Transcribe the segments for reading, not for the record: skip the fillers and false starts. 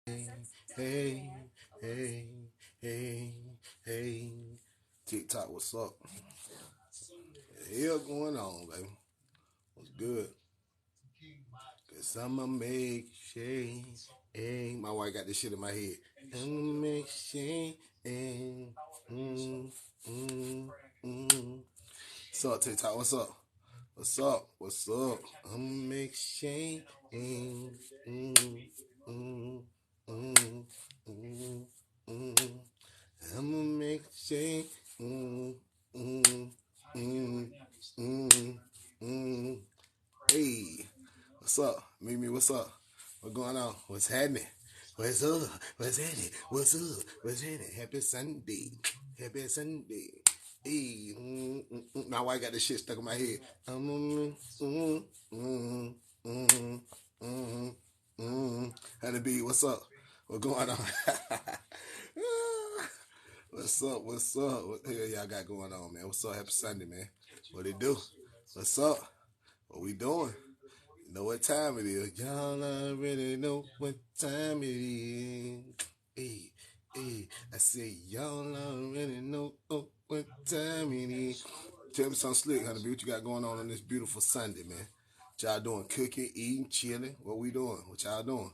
Hey, hey, hey, hey. TikTok, what's up? The hell going on, baby? What's good? Cause I'ma make shake. Hey, my wife got this shit in my head. I'ma make shake. Hey, mm, mm, mm. What's up, TikTok? What's up? What's up? What's up? I'ma make shake. Mm, mm, mm, mm, mm, mm. I'ma make shake. Mm, mm, mm, mm, mm. Hey, what's up? Mimi, what's up? What's going on? What's happening? What's up? What's happening? What's up? What's happening? Happy Sunday. Happy Sunday. Hey, my wife got this shit stuck in my head. Mm, mm, mm, mm, Honey B, what's up? What's going on? What's up? What's up? What the hell y'all got going on, man? What's up? Happy Sunday, man. What it do? What's up? What we doing? You know what time it is. Y'all already know what time it is. Hey, hey, I say y'all already know what time it is. Tell me something slick, honey. What you got going on this beautiful Sunday, man? What y'all doing? Cooking, eating, chilling? What we doing? What y'all doing?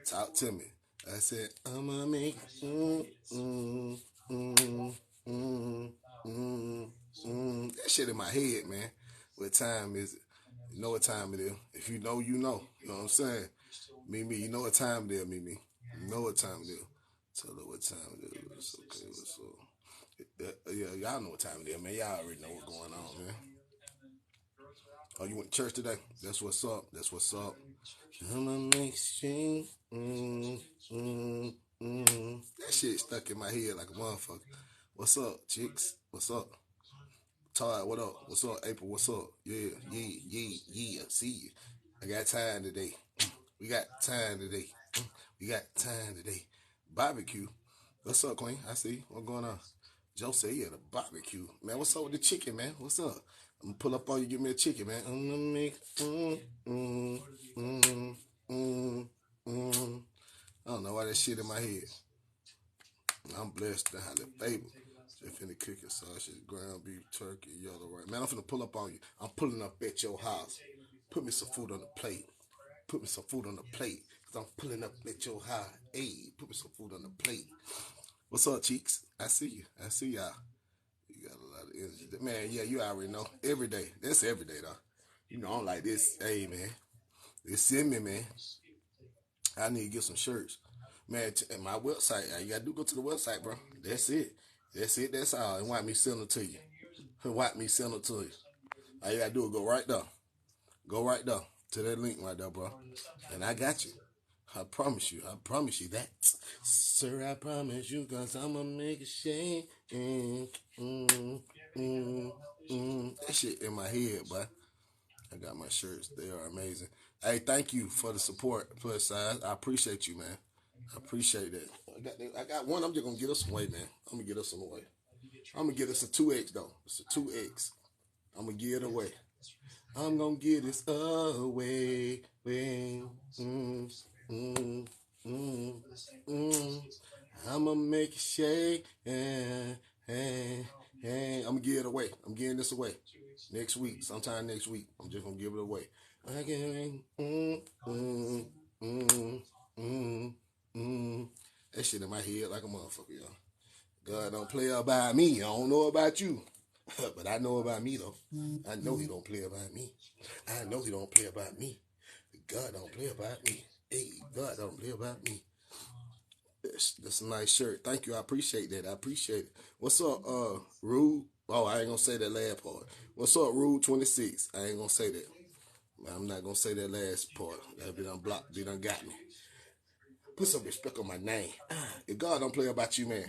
Talk to me. I said, I'ma make mm, mm, that shit in my head, man. What time is it? You know what time it is. If you know, you know. You know what I'm saying? Mimi, you know what time it is, Mimi. You know what time it is. Tell her what time it is. It's okay. What's up? Yeah, y'all know what time it is, man. Y'all already know what's going on, man. Oh, you went to church today? That's what's up. That's what's up. I'ma make sure. That shit stuck in my head like a motherfucker. What's up, chicks? What's up? Todd, what up? What's up, April? What's up? Yeah, yeah, yeah, yeah. See you. I got time today. We got time today. We got time today. Barbecue. What's up, Queen? I see. What's going on? Joe said he had a barbecue. Man, what's up with the chicken, man? What's up? I'm gonna pull up on you, give me a chicken, man. I'm gonna make mm, mm, mm, mm. I don't know why that shit in my head. I'm blessed to have the baby. Just finna cook it, sausage, ground beef, turkey, yellow right. Man, I'm finna pull up on you. I'm pulling up at your house. Put me some food on the plate. Put me some food on the plate. Cause I'm pulling up at your house. Hey, put me some food on the plate. What's up, cheeks? I see you. I see y'all. You got a lot of energy. Man, yeah, you already know. Every day. That's every day, though. You know, I'm like this. Hey, man. They send me, man. I need to get some shirts. Man, at my website, you gotta do go to the website, bro. That's it. That's it. That's all. And watch me send it to you. Watch me send it to you. All you gotta do is go right there. Go right there to that link right there, bro. And I got you. I promise you. I promise you that. Sir, I promise you, cause I'ma make a shake. That shit in my head, boy. I got my shirts. They are amazing. Hey, thank you for the support, plus size. I appreciate you, man. I appreciate that. I got one. I'm just gonna get us some weight, man. I'm gonna get us some weight. I'm gonna get us a 2X though. It's a 2X. I'm gonna give it away. I'm gonna get this away. Mm, mm, mm, mm. I'm gonna make it shake. I'm gonna give it away. I'm giving this away next week. Sometime next week. I'm just gonna give it away. I can. Mm, mm, mm. That shit in my head like a motherfucker, y'all. God don't play about me. I don't know about you. But I know about me though. I know he don't play about me. I know he don't play about me. God don't play about me. Hey, God don't play about me. That's a nice shirt. Thank you. I appreciate that. I appreciate it. What's up, Rude? Oh, I ain't gonna say that last part. What's up, Rude 26? I ain't gonna say that. I'm not gonna say that last part. That be done blocked. Be done got me. Put some respect on my name. If God don't play about you, man,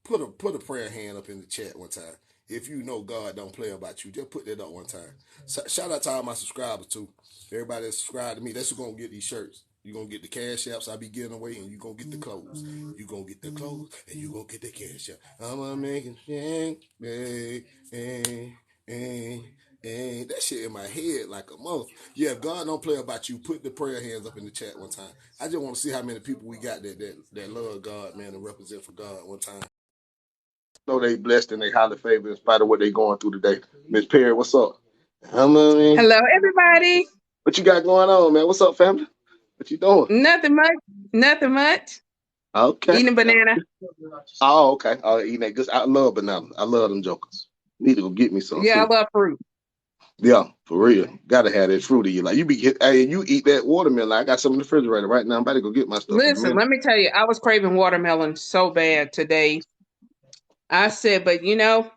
put a prayer hand up in the chat one time. If you know God don't play about you, just put that up one time. So, shout out to all my subscribers too. Everybody that subscribed to me, that's who's gonna get these shirts. You're gonna get the cash apps I be giving away, and you're gonna get the clothes. You're gonna get the clothes, and you're gonna get the cash app. I'm gonna make it shake, hey, hey, hey. And that shit in my head like a month. Yeah, if God don't play about you, put the prayer hands up in the chat one time. I just want to see how many people we got that love God, man, and represent for God one time. Know they blessed and they highly favored in spite of what they going through today. Miss Perry, what's up? Hello, everybody. What you got going on, man? What's up, family? What you doing? Nothing much. Nothing much. Okay. Eating a banana. Oh, okay. Oh, eating that good. I love bananas. I love them jokers. Need to go get me some Yeah, too. I love fruit. Yeah, for real. Gotta have that fruit in you. Like hey, you eat that watermelon. I got some in the refrigerator right now. I'm about to go get my stuff in a Listen, minute. let me tell you, I was craving watermelon so bad today. I said, but I'm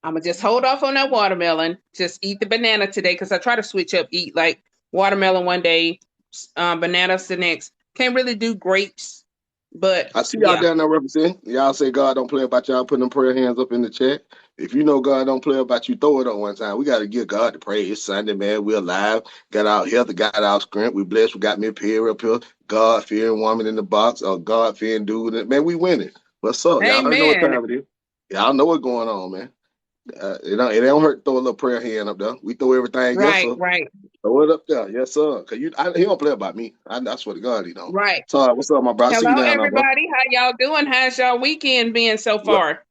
gonna just hold off on that watermelon. Just eat the banana today because I try to switch up, eat like watermelon one day, bananas the next. Can't really do grapes, but I see y'all yeah. down there representing. Y'all say God don't play about y'all putting them prayer hands up in the chat. If you know God don't play about you, throw it up one time. We got to give God the praise. It's Sunday, man. We're alive. Got our health. Got our strength. We blessed. We got me a pair up here. God fearing woman in the box or God fearing dude. Man, we winning. What's up? Y'all already know what Amen. time it is. Y'all know what's going on, man. It don't hurt to throw a little prayer hand up there. We throw everything else Right, up. right, Throw it up there. Yes, sir. Cause he don't play about me. I swear to God, he don't. right. So what's up, my bro? I see you Hello, down there, bro. everybody. How y'all doing? How's y'all weekend been so far?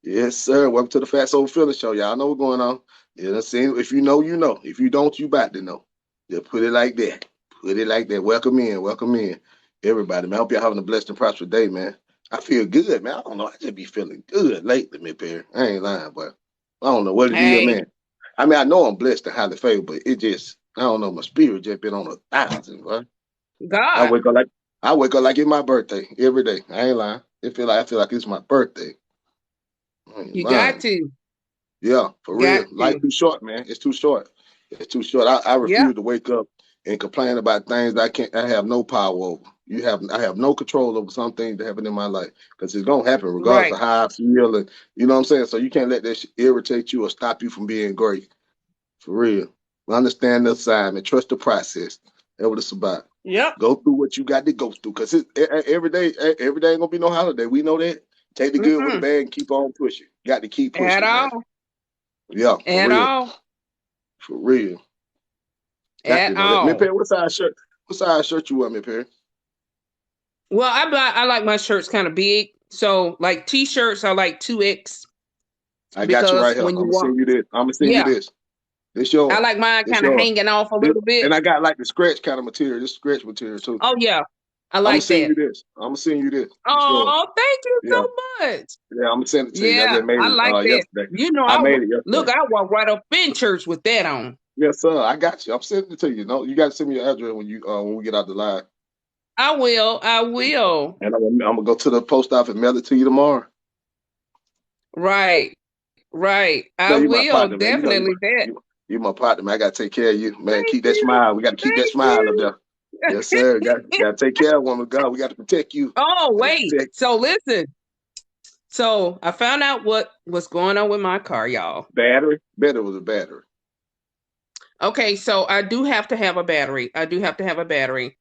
Yes, sir. Welcome to the Factzovafeelings show. Y'all know what's going on. You know, see, if you know, you know. If you don't, you about to know. Just put it like that. Put it like that. Welcome in. Welcome in. Everybody, man. I hope y'all having a blessed and prosperous day, man. I feel good, man. I don't know. I just be feeling good lately, Miss Perry. I ain't lying, but I don't know what it is, Hey, man. I mean, I know I'm blessed and highly favored, but it just, I don't know. My spirit just been on 1,000, bro. I God, wake up like I wake up like it's my birthday every day. I ain't lying. I feel like it's my birthday. I ain't you got lying. to, Yeah, for real. got Life to. too short, man. It's too short. It's too short. I Yep, refuse to wake up and complain about things that I have no power over. I have no control over some things that happen in my life because it's gonna happen regardless right. of how I feel, and you know what I'm saying. So you can't let that shit irritate you or stop you from being great. For real. Understand the assignment. Trust the process. That's what it's about. Yep. Go through what you got to go through because every day ain't gonna be no holiday. We know that. Take the good with the Mm-mm. bad and keep on pushing. Got to keep At pushing, man. all. Yeah, for At real. all. For real. Got to At know that. Man, all. Perry, what size shirt? What size shirt you wear, man, Perry? Well, I like my shirts kind of big. So like t-shirts are like 2X I got you because right here. I'm when you gonna walk, send you this. I'm gonna send you yeah, this. This I yours. like mine This kind of yours. hanging off a This, little bit. and I got like the scratch kind of material. This scratch material too. Oh yeah, I I'm gonna like send that. you this. I'm gonna send you this. This yours. Oh, thank you Yeah. so much. Yeah, I'm gonna send it to you. I Yeah, just made I it like that. yesterday. I I made it look, yesterday. I walk right up in church with that on. Yes, sir. I got you. I'm sending it to you. No, you got to send me your address when we get out the line. I will. I will. And I'm gonna go to the post office and mail it to you tomorrow. Right. Right. No, I you my will partner, man. definitely that. You my partner, man. I gotta take care of you, man. Thank Keep that you. smile. We gotta keep that Thank smile up you. there. Yes, sir. Gotta take care of woman, God. We got to protect you. Oh, Gotta wait. protect So listen. So I found out what was going on with my car, y'all. battery. Better was a battery. Okay, so I do have to have a battery. I do have to have a battery.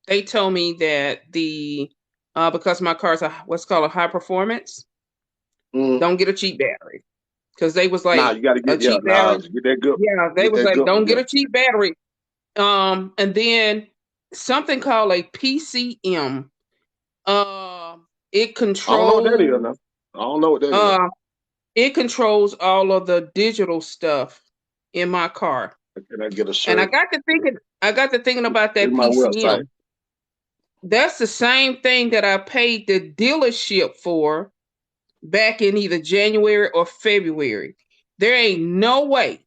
They told me that because my car's what's called a high performance, Mm. don't get a cheap battery. Because they was Nah, like you gotta a get cheap battery. get that good Yeah, they get was that like, good one. don't get Yeah. a cheap battery. And then something called a PCM. Uh, it I don't know what that is controls now. I don't know what that is. uh it controls all of the digital stuff in my car. Can I get a And shirt? I got to thinking about It's that my website. PCM. That's the same thing that I paid the dealership for back in either January or February. There ain't no way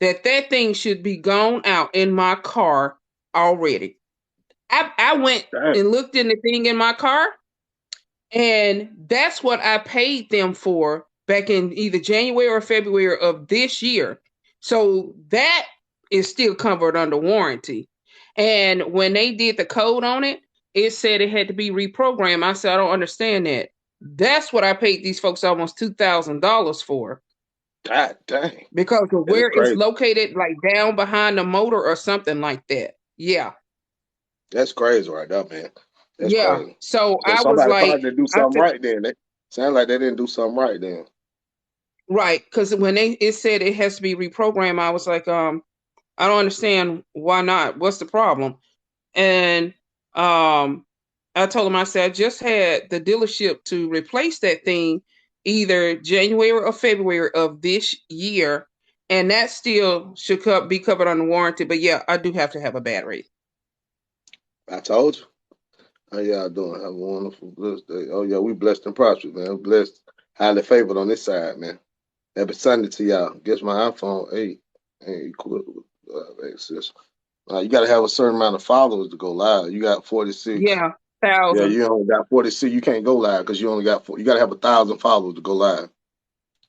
that thing should be gone out in my car already. I went Damn. and looked in the thing in my car, and that's what I paid them for back in either January or February of this year. So that is still covered under warranty. And when they did the code on it, it said it had to be reprogrammed. I said, I don't understand that. That's what I paid these folks almost $2,000 for God dang. because of That is where it's crazy. located, like down behind the motor or something like that. Yeah. That's crazy right there, man. That's Yeah. crazy. So So I was somebody like, probably didn't do I something said, right then. They sound like they didn't do something right then. right. Because when it said it has to be reprogrammed, I was like, I don't understand why not. What's the problem? And I told him, I said, I just had the dealership to replace that thing either January or February of this year, and that still should be covered under warranty. But yeah, I do have to have a battery. I told you. How y'all doing? Have a wonderful, blessed day. Oh yeah, we blessed and prosperous, man. We blessed, highly favored on this side, man. Happy Sunday to y'all. Guess my iPhone 8 ain't equipped with access. You got to have a certain amount of followers to go live. You got 46. Yeah, Yeah, 1,000. you only got 46. You can't go live because you only got you got to have 1,000 followers to go live.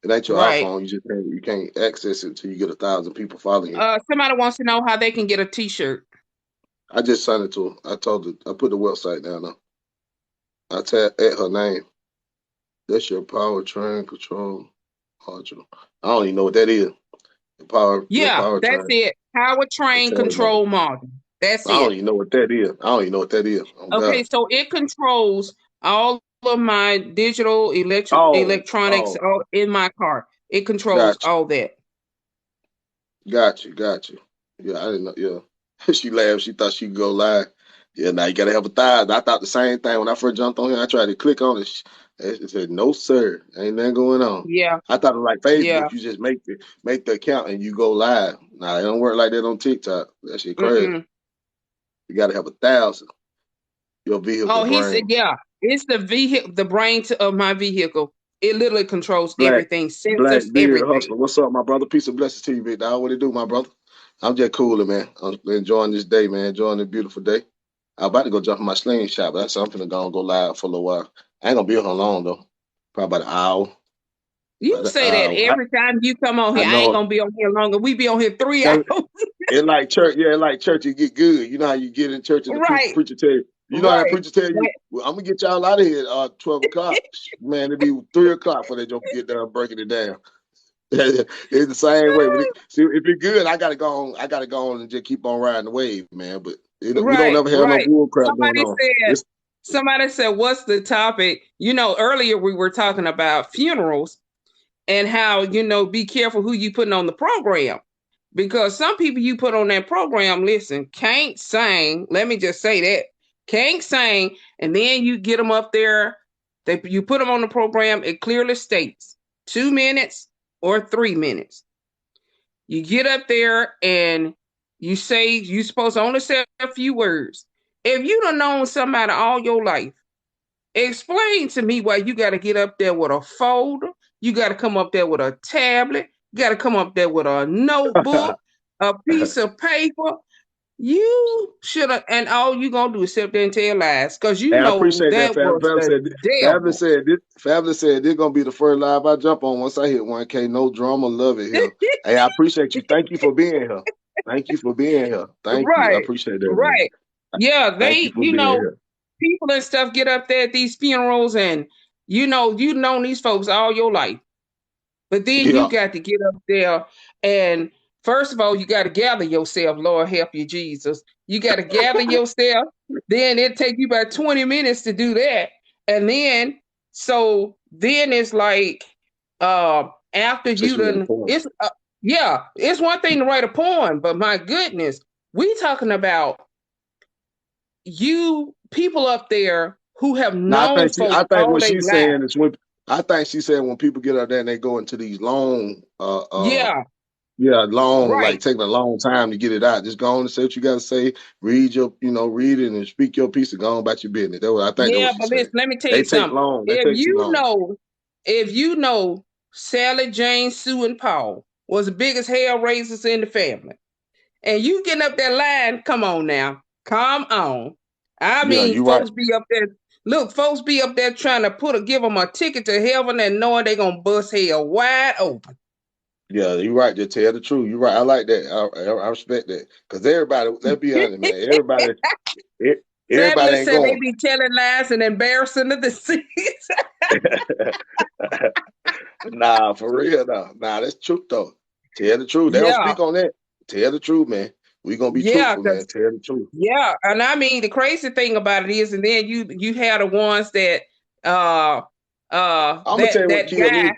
It ain't your Right. iPhone. You can't access it until you get 1,000 people following you. Somebody wants to know how they can get a T-shirt. I just sent it to her. I told her. I put the website down there. I tapped at her name. That's your powertrain control module. I don't even know what that is. Your Yeah, that's powertrain it. Powertrain control module. control module. That's I don't it. even know what that is. I don't even know what that is. Oh Okay, God. so it controls all of my digital electronics Oh, all in my car. It controls got all that. got you. Yeah, I didn't know. Yeah, she laughed. She thought she could go live. Yeah, now you gotta have 1,000. I thought the same thing when I first jumped on here. I tried to click on it. It said, "No, sir, ain't nothing going on." Yeah, I thought it was like yeah. Facebook. You just make the account and you go live. Nah, it don't work like that on TikTok. That shit crazy. Mm-mm. You gotta have 1,000. Your vehicle Oh, he said, brain. yeah, it's the vehicle, the brain of my vehicle. It literally controls Black everything, Black sensors, Beard everything. Hustler. What's up, my brother? Peace and blessings to you, big dog. What it do, my brother? I'm just cooling, man. I'm enjoying this day, man. Enjoying this beautiful day. I'm about to go jump in my slingshot, but that's something to go live for a little while. I ain't gonna be here long though. Probably about an hour. You About an say that hour. every time you come on I here. I ain't know gonna be on here longer. We be on here 3 hours. it like church. Yeah, it like church. It get good. You know how you get in church and the Right, preacher tell you. You know how that right. preacher tell you, Right. well, I'm gonna get y'all out of here at 12 o'clock. Man, it be 3 o'clock before they don't get done breaking it down. It's the same way. See, if it's good, I gotta go on. I gotta go on and just keep on riding the wave, man. But we don't Right, ever have no right. bull crap going Somebody on. said, It's somebody said, what's the topic? Earlier we were talking about funerals and how, be careful who you putting on the program. Because some people you put on that program, listen, can't sing. Let me just say that. Can't sing. And then you get them up there. You put them on the program. It clearly states 2 minutes or 3 minutes. You get up there and you say you're supposed to only say a few words. If you don't know somebody all your life, explain to me why you got to get up there with a folder. You got to come up there with a tablet. You got to come up there with a notebook, a piece of paper. You should have, and all you gonna do is sit there and tell lies, because Hey, I appreciate that, that Fab. was the devil. Fabulous said this gonna be the first live I jump on once I hit 1K. No drama, love it here. Hey, I appreciate you. Thank you for being here. Thank you for being here. Thank you. I Right, appreciate that, man. right. Yeah, Thank you they, for being here. people and stuff get up there at these funerals, and you've known these folks all your life. But then you Yeah. got to get up there, and first of all, you got to gather yourself. Lord help you, Jesus. You got to gather yourself. Then it take you about 20 minutes to do that. And then it's like, after Since you you read the done, poem. yeah, it's one thing to write a poem, but my goodness, we talking about people up there who have No, known folks I think all what their she's life. saying is I think she said when people get out there and they go into these long Yeah, yeah, long, like right. taking a long time to get it out. Just go on and say what you gotta say, read it and speak your piece and go on about your business. I think that's what Yeah, she's but saying. listen, let me tell They you take something. long, they If take too you long. know, if you know Sally, Jane, Sue, and Paul was the biggest hell raisers in the family, and you getting up that line, come on now. Come on. I Yeah, mean, you're right. folks be up there. Look, folks be up there trying to give them a ticket to heaven and knowing they gonna bust hell wide open. Yeah, you're right. Just tell the truth. You're right. I like that. I respect that. Because everybody, let's be honest, man. Everybody Fabulous ain't said they going. be telling lies and embarrassing the deceased. Nah, for real, nah, that's truth though. Tell the truth. They don't Yeah, speak on that. Tell the truth, man. We gonna be yeah, truthful, man. because Tell the truth. yeah, and I mean the crazy thing about it is, and then you have the ones that I'm gonna tell you what that killed guy. me.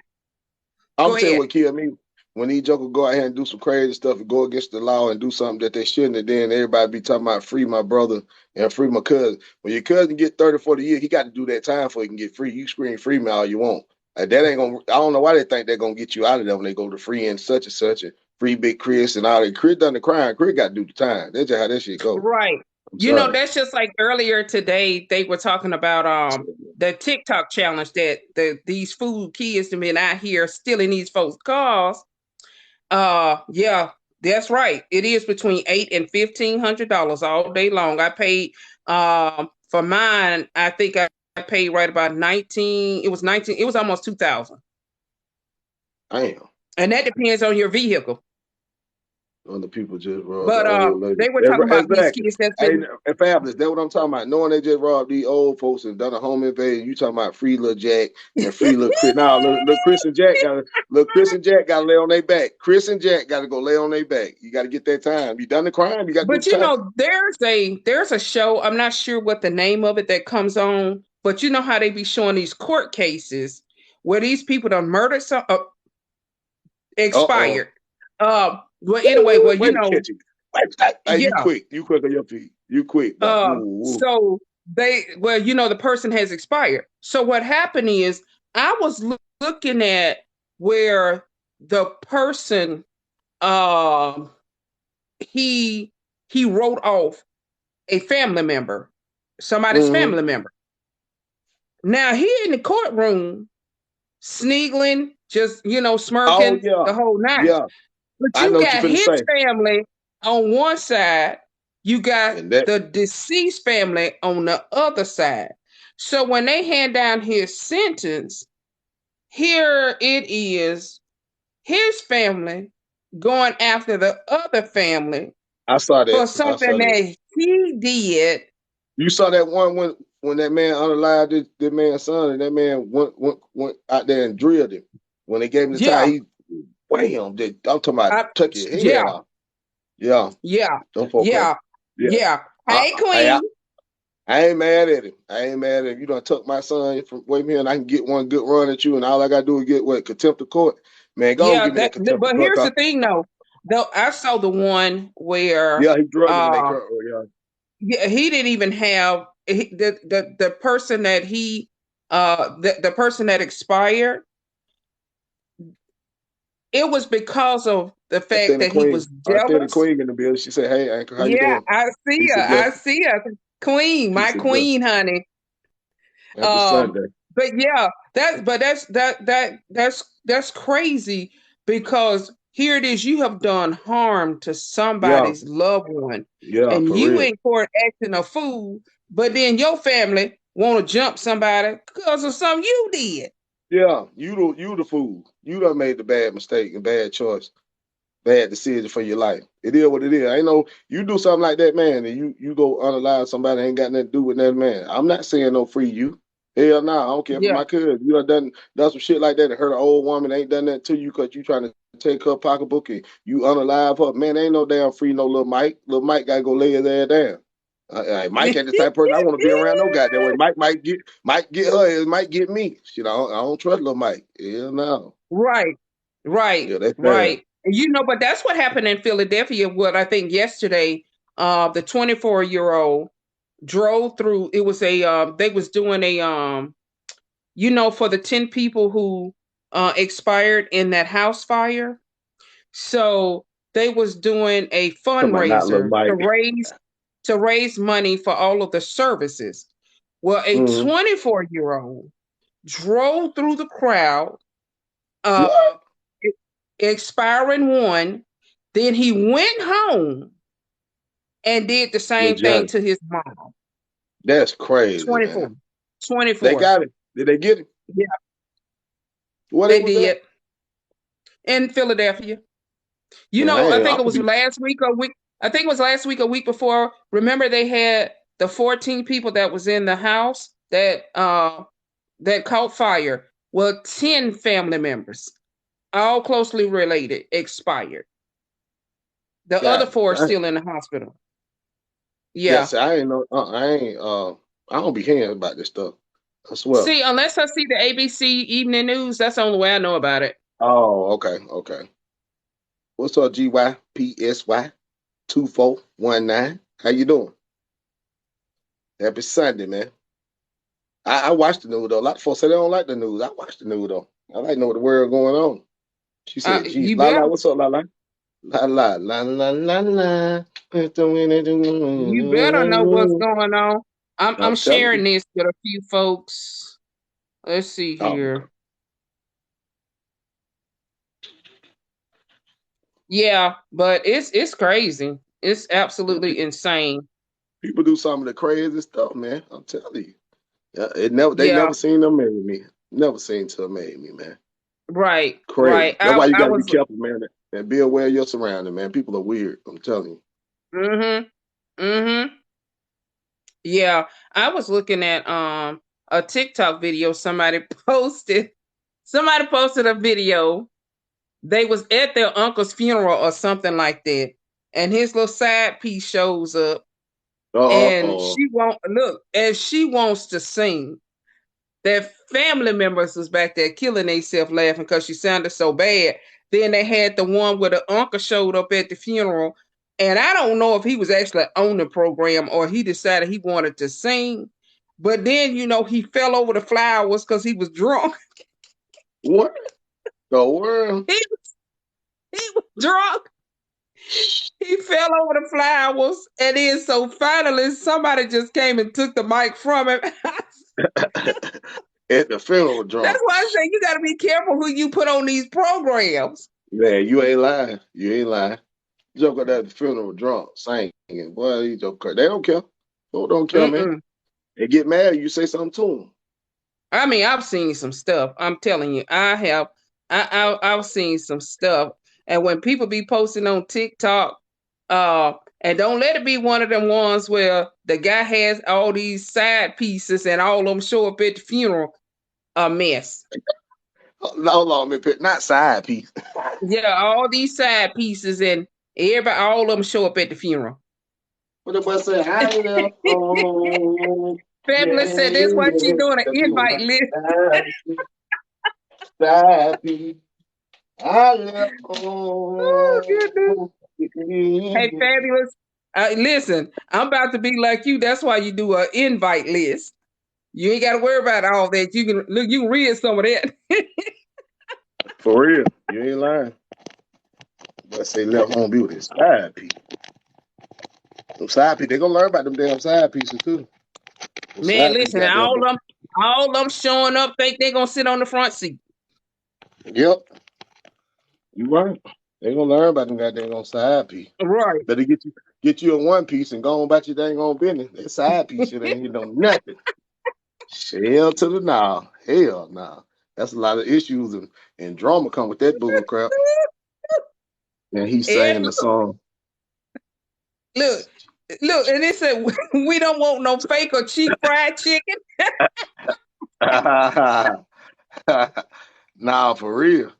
I'm Go gonna tell you ahead. what killed me when these jokers go out here and do some crazy stuff and go against the law and do something that they shouldn't, and then everybody be talking about free my brother and free my cousin. When your cousin get 30, 40 years, he got to do that time before he can get free. You scream free me all you want. Like, that ain't gonna. I don't know why they think they're gonna get you out of there when they go to free and such and free Big Chris and all that. Chris done the crime. Chris got to do the time. That's just how that shit go. Right. I'm You know, sorry. that's just like earlier today, they were talking about the TikTok challenge that these food kids have been out here stealing these folks' cars. Yeah, that's right. It is between $800 and $1,500 all day long. I paid for mine, I think I paid right about 19. It was 19, it was almost 2,000. Damn. And that depends on your vehicle. Other people just robbed the But old lady. they were talking about these Exactly. kids that's Hey, been Fabulous. That's what I'm talking about. Knowing they just robbed these old folks and done a home invasion. You talking about free little Jack and free little Chris. Now, little Chris and Jack got to lay on their back. Chris and Jack got to go lay on their back. You got to get that time. You done the crime. You got to do But the time. there's a show, I'm not sure what the name of it that comes on, but you know how they be showing these court cases where these people done murdered some Uh-oh. expired. Well anyway, well Wait to catch it. Hey, you yeah. quick. You quick on your feet. You quick, dog. Ooh. So the person has expired. So what happened is I was looking at where the person um he wrote off a family member, somebody's Mm-hmm. family member. Now he in the courtroom, sneagling, just Oh, smirking yeah. the whole night. Yeah. But I you know what you got finna his say. family on one side, you got And that, the deceased family on the other side. So when they hand down his sentence, here it is, his family going after the other family I saw that. for I something saw that. that he did. You saw that one when that man unalived that man's son, and that man went out there and drilled him. When they gave him the time, Yeah, he whammed it. I'm talking about I, took your head yeah, off. Yeah, yeah, them folk crazy. yeah, Yeah, yeah. I, Hey, I, I Queen. I ain't mad at him. I ain't mad at him. You done took my son from away from here, and I can get one good run at you, and all I gotta do is get what contempt of court. Man, go on, Yeah, give me that contempt of but court. here's 'Cause, the thing though. Though I saw the one where yeah, he drugged him in that uh car. Oh, yeah. yeah, he didn't even have the person that he the person that expired, it was because of the fact that he was I think the jealous. queen in the building. She said, "Hey, Anchor, how you Yeah, doing? I see Peace her. and I blessings. see her. Queen, my Peace and blessings. queen, honey. Happy Um, Sunday." but yeah, that's crazy because here it is, you have done harm to Yeah, somebody's loved one, yeah, and for you real. in court acting a fool, but then your family want to jump somebody because of something you did. Yeah, you the fool. You done made the bad mistake and bad choice, bad decision for your life. It is what it is. I know you do something like that, man, and you go unalive somebody ain't got nothing to do with that man. I'm not saying no free you. Hell no, I don't care for Yeah. my cousin. You done some shit like that and hurt an old woman, ain't done that to you because you trying to take her pocketbook and you unalive her. Man, ain't no damn free no little Mike. Little Mike gotta go lay his ass down. Mike ain't the type of person I want to be around no goddamn way. Mike might get her, it might get me. Shit, I don't trust little Mike. Hell no. Right, right, Yeah, that's bad. right. But that's what happened in Philadelphia. What I think yesterday, the 24-year-old drove through. It was a they was doing a for the 10 people who expired in that house fire. So they was doing a Talking about not little fundraiser to Mike. raise money for all of the services. Well, a Mm-hmm. 24-year-old drove through the crowd, uh, What? expiring one. Then he went home and did the Little same thing Johnny. to his mom. That's crazy, man. 24. They 24. got it. Did they get it? Yeah, What it they was at? did in Philadelphia. Man, I I'm think it gonna was be. last week or week. I think it was last week or week before. Remember, they had the 14 people that was in the house that caught fire. Well, 10 family members, all closely related, expired. The other God, 4 are still in the hospital. Yeah. yes, I ain't know. I ain't. I don't be hearing about this stuff. I swear. See, unless I see the ABC Evening News, that's the only way I know about it. Oh, okay. What's up, GYPSY 2419? How you doing? Happy Sunday, man. I watch the news though. A lot of folks say they don't like the news. I watch the news though. I like to know what the world going on. She said, "Geez, You la la, better what's up, la la, la la la la la la." you better know what's going on. I'm I'm telling sharing you. this with a few folks. Let's see Oh, here. Yeah, but it's crazy. It's yeah, absolutely insane. people do some of the crazy stuff, man. I'm telling you. Yeah, they Yeah, never seen them marry me. Never seen to marry me, man. right, Crazy. right. That's why you I got to be was careful, man, and be aware of your surroundings, man. People are weird. I'm telling you. mm-hmm. Mm-hmm. Yeah. I was looking at a TikTok video somebody posted. Somebody posted a video. They was at their uncle's funeral or something like that. And his little side piece shows up and Oh, she wants to sing. Their family members was back there killing themselves laughing because she sounded so bad. Then they had the one where the uncle showed up at the funeral, and I don't know if he was actually on the program or he decided he wanted to sing. But then, he fell over the flowers because he was drunk. what the world? he, he was drunk. He fell over the flowers, and then so finally somebody just came and took the mic from him. At the funeral That's drunk. why I say you got to be careful who you put on these programs. Man, you ain't lying. You ain't lying. Joker at the funeral drunk, singing. Boy, you joker. They don't care. People don't care, man. Mm-mm. They get mad. You say something to them. I mean, I've seen some stuff. I'm telling you, I have. I've seen some stuff, and when people be posting on TikTok, and don't let it be one of them ones where the guy has all these side pieces and all of them show up at the funeral. A mess. Hold on, man. Not side piece. Yeah, all these side pieces and everybody, all of them show up at the funeral. What the boy say? I left home. Yeah, Fabulous said, "This what you doing? An Cause you invite was list." side piece. I left Oh goodness. home. Hey, Fabulous. Listen, I'm about to be like you. That's why you do an invite list. You ain't got to worry about all that. You can look. You can read some of that. For real. You ain't lying. But say left home be with his side piece. Them side piece, they gonna learn about them damn side pieces too. Them Man, side piece listen. got them. All them showing up think they gonna sit on the front seat. Yep, you right. They gonna learn about them goddamn on side piece. Right. Better get you a one piece and go on about your dang on business. That side piece shit ain't no nothing. Hell to the now. Hell nah. That's a lot of issues and drama come with that bull crap. And he's And saying the song. look, and it said we don't want no fake or cheap fried chicken. Nah, for real.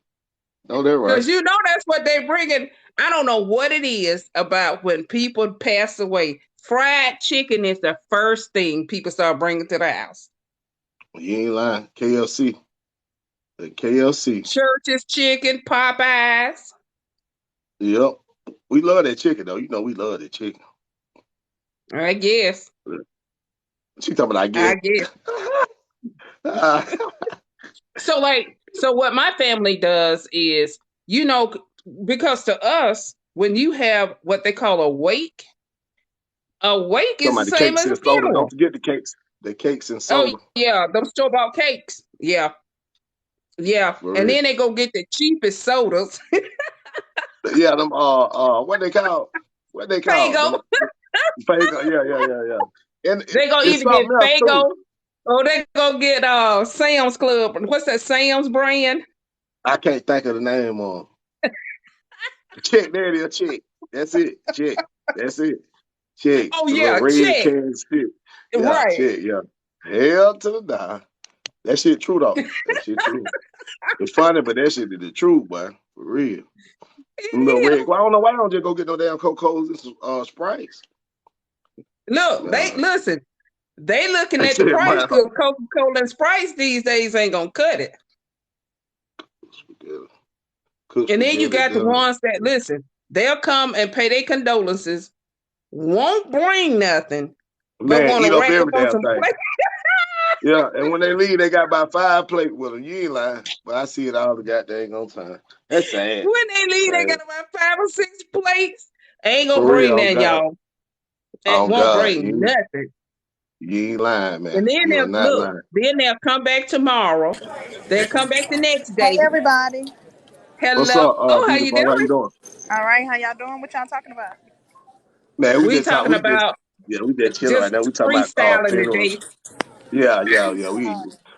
No, they're right. Because that's what they bringing. I don't know what it is about when people pass away. Fried chicken is the first thing people start bringing to the house. You ain't lying. KLC. The KLC. Church's chicken, Popeyes. Yep. We love that chicken though. You know we love that chicken. I guess. She talking about I I get. guess. So what my family does is, because to us, when you have what they call a wake Talking is the about the same cakes as a and soda. funeral. Don't forget the cakes. The cakes and Oh soda. yeah, those store-bought cakes. Yeah. Yeah. For And real. then they go get the cheapest sodas. Yeah, them what they call them Fago. Fago. Yeah. And They gonna it's either get something else too. Fago or they gonna get Sam's Club. What's that Sam's brand? I can't think of the name of 'em. Check, there it is, check. That's it. Check. That's it. Check. Oh The little yeah, red check. can shit. Yeah, Right. check, yeah. Hell to the nah. That shit true though. That shit true. It's funny, but that shit is the truth, boy. For real. Them little red. Well, I don't know why I don't just go get no damn Coca-Colas and Sprites. Look, they Nah. listen. They looking That at the shit, price man. because Coca-Cola and Sprites these days ain't gonna cut it. Cook And then you spaghetti got the dinner. ones that listen, they'll come and pay their condolences, won't bring nothing, but Man, want eat to up rack up every on damn some thing. plates. Yeah, and when they leave, they got about 5 plates with them. You ain't lying. But I see it all the goddamn on time. That's sad. When they leave, they Sad. got about 5 or 6 plates. Ain't gonna For real, bring on that, God. y'all. It On won't God. bring nothing. You ain't lying, man. And then You are they'll not look. lying. Then they'll come back tomorrow. They'll come back the next Hey day. everybody. What's Hello, up, how you beautiful? How you doing? doing? All right, how y'all doing? What y'all talking about? Man, We talking about we just chilling right just now. We talking about freestyling funerals. today. Yeah.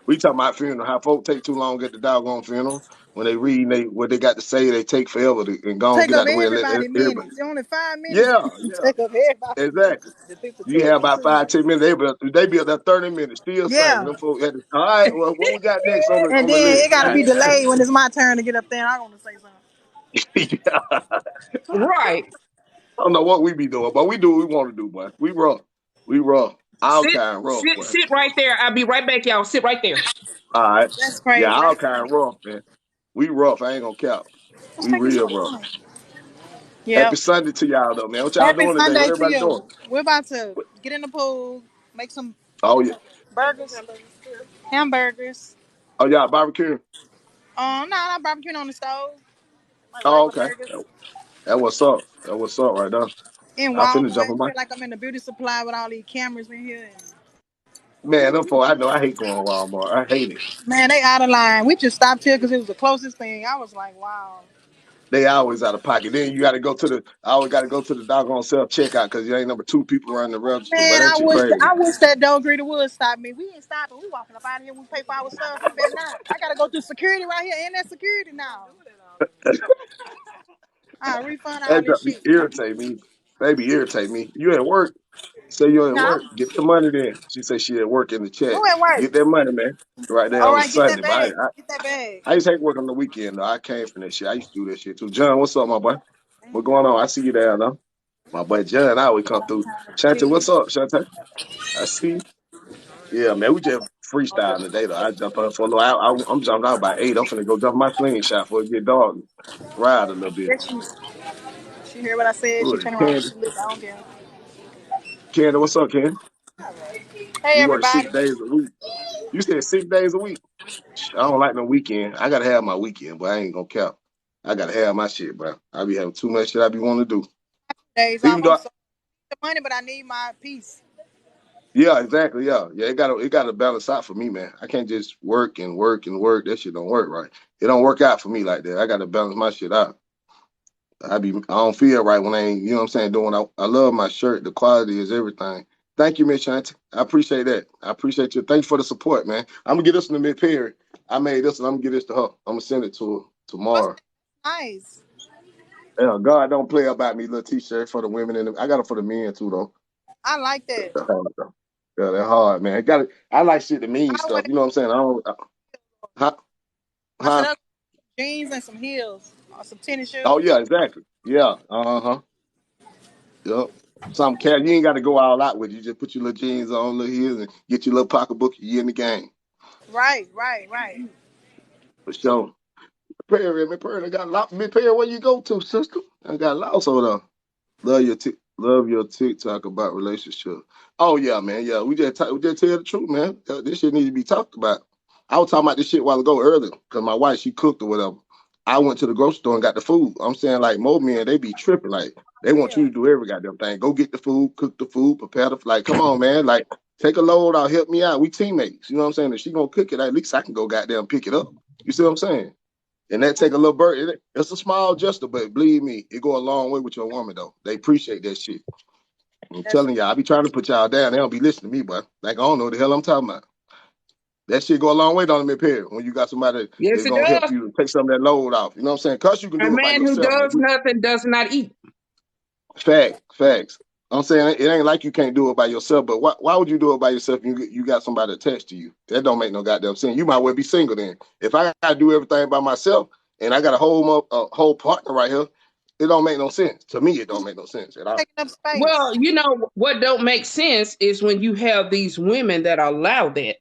We talking about funeral. How folk take too long at the doggone funeral. When they read what they got to say, they take forever to, and go and Take get out up the way and let everybody everybody. minutes. Only 5 minutes. Yeah, Take up everybody minutes. exactly. The people You tell have me about too five, much. 10 minutes. They be up there 30 minutes, still singing. Yeah. Them folks had to, all right, well, what we got next on the And on the then list? it gotta God be damn. delayed when it's my turn to get up there and I wanna say something. Yeah. Right. I don't know what we be doing, but we do what we want to do, boy. We rough. We rough. All Sit, kind rough, sit, boy. sit right there. I'll be right back, y'all. Sit right there. All right. That's Yeah, crazy. all That's kind crazy. rough, man. We rough. I ain't gonna count. What's We taking so real rough. long? Happy Yep. Sunday to y'all, though, man. What y'all Happy doing today? What Sunday to everybody doing? you. We're about to get in the pool, make some Oh yeah. burgers, hamburgers. Oh y'all barbecue. No, not barbecuing on the stove. Like Oh regular okay. burgers. That what's up. That what's up right now. In I finna jump Walmart. on my Feel like I'm in the beauty supply with all these cameras in here. man. Them for I know I hate going to Walmart. I hate it. Man, they out of line. We just stopped here because it was the closest thing. I was like, wow. They always out of pocket. Then you got to go to the. I always got to go to the doggone self checkout because you ain't number two people running the register. But Man, that shit crazy. I wish that Doe Greeter would stop me. We ain't stopping. We walking up out of here. We pay for our stuff. We better not. I gotta go through security right here, and that security now. I refund all That this be shit. irritate me. They be irritate me. You at work? Say you at Now, work. Get the money then. She said she at work in the chat. who at work? Get that money, man. Right there All on a right, get that Sunday. But bag. Get that bag. I used to hate work on the weekend though. I came from that shit. I used to do that shit too. John, what's up, my boy? What going on? I see you down there. My boy John, I always come through. Shante, what's up, Shante? I see. Yeah, man, we just freestyling today though. I jump on for a little. I'm jumping out by 8. I'm finna go jump my slingshot before it get dark. Ride a little bit. There she heard what I said. She Good. turned around. Candy, She looked. I don't care. Candy, what's up, Candy? Hey, You work everybody. 6 days a week. You said 6 days a week. I don't like no weekend. I gotta have my weekend, but I ain't gonna count. I gotta have my shit, bro. I be having too much shit I be wanting to do. Days off. Even though, I'm so the money, but I need my peace. yeah, exactly, yeah. It gotta balance out for me, man. I can't just work and work and work. That shit don't work right. It don't work out for me like that. I gotta balance my shit out. I don't feel right when I ain't, you know what I'm saying, doing I love my shirt. The quality is everything. Thank you, Miss Shanti. I appreciate that. I appreciate you. Thanks for the support, man. I'm gonna get this one to Miss Perry. I made this one. I'm gonna get this to her. I'm gonna send it to her What's tomorrow. nice? Yeah, God don't play about me, little t-shirt for the women I got it for the men too though. I like that. That's hard, though. Yeah, that's hard, man. I like shit that mean I wear. stuff. You know what I'm saying? I don't huh? I said, Huh? I jeans and some heels or some tennis Oh shoes. yeah, exactly. Yeah. Uh-huh. Yep. Some cat you ain't gotta go all out with it. You just put your little jeans on, little heels, and get your little pocketbook, you in the game. Right, right, right. For sure. Perry, man, Perry, I got lost. Miss Perry, where you go to, sister? I got lost over there. Love your TikTok about relationship. Oh yeah, man. Yeah, we just tell the truth, man. This shit need to be talked about. I was talking about this shit a while ago earlier because my wife she cooked or whatever. I went to the grocery store and got the food. I'm saying like more men they be tripping like they want you Yeah. to do every goddamn thing. Go get the food, cook the food, prepare the like. Come on, man. Like take a load out, help me out. We teammates. You know what I'm saying? If she gonna cook it, at least I can go goddamn pick it up. You see what I'm saying? And that take a little bird. It's a small gesture, but believe me, it go a long way with your woman though. They appreciate that shit. I'm That's telling y'all, I be trying to put y'all down. They don't be listening to me, but like I don't know what the hell I'm talking about. That shit go a long way down the period when you got somebody Yes, that's it gonna help does. you take some of that load off. You know what I'm saying? Cause you can A do it by man who yourself. does nothing does not eat. Facts. I'm saying it ain't like you can't do it by yourself, but why would you do it by yourself? You got somebody attached to you. That don't make no goddamn sense. You might well be single then. If I gotta do everything by myself and I got a whole partner right here, it don't make no sense. To me, it don't make no sense at all. taking up space. Well, you know what don't make sense is when you have these women that allow that.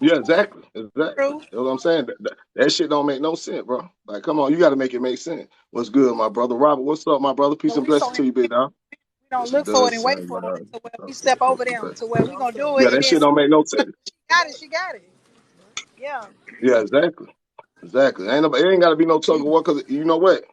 Yeah, exactly. Exactly. True. That's what I'm saying. That shit don't make no sense, bro. Like, come on, you got to make it make sense. What's good, my brother Robert? What's up, my brother? Peace But and we so blessings to you, impatient, big dog. we don't Yes, it look for it does, and wait son. for it to where we Okay, step over okay, them okay. to where we gonna do Yeah, it and that then shit don't make no sense. she got it, she got it. Yeah. Yeah, exactly. Exactly. It ain't got to be no tug of war because you know what?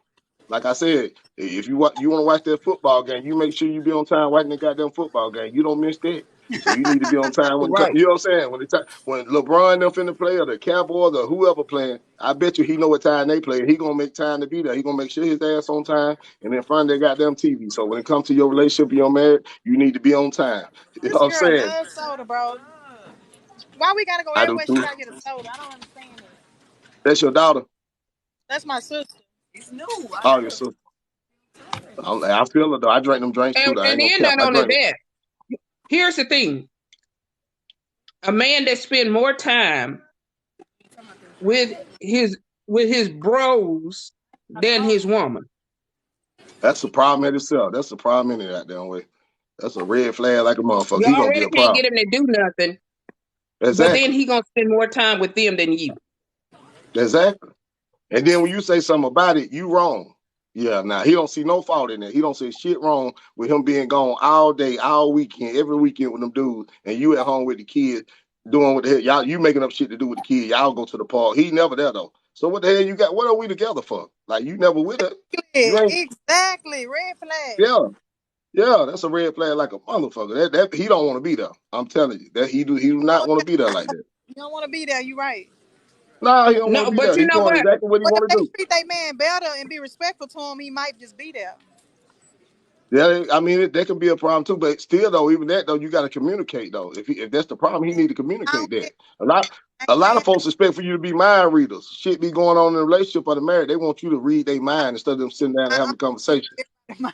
Like I said, if you want to watch that football game, you make sure you be on time watching the goddamn football game. You don't miss that. So you need to be on time when Right. you know what I'm saying. When LeBron them finna play or the Cowboys or whoever playing, I bet you he know what time they play. He gonna make time to be there. He gonna make sure his ass on time and in front of their goddamn TV. So when it comes to your relationship, you're married, you need to be on time. You know This what I'm girl saying? loves soda, bro. Why we gotta go I do everywhere? She too. gotta get a soda. I don't understand it. That's your daughter. That's my sister. It's new. I Oh, your heard. sister. I feel it though. I drink them drinks too. Though. I And ain't gonna then cap. not I only drink. that, here's the thing: a man that spend more time with his with his bros than his woman. That's a problem in itself. That's a problem in it that damn way. That's a red flag like a motherfucker. You He gonna be already a can't problem. get him to do nothing, but then Exactly. he gonna spend more time with them than you. Exactly. And then when you say something about it, you wrong. Yeah, now he don't see no fault in it. He don't see shit wrong with him being gone all day, all weekend, every weekend with them dudes, and you at home with the kids doing what the hell y'all you making up shit to do with the kids. Y'all go to the park. He never there though. So what the hell you got? What are we together for? Like you never with it. You ain't. Exactly. Red flag. Yeah. Yeah, that's a red flag like a motherfucker. That he don't want to be there. I'm telling you that he do Oh, not want to yeah. be there like that. You don't want to be there. You right. Nah, he don't want No, to be but there. you He know doing what? exactly what he But if want to they do. treat that man better and be respectful to him, he might just be there. Yeah, I mean that can be a problem too. But still, though, even that though, you got to communicate though. If that's the problem, he need to I communicate don't that. care. A lot. I A ain't lot of mad folks expect for you to be mind readers. Shit be going on in a relationship or the marriage. They want you to read their mind instead of them sitting down and at having a conversation. my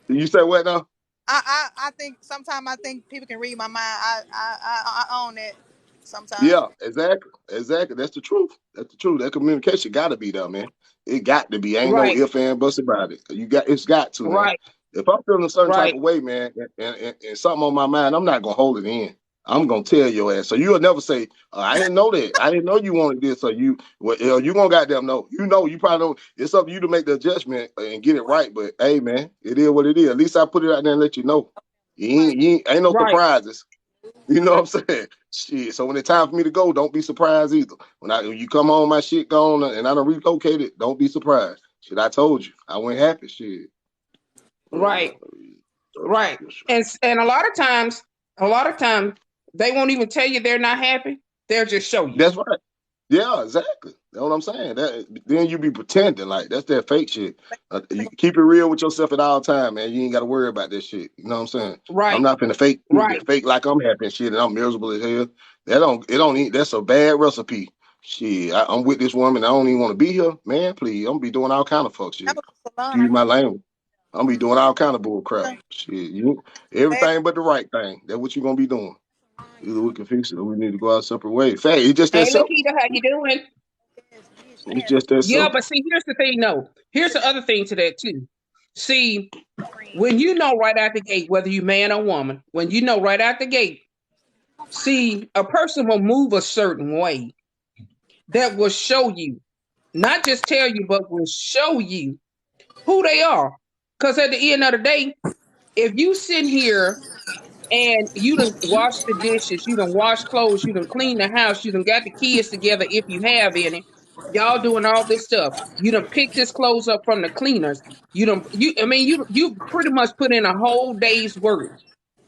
You say what now? I think sometimes I think people can read my mind. I own it sometimes. Yeah, exactly. Exactly. That's the truth. That's the truth. That communication got to be there, man. It got to be. Ain't no Right, if and buts about it. It's got to, man. right, If I'm feeling a certain type right, of way, man, and something on my mind, I'm not gonna hold it in. I'm gonna tell your ass. So you'll never say, "I didn't know that. I didn't know you wanted this." Or you gonna goddamn know. You know, you probably don't. It's up to you to make the adjustment and get it right. But hey, man, it is what it is. At least I put it out there and let you know. Ain't no right, surprises. You know what I'm saying? Shit. So when it's time for me to go, don't be surprised either. When you come home, my shit gone and I don't relocate it, don't be surprised. Shit, I told you. I went happy. Shit. right, right. And a lot of times, they won't even tell you they're not happy. They'll just show you. That's right. Yeah, exactly. That's what I'm saying. Then you be pretending like that's that fake shit. You keep it real with yourself at all time, man. You ain't got to worry about this shit. You know what I'm saying? I'm Right, not finna right, fake like I'm happy and shit, and I'm miserable as hell. That's a bad recipe. Shit, I'm with this woman. I don't even want to be here, man. Please, I'm be doing all kind of fuck That shit. was a salon. I Excuse my remember. language. I'm be doing all kind of bull crap. Shit, Bad. everything but the right thing. That's what you gonna be doing. Either we can fix it or we need to go our separate ways. Fact, it's just that hey, simple. Lakita, how you doing? Yes, bitch, It's just that Yeah, simple. but see, here's the thing. No, here's the other thing to that too. See, when you know right out the gate, whether you man or woman, when you know right out the gate, see, a person will move a certain way that will show you, not just tell you, but will show you who they are. Because at the end of the day, if you sit here and you done wash the dishes, you done wash clothes, you done clean the house, you done got the kids together if you have any, y'all doing all this stuff. You done pick this clothes up from the cleaners. You pretty much put in a whole day's work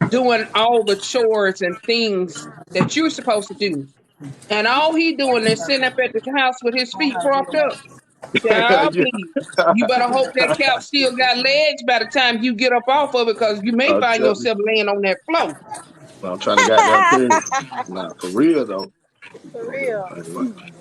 doing all the chores and things that you're supposed to do. And all he doing is sitting up at the house with his feet propped up. Child, Yeah. please. You better hope that couch still got legs by the time you get up off of it, because you may I'm find telling you. yourself laying on that floor. I'm trying to goddamn tell you. Nah, for real though. For real. I ain't like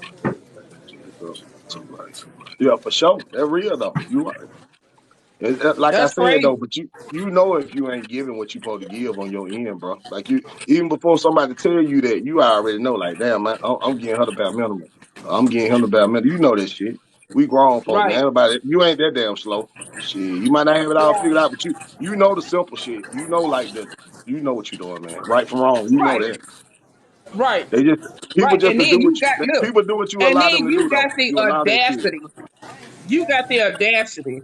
so like, yeah, for sure. That real though. You right. Like I That's said crazy. though, but you know if you ain't giving what you supposed to give on your end, bro. Like you, even before somebody tell you that, you already know. Like, damn, man, I'm getting her the bare minimum. I'm getting him the bare minimum. You know that shit. We grown folk, man. Right, Everybody, you ain't that damn slow. Shit, you might not have it all figured out, but you know the simple shit. You know, like you know what you're doing, man. Right from wrong, you know right, that. Right, They just people right. just And to then do what you got look, people do what you and allow then them to you do got though. the You allow that shit. audacity. You got the audacity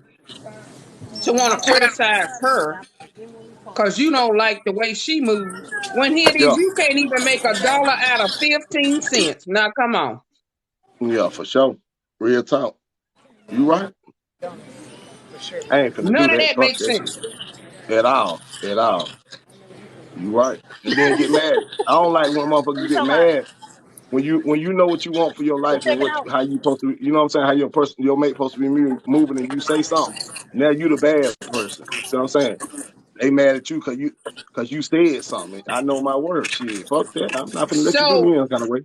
to want to criticize her because you don't like the way she moves. When here it is, Yeah, you can't even make $1 out of 15 cents. Now, come on. yeah, for sure. Real talk. You right. I ain't finna do None of that. that Fuck makes that shit sense. at all. At all. You right. And then get mad. I don't like when motherfuckers You get talking about? mad when you know what you want for your life and Check it what out. how you supposed to, you know what I'm saying, how your mate supposed to be moving, and you say something. Now you the bad person. You see what I'm saying? They mad at you because you said something. I know my word. Shit, fuck that. I'm not gonna let you do me So, any kind of way.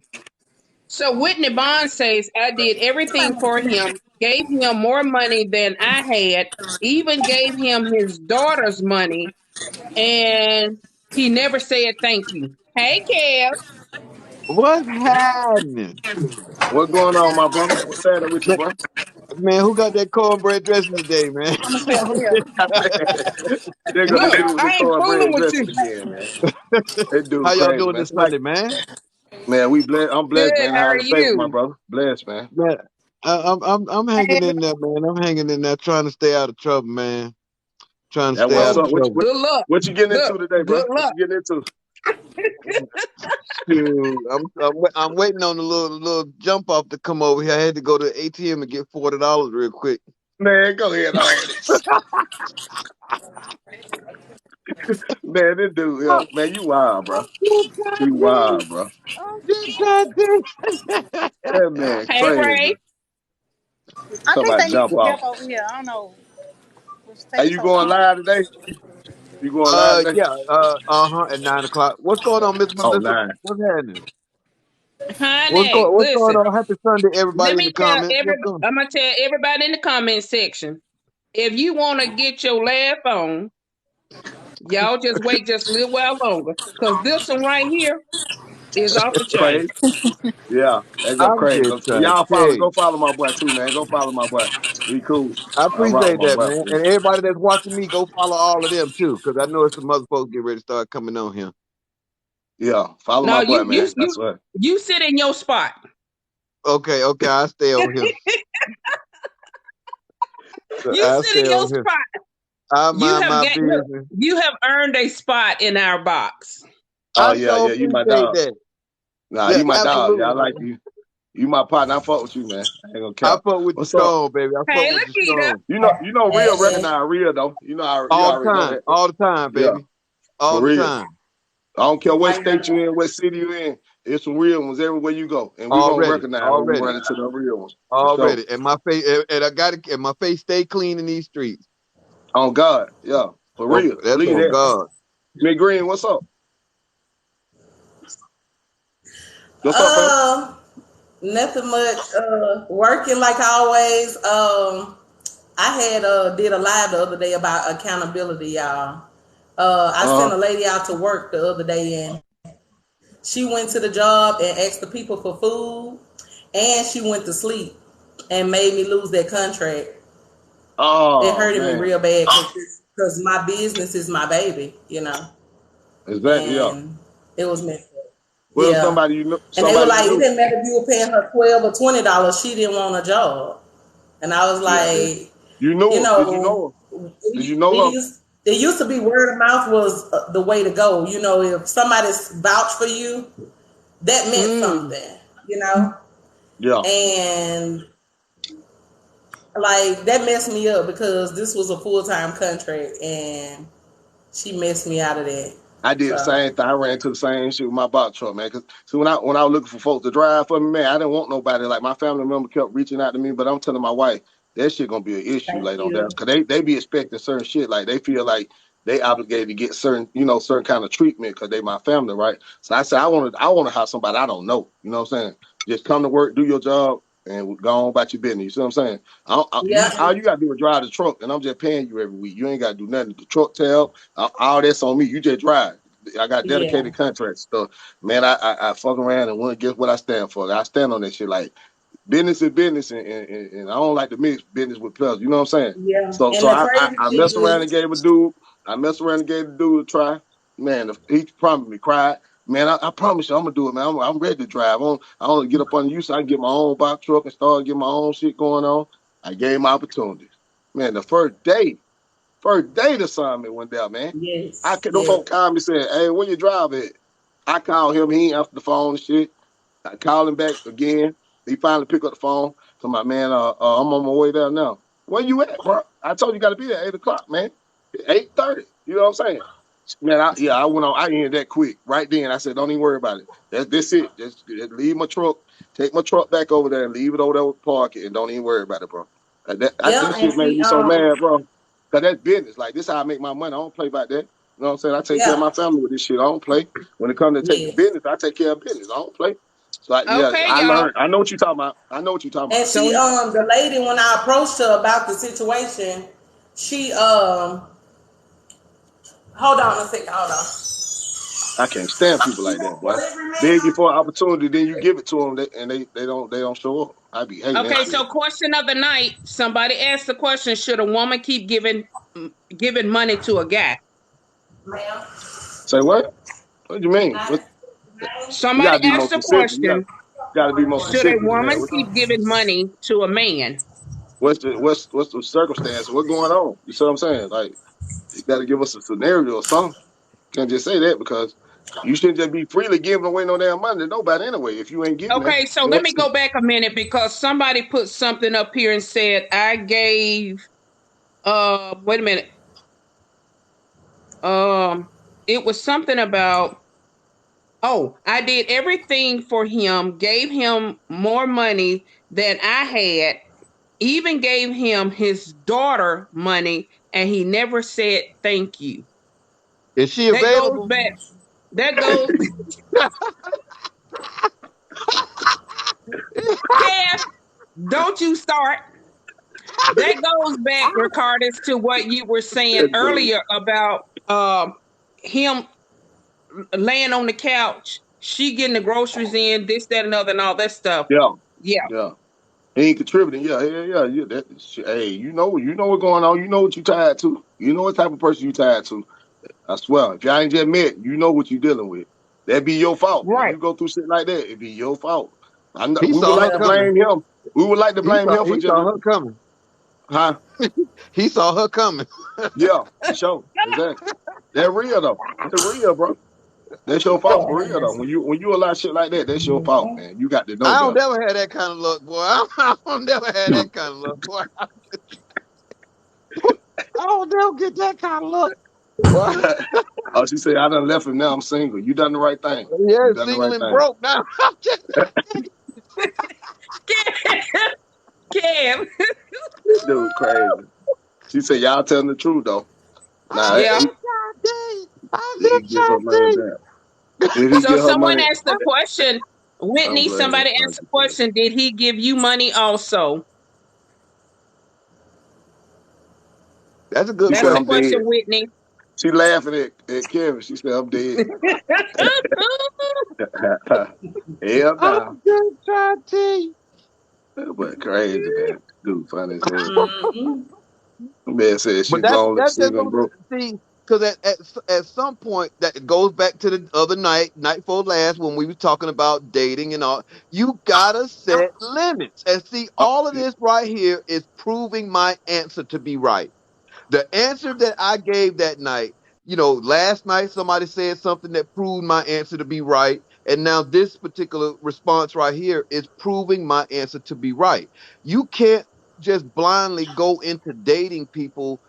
so Whitney Bond says, I did everything for him, gave him more money than I had, even gave him his daughter's money, and he never said thank you. Hey, Kev. What's happening? What's going on, my brother? What's happening with you, Man, bro? man, who got that cornbread dressing today, man? I'm gonna stay over here. There go that Look, dude with the I ain't fooling cornbread with you. dressing again, man. That How dude y'all crazy, doing man. this Sunday, man? Man, we blessed. I'm blessed, Good, man. how are Highly favored, my you? brother. Blessed, man. Man, I'm hanging in there, man. I'm hanging in there, trying to stay out of trouble, man. Trying to That stay what's out Well, of up. What you trouble. what, good luck. what you getting Look, into today, bro? good What luck. you getting into? Shoot, I'm waiting on the little jump off to come over here. I had to go to the ATM and get $40 real quick. Man, go ahead on this. Man, this dude, yeah, man, you wild, bro. You wild, bro. I'm just trying to. That man Hey, crazy. Ray. I Talk think about they need jump some off. help over here. I don't know what's Are taking you so going long. live today? You going live today? Yeah, at 9 o'clock. What's going on, Miss Oh, Melissa? nine. What's happening? Honey, What's going listen. on? Happy Sunday, Let everybody in me the tell comments. What's going on? I'm gonna tell everybody in the comment section. If you want to get your laugh on, y'all just wait just a little while longer, cause this one right here is off the chain. Crazy. Yeah, that go I'm crazy. just trying to Y'all tell go you. follow my boy too, man. Go follow my boy. He cool. I I rock with appreciate my that, boy, man. man. And everybody that's watching me, go follow all of them too, because I know it's some other folks get ready to start coming on here. Yeah, follow No, my boy, man. That's what. you sit in your spot. Okay, I stay over here. You I sit stay in your over here. spot. I You mind have my got look. business. You have earned a spot in our box. Oh I yeah, so yeah. You my appreciate dog. that. Nah, Yeah, you my dog. Yeah, I absolutely, like man. you. You my partner. I fuck with you, man. I ain't gonna I count. fuck with you What's up? strong, baby. I fuck Hey, with you Lakita. strong. Real recognize real though. You All the already know time. that. All the time, Yeah, baby. for All the real. time. I don't care what state you in, what city you in. It's some real ones everywhere you go, and we gonna Already. recognize when we Already. run into the real ones for sure. Already. And my face and I got to and my face stay clean in these streets. On God, yeah, for Oh, real. that's Believe on that. God. Mick Green, what's up? What's up, fam? Uh, Nothing much. Working like always. I had did a live the other day about accountability, y'all. I Uh sent huh. a lady out to work the other day, and she went to the job and asked the people for food, and she went to sleep and made me lose that contract. It Oh hurted me man, real bad because my business is my baby, exactly. Yeah. and it was messed up. Well, Yeah. somebody you know, And they were somebody you like, it knew. didn't matter if you were paying her $12 or $20, she didn't want a job. And I was Yeah, yeah. like, You knew you her. Did you know, know her? Did you it know her? used to be word of mouth was the way to go. If somebody vouched for you, that meant Mm. something, you know? Yeah. And like that messed me up because this was a full-time contract and she messed me out of that. I did the So same thing. I ran into the same shit with my box truck, man. Cause so when I was looking for folks to drive for me, man, I didn't want nobody. Like my family member kept reaching out to me, but I'm telling my wife that shit gonna be an issue thank later on down. you. Cause they be expecting certain shit. Like they feel like they obligated to get certain kind of treatment because they my family, right? So I said I want to have somebody I don't know. You know what I'm saying? Just come to work, do your job, and go on about your business. You see what I'm saying? Yeah, All you gotta do is drive the truck, and I'm just paying you every week. You ain't gotta do nothing. The truck tell all that's on me. You just drive. I got yeah, dedicated contracts. So man, I fuck around and want to guess what I stand for. I stand on that shit. Like business is business, and I don't like to mix business with pleasure. You know what I'm saying? yeah. So And the I messed crazy around shit and is, gave a dude. I messed around and gave the dude a try. Man, he promised me cried. Man, I promise you, I'm gonna do it, man. I'm ready to drive. I want to get up on you so I can get my own box truck and start getting my own shit going on. I gave my opportunities. Man, the first day the assignment went down, man. Yes. Them Yes. folk called me saying, "Hey, where you drive at?" I called him. He ain't answer the phone and shit. I called him back again. He finally picked up the phone. So my man, I'm on my way down now. Where you at, bro? I told you got to be there at 8 o'clock, man. 8:30. You know what I'm saying? Man, I went on. I ended that quick right then. I said, don't even worry about it. That's it. Just leave my truck. Take my truck back over there and leave it over there with park it, and don't even worry about it, bro. Yeah, That and shit made see, me so mad, bro. Cause that's business. Like this, how I make my money. I don't play about that. You know what I'm saying? I take care of yeah, my family with this shit. I don't play. When it comes to take yes. business, I take care of business. I don't play. So yeah, Okay, I y'all. learned. I know what you're talking about. I know what you're talking And about. So she, the lady, when I approached her about the situation, she, hold on a second, hold on. I can't stand people like that, boy. Delivery Beg you man. for an opportunity, then you give it to them, and they don't show up. I be hating that okay, shit. so question of the night. Somebody asked the question: should a woman keep giving money to a guy? Ma'am. Say what? What do you mean? I, What, you Somebody gotta be more asked the specific. question: Gotta be more should a specific than that. woman keep giving money to a man? What's the circumstance? What's going on? You see what I'm saying? Like you gotta give us a scenario or something. Can't just say that because you shouldn't just be freely giving away no damn money to nobody anyway. If you ain't getting that, Okay, so you know let what me I'm go back a minute because somebody put something up here and said I gave wait a minute. Um it was something about, oh, I did everything for him, gave him more money than I had, even gave him his daughter money, and he never said thank you. Is she That goes available? back. That goes, Kev, don't you start. That goes back, Ricardus, to what you were saying saying? Dude. earlier about him laying on the couch, she getting the groceries in, this, that, and other, and all that stuff. Yeah, Yeah, yeah. He ain't contributing. Yeah. Hey, you know what's going on. You know what you tied to. You know what type of person you tied to. I swear, if y'all ain't just met, you know what you dealing with. That be your fault. When right. you go through shit like that, it be your fault. He We would saw like her to yeah. coming. blame him. We would like to blame him for He just, saw her coming. huh? He saw her coming. Yeah, for sure. Exactly. That real though. That's real, bro. That's your fault for real though. When you allow shit like that, that's your fault, man. You got to know I don't better. never have that kind of luck, boy. I don't never have that kind of luck, boy. I don't never get that kind of luck, boy. Oh, she said, I done left him. Now I'm single. You done the right thing. Yeah, You done the single right and thing. broke now. I'm just Kev, Dude, crazy. She said, y'all telling the truth though. Nah, yeah. he, trying to tell you. I'm he just get trying her to money tell you. back. If he So get her someone money, asked the question, I'm Whitney, glad. somebody asked the question, did he give you money also? That's a good She That's said, the I'm question. question, dead. Whitney. She laughing at Kevin. She said, I'm dead. Hell I'm nah. just trying to tell you. But crazy, man. Dude, funny as hell. Mm-hmm. Man said But she's lonely, that's just single, and goes broke. see because at some point that goes back to the other night before last when we were talking about dating and all. You gotta set limits and see Oh, all of shit. this right here is proving my answer to be right. The answer that I gave that night, last night somebody said something that proved my answer to be right. And now this particular response right here is proving my answer to be right. You can't just blindly go into dating people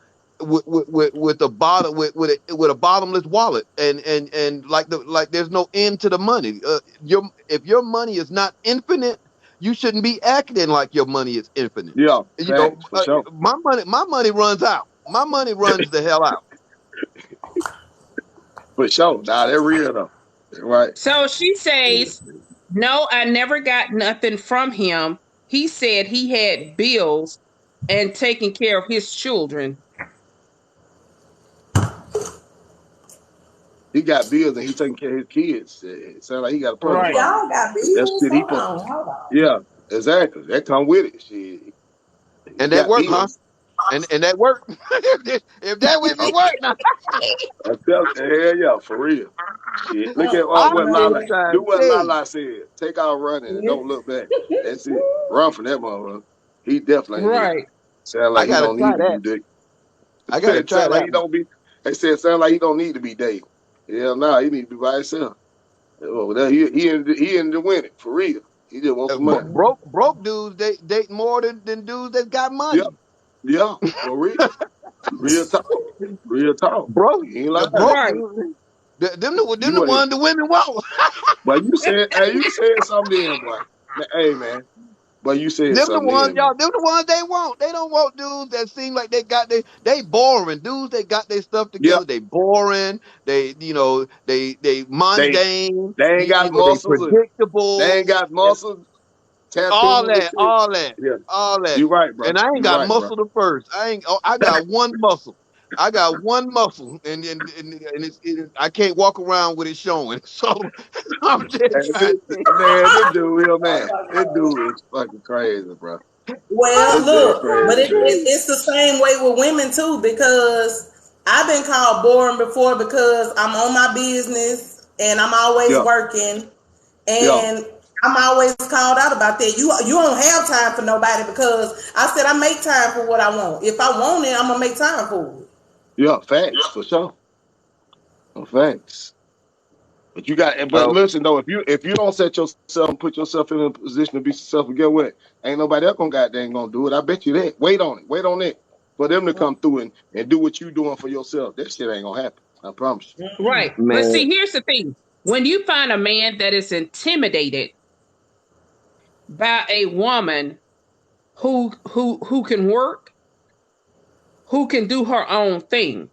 with a bottom with a bottomless wallet and like there's no end to the money. If your money is not infinite, you shouldn't be acting like your money is infinite. Yeah, facts, for sure. My money runs out. My money runs the hell out. For sure. Nah, they're real, though. Right. So she says, no, I never got nothing from him. He said he had bills and taking care of his children. He got bills and he taking care of his kids. It sounds like he got a purse Right. problem. Y'all got That's bills? shit he Hold put. on, hold on. Yeah, exactly. That come with it. Shit. He And that got work, huh? bills. And that work. If it I'm, work now. I'm telling you, hell yeah, for real. Yeah, look at what I'm Lala just trying do. to What tell you. Lala said. Take out running and don't look back. That's it. Run from that motherfucker. He definitely ain't it. Right. Sound I like he gotta don't need try to be that. dating. I gotta It try sound like that he one. don't be. They said sound like he don't need to be dating. Hell no, he need to be by himself. Oh, that he in the winning for real. He just wants some money. Broke dudes they date more than dudes that got Yep, money. yeah, for real. Real talk. Real talk. Broke You ain't the lying. broke Right. dudes. Them You the ain't. ones the women want. But you said something then, boy. Hey man, but you said Them the something ones, then, man. y'all. Them the ones they want. They don't want dudes that seem like they boring. Dudes that got their stuff Yep. together. They boring. They They mundane. they ain't got They muscles. They predictable. ain't got And muscles, all tattoos and that, shit. all that, Yeah, all that. you right, bro. And I ain't You got right, bro. muscle the first. I ain't. Oh, I got one muscle. I got one muscle, and I can't walk around with it showing. So I'm just trying to. Man, this dude real Oh man. my This God. dude is fucking crazy, bro. Well, This dude look, but crazy, man. it's the same way with women too, because I've been called boring before because I'm on my business and I'm always Yeah, working, yeah, and I'm always called out about that. You don't have time for nobody, because I said I make time for what I want. If I want it, I'm gonna make time for it. yeah. Facts for sure. Facts. But you got. But Oh, listen though, if you don't set yourself and put yourself in a position to be successful, get what? Ain't nobody else gonna do it. I bet you that. Wait on it. Wait on it for them to come through and do what you doing for yourself. That shit ain't gonna happen. I promise Right. But man. see, here's the thing. When you find a man that is intimidated by a woman who can work, who can do her own thing.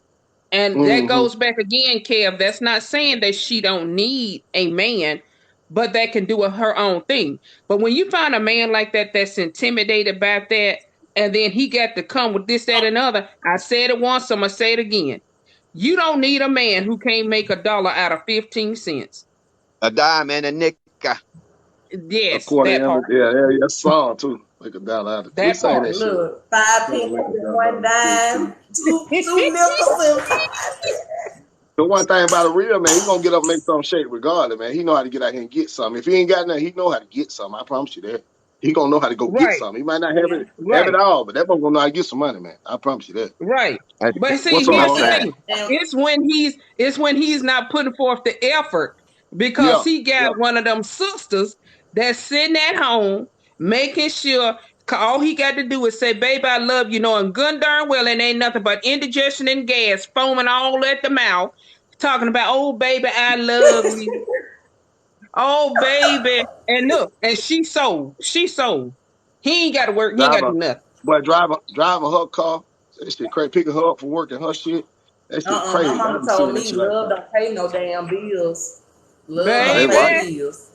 And you. that goes back again, Kev. That's not saying that she don't need a man, but that can do her own thing. But when you find a man like that that's intimidated by that, and then he got to come with this, that, and other. I said it once, I'm gonna say it again. You don't need a man who can't make a dollar out of 15 cents. A dime and a nickel. Yes, According that to part. yeah, song too. Make a dollar out of it. We That sang part. that shit. Look, 5 pennies Make a and dollar one out of it. dime, two nickels and 5 cents. The one thing about a real man, he gonna get up and make some shake regardless, man. He know how to get out here and get something. If he ain't got nothing, he know how to get something. I promise you that. He gonna know how to go get Right, something. He might not have it right. all, but that boy gonna know how to get some money, man. I promise you that. Right. That's But see, What's up, that's here's Mom? the sad. thing. And It's when he's not putting forth the effort because Yeah, he yeah. got one of them sisters that's sitting at home making sure all he got to do is say, "Baby, I love you," knowing good and darn well it ain't nothing but indigestion and gas foaming all at the mouth, talking about, "Oh baby, I love you. Oh baby." And look, and she sold. She sold. He ain't got to work, he ain't got to Driver, do nothing. but driving her car, that shit crazy. Picking her up for work and her shit, that shit my crazy. I mama be told seeing that me shit like love that. don't pay no damn bills. Love Nah, don't that pay right. Baby. bills.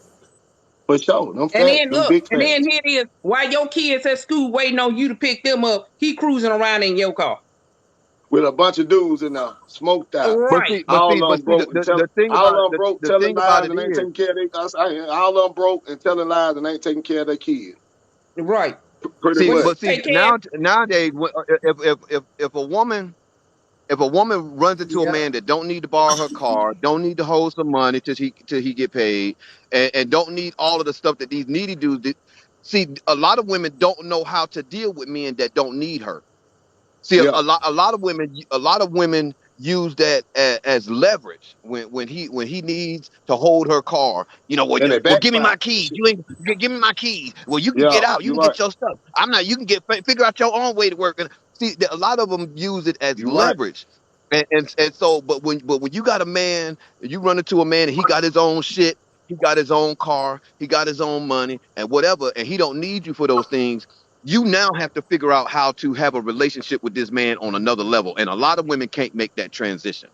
For sure. Them And facts, then them look, big and then facts. here it is. While your kids at school waiting on you to pick them up, he cruising around in your car. With a bunch of dudes in there, smoked out. But Right. see, but All see, of but them see, broke and tell the thing all about of them broke, the telling thing about lies it and ain't is, taking care of their. All of them broke and telling lies and ain't taking care of their kids. Right. Pretty see, What you much. but see say, Kev? nowadays, if a woman runs into a Yeah. man that don't need to borrow her car, don't need to hold some money till he get paid, and don't need all of the stuff that these needy dudes. See, a lot of women don't know how to deal with men that don't need her. See, Yeah. a lot of women use that as leverage when he needs to hold her car. And they Well, give me backfire. my keys. You ain't give me my keys. Well, you can Yeah, get out. You you're can right. get your stuff. I'm not. You can figure out your own way to work. And see, a lot of them use it as You're right. leverage. And so, but when you got a man, you run into a man and he got his own shit. He got his own car. He got his own money and whatever, and he don't need you for those things. You now have to figure out how to have a relationship with this man on another level. And a lot of women can't make that transition.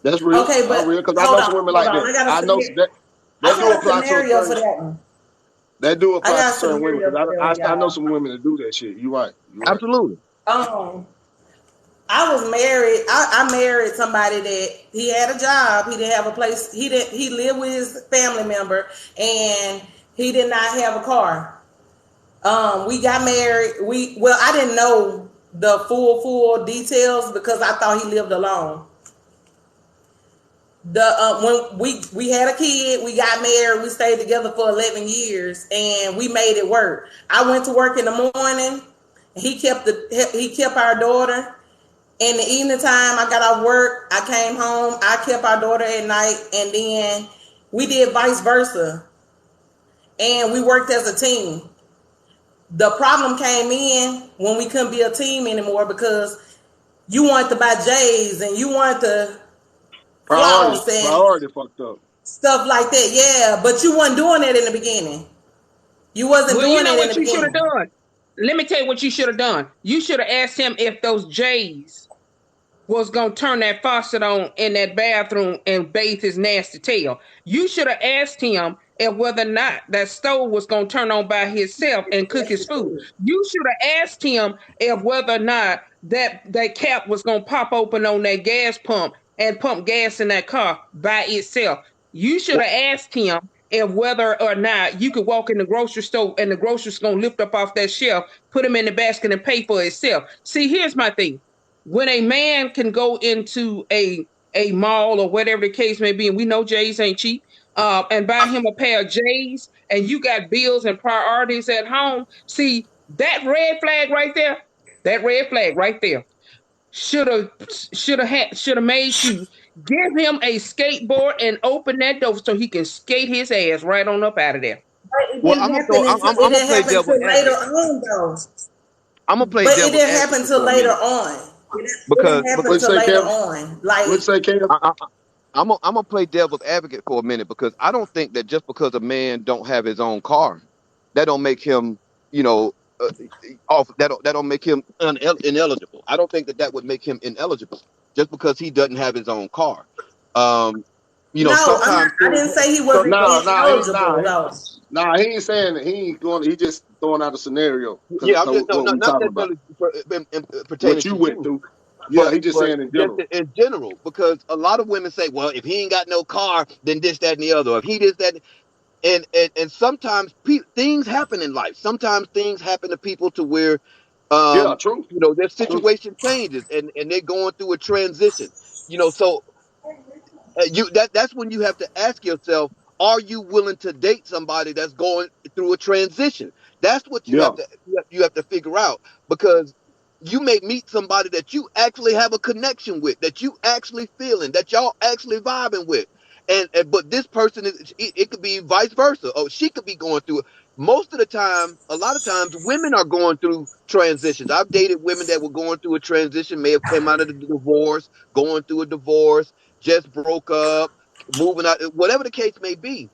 That's real. Okay, I'm real but because I hold know on, some women hold like on. that. I know that I do got a apply to a scenario for certain that one. that do I apply to got a certain women scenario because for that one, I know y'all. some women that do that shit. You're right. You're right. Absolutely. Um, I was married. I married somebody that he had a job. He didn't have a place. He lived with his family member, and he did not have a car. We got married. I didn't know the full details because I thought he lived alone. When we had a kid, we got married, we stayed together for 11 years, and we made it work. I went to work in the morning. He kept our daughter. In the evening time, I got off work. I came home. I kept our daughter at night, and then we did vice versa, and we worked as a team. The problem came in when we couldn't be a team anymore because you wanted to buy J's and you wanted to floss and Priority fucked up. stuff like that. Yeah, but you wasn't doing that in the beginning. You wasn't Well, you doing know that in what the you should have beginning. done? Let me tell you what you should have done. You should have asked him if those J's was gonna turn that faucet on in that bathroom and bathe his nasty tail. You should have asked him if whether or not that stove was gonna turn on by itself and cook his food. You should have asked him if whether or not that cap was gonna pop open on that gas pump and pump gas in that car by itself. You should have asked him if whether or not you could walk in the grocery store and the grocery's gonna lift up off that shelf, put them in the basket and pay for itself. See, here's my thing. When a man can go into a mall or whatever the case may be, and we know J's ain't cheap, and buy him a pair of J's, and you got bills and priorities at home. See that red flag right there, that red flag right there should have made you give him a skateboard and open that door so he can skate his ass right on up out of there. But it Well, didn't happen until it I'm gonna didn't play happen devil's until later advocate. on, though. I'm gonna play But it devil's didn't happen advocate until for a later minute on. It because didn't happen What'd you until say, later Kev? on. What'd you Like, say, Kev? I'm gonna play devil's advocate for a minute because I don't think that just because a man don't have his own car, that don't make him, you know, off that don't make him ineligible. I don't think that that would make him ineligible just because he doesn't have his own car. Um, no, sometimes I things. didn't say he So, wasn't ineligible, He, though. nah, he ain't saying that. He ain't going. He just throwing out a scenario because yeah, I'm so just no, what we not talking about, necessarily pertaining what you to went you. through. Yeah, But he just but saying in just general. in general, because a lot of women say, well, if he ain't got no car, then this, that, and the other. If he this, that, and sometimes things happen in life. Sometimes things happen to people to where, Yeah, true, their true. situation changes and they're going through a transition. So that's when you have to ask yourself, are you willing to date somebody that's going through a transition? That's what you Yeah, have to you have to figure out, because you may meet somebody that you actually have a connection with, that you actually feeling, that y'all actually vibing with. And but this person it could be vice versa. Or she could be going through it. Most of the time, a lot of times women are going through transitions. I've dated women that were going through a transition, may have came out of the divorce, going through a divorce, just broke up, moving out, whatever the case may be.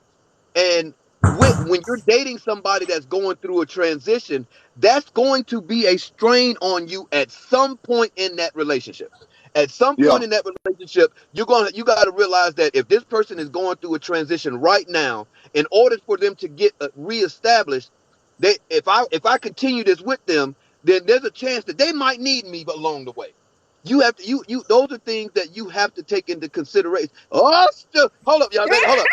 And when you're dating somebody that's going through a transition, that's going to be a strain on you at some point in that relationship. At some yeah, point in that relationship, you got to realize that if this person is going through a transition right now, in order for them to get reestablished, if I continue this with them, then there's a chance that they might need me along the way. You have to you those are things that you have to take into consideration. Oh, hold up, y'all. Hold up.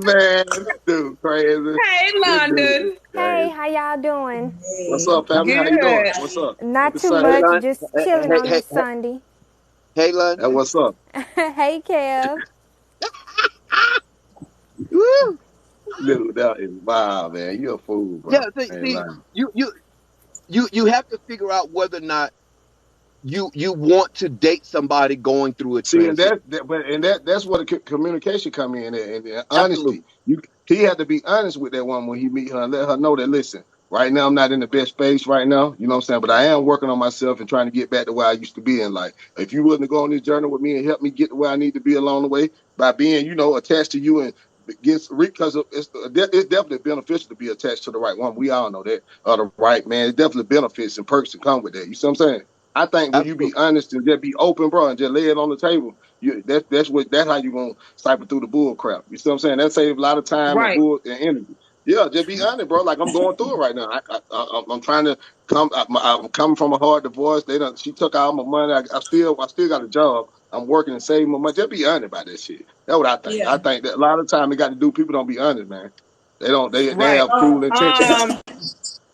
man, this dude crazy. Hey, This dude is London. Hey, crazy. how y'all doing? What's Hey, up, family? How you doing? Good. What's up? Not Happy too Hey, Sunday. much, Lon. just Hey, chilling hey, on hey, this Sunday. hey, Hey, London. what's up? Hey, Kev. Woo. Dude, that is wild, man. You a fool, Yeah. bro. I ain't See, lying. you have to figure out whether or not you want to date somebody going through a See, and transition. that's where the communication come in and honesty. Absolutely. He had to be honest with that woman when he meet her and let her know that, listen, right now I'm not in the best space right now, you know what I'm saying, but I am working on myself and trying to get back to where I used to be in life. If you willing to go on this journey with me and help me get to where I need to be along the way by being, attached to you and because it's definitely beneficial to be attached to the right one. We all know that, the right man. It definitely benefits and perks that come with that. You see what I'm saying? I think when you be Absolutely. honest and just be open, bro, and just lay it on the table, that's how you gonna cycle through the bull crap. You see what I'm saying? That saves a lot of time and Right. bull and energy. Yeah, just be honest, bro. Like I'm going through it right now. I'm trying to come. I'm coming from a hard divorce. She took all my money. I still got a job. I'm working and saving my money. Just be honest about that shit. That's what I think. yeah. I think that a lot of time it got to do. People don't be honest, man. They don't. They Right. have cruel intentions.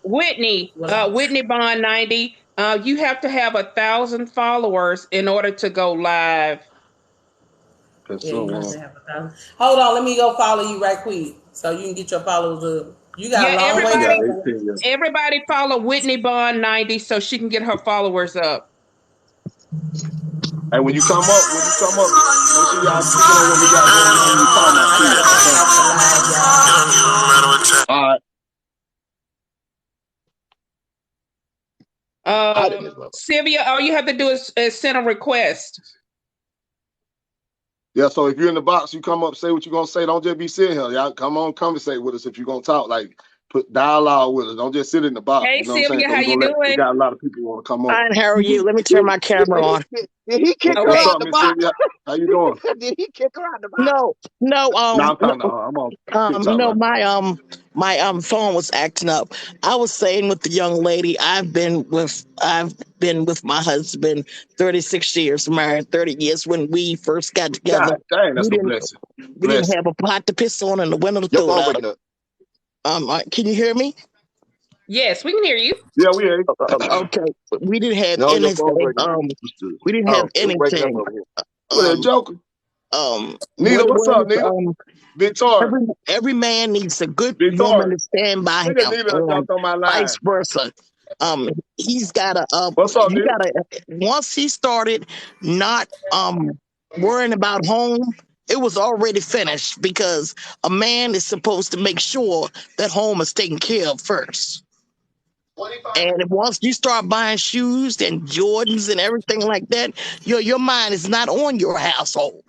Whitney Bond 90. You have to have 1,000 followers in order to go live. Yeah, you have to have 1,000. Hold on, let me go follow you right quick so you can get your followers up. You got Yeah, a long way to Yeah, everybody, go. 18 years. everybody follow Whitney Bond 90 so she can get her followers up. Hey, when you come up, make sure y'all speaking on what we got going on when we talking about I too. gotta Okay. get off the live, y'all. All right. I didn't know. Sylvia, all you have to do is send a request. Yeah, so if you're in the box, you come up, say what you're gonna say. Don't just be sitting here. Y'all come on, conversate with us if you're gonna talk. Like put dialogue with us. Don't just sit in the box. Hey, You know what I'm saying? Sylvia, So how we're you gonna we doing? got a lot of people who wanna come up. Fine, how are you? Let me turn Did, my did, camera on. did he kick her What's Okay. out up, the Miss box? Sylvia? How you doing? Did he kick her out the box? No, no, No, I'm talking to her. I'm on TikTok no, right now. my phone was acting up. I was saying with the young lady, I've been with my husband 36 years, married 30 years. When we first got together, God dang, we that's a didn't blessing. we didn't Blessing. have a pot to piss on and a window to Your throw it phone out of. breaking up. Can you hear me? Yes, we can hear you. Yeah, we ain't. Okay, we didn't have No, your phone anything. breaking up. We didn't have Oh, it was breaking up anything. over here. What that Um, joker? Nita, what it what's up, was. Nita? Victoria. Every man needs a good woman Victoria. to stand by Look at him, Nita that and jumped on my vice line. versa. He's gotta What's up, he Nita? gotta once he started not worrying about home, it was already finished because a man is supposed to make sure that home is taken care of first. And once you start buying shoes and Jordans and everything like that, your mind is not on your household.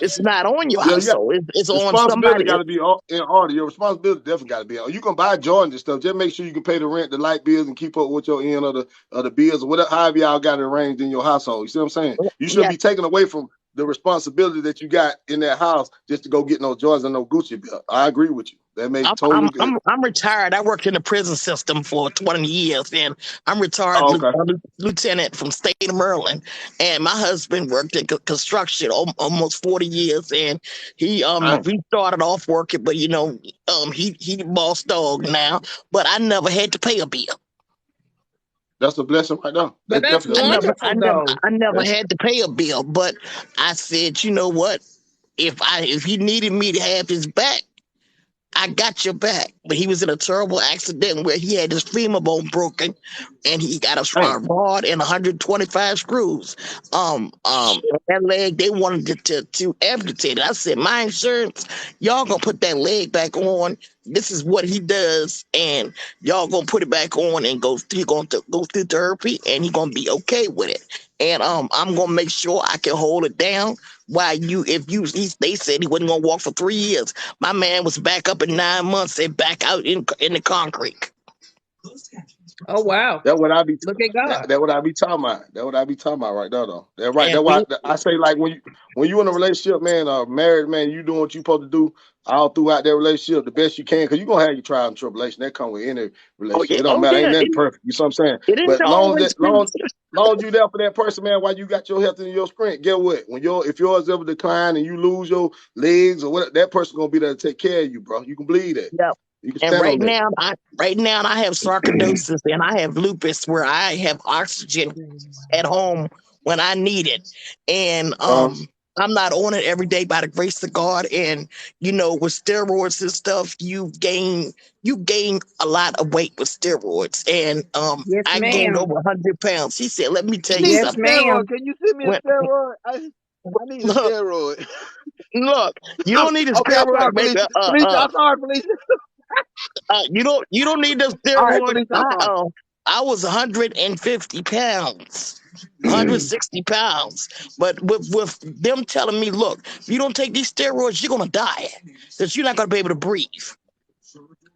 It's not on your Yeah, you got household. It's on responsibility somebody. got to be in order. Your responsibility definitely got to be on. You can buy Jordans and stuff. Just make sure you can pay the rent, the light bills, and keep up with your end of the bills or whatever. However y'all got it arranged in your household. You see what I'm saying? You shouldn't Yeah, be taken away from the responsibility that you got in that house just to go get no Jordans and no Gucci belt. I agree with you. That I'm make I'm totally good. I'm I'm retired. I worked in the prison system for 20 years, and I'm retired Oh, okay. lieutenant from state of Maryland. And my husband worked in construction almost 40 years, and Dang. he started off working, but he the boss dog now. But I never had to pay a bill. That's a blessing right there. But That's that's definitely a blessing. wonderful, though. I never That's, had to pay a bill. But I said, you know what? If he needed me to have his back, I got your back. But he was in a terrible accident where he had his femur bone broken, and he got dang. a rod and 125 screws. That leg they wanted to amputate it. I said, my insurance, y'all gonna put that leg back on. This is what he does, and y'all gonna put it back on and he gonna go through therapy, and he gonna be okay with it. And I'm gonna make sure I can hold it down. While they said he wasn't gonna walk for 3 years. My man was back up in 9 months and back out in the concrete. Oh, wow. That what I be Look at God. that what I be talking about. That what I be talking about right there though. That right. And That's why I say like when you in a relationship, man, married man, you doing what you supposed to do all throughout that relationship the best you can because you're gonna have your trial and tribulation. That come with any relationship. It don't oh matter, ain't yeah, nothing perfect. You know what I'm saying? it ain't But always been. long as you there for that person, man, while you got your health and your strength, get what? If yours ever decline and you lose your legs or what, that person gonna be there to take care of you, bro. You can believe that. Yeah. You can And stand on that. right now I have sarcoidosis and I have lupus where I have oxygen at home when I need it. And Uh, I'm not on it every day by the grace of God. And with steroids and stuff, you gain a lot of weight with steroids. And Yes, I gained ma'am. over 100 pounds. He said, let me I tell you need some Yes, something. steroid. ma'am. Can you send me a When, steroid? I need a look, steroid. look, you don't need a Okay, I'm sorry, steroid, Felicia. baby. Felicia, I'm sorry, Felicia. You don't need the All right, steroid. Felicia, I'm sorry. I was 150 pounds, 160 pounds. But with them telling me, look, if you don't take these steroids, you're gonna die. Because you're not gonna be able to breathe.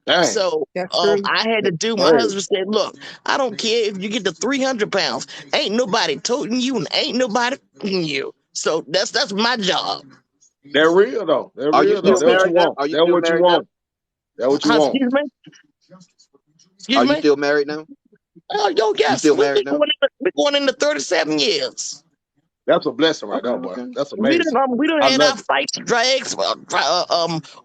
dang. So That's true. I had to do. My Hey, husband said, look, I don't care if you get to 300 pounds. Ain't nobody toting you, and ain't nobody feeding you. So that's my job. they're real though. They're Are you real though. still That's what you married now? want. Are you That's still what you married now? want. That's what you want. Excuse me. Excuse Are you me. still married now? Oh, yo, You yes, still married now? we're going into 37 years. That's a blessing right Okay, there, boy. okay. That's We amazing. didn't I had our love it. fights, drags,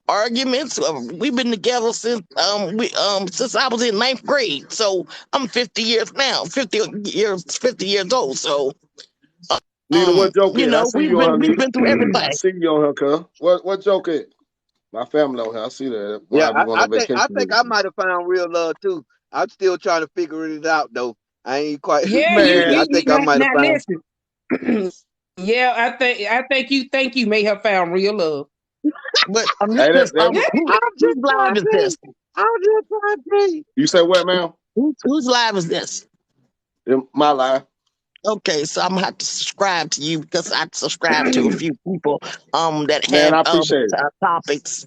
arguments. We've been together since I was in ninth grade. So I'm 50 years now. 50 years old. So Nita, what joke You it? I know, see you on her, we've Nita. been through I everything. see you on her, cuz. What joke it? My family on here. I see that. Yeah, Why we going I on think vacation I with think you? I might have found real love too. I'm still trying to figure it out though. I ain't quite Yeah, but yeah, Man, I think I now, might have now found listen. Yeah, I think you may have found real love. But hey, this I'm whose just live trying is to tell this? you. I'm just trying to tell you. you say what, man? Whose live is this? In my life. Okay, so I'm gonna have to subscribe to you because I subscribe to a few people that Man, have I appreciate it. topics.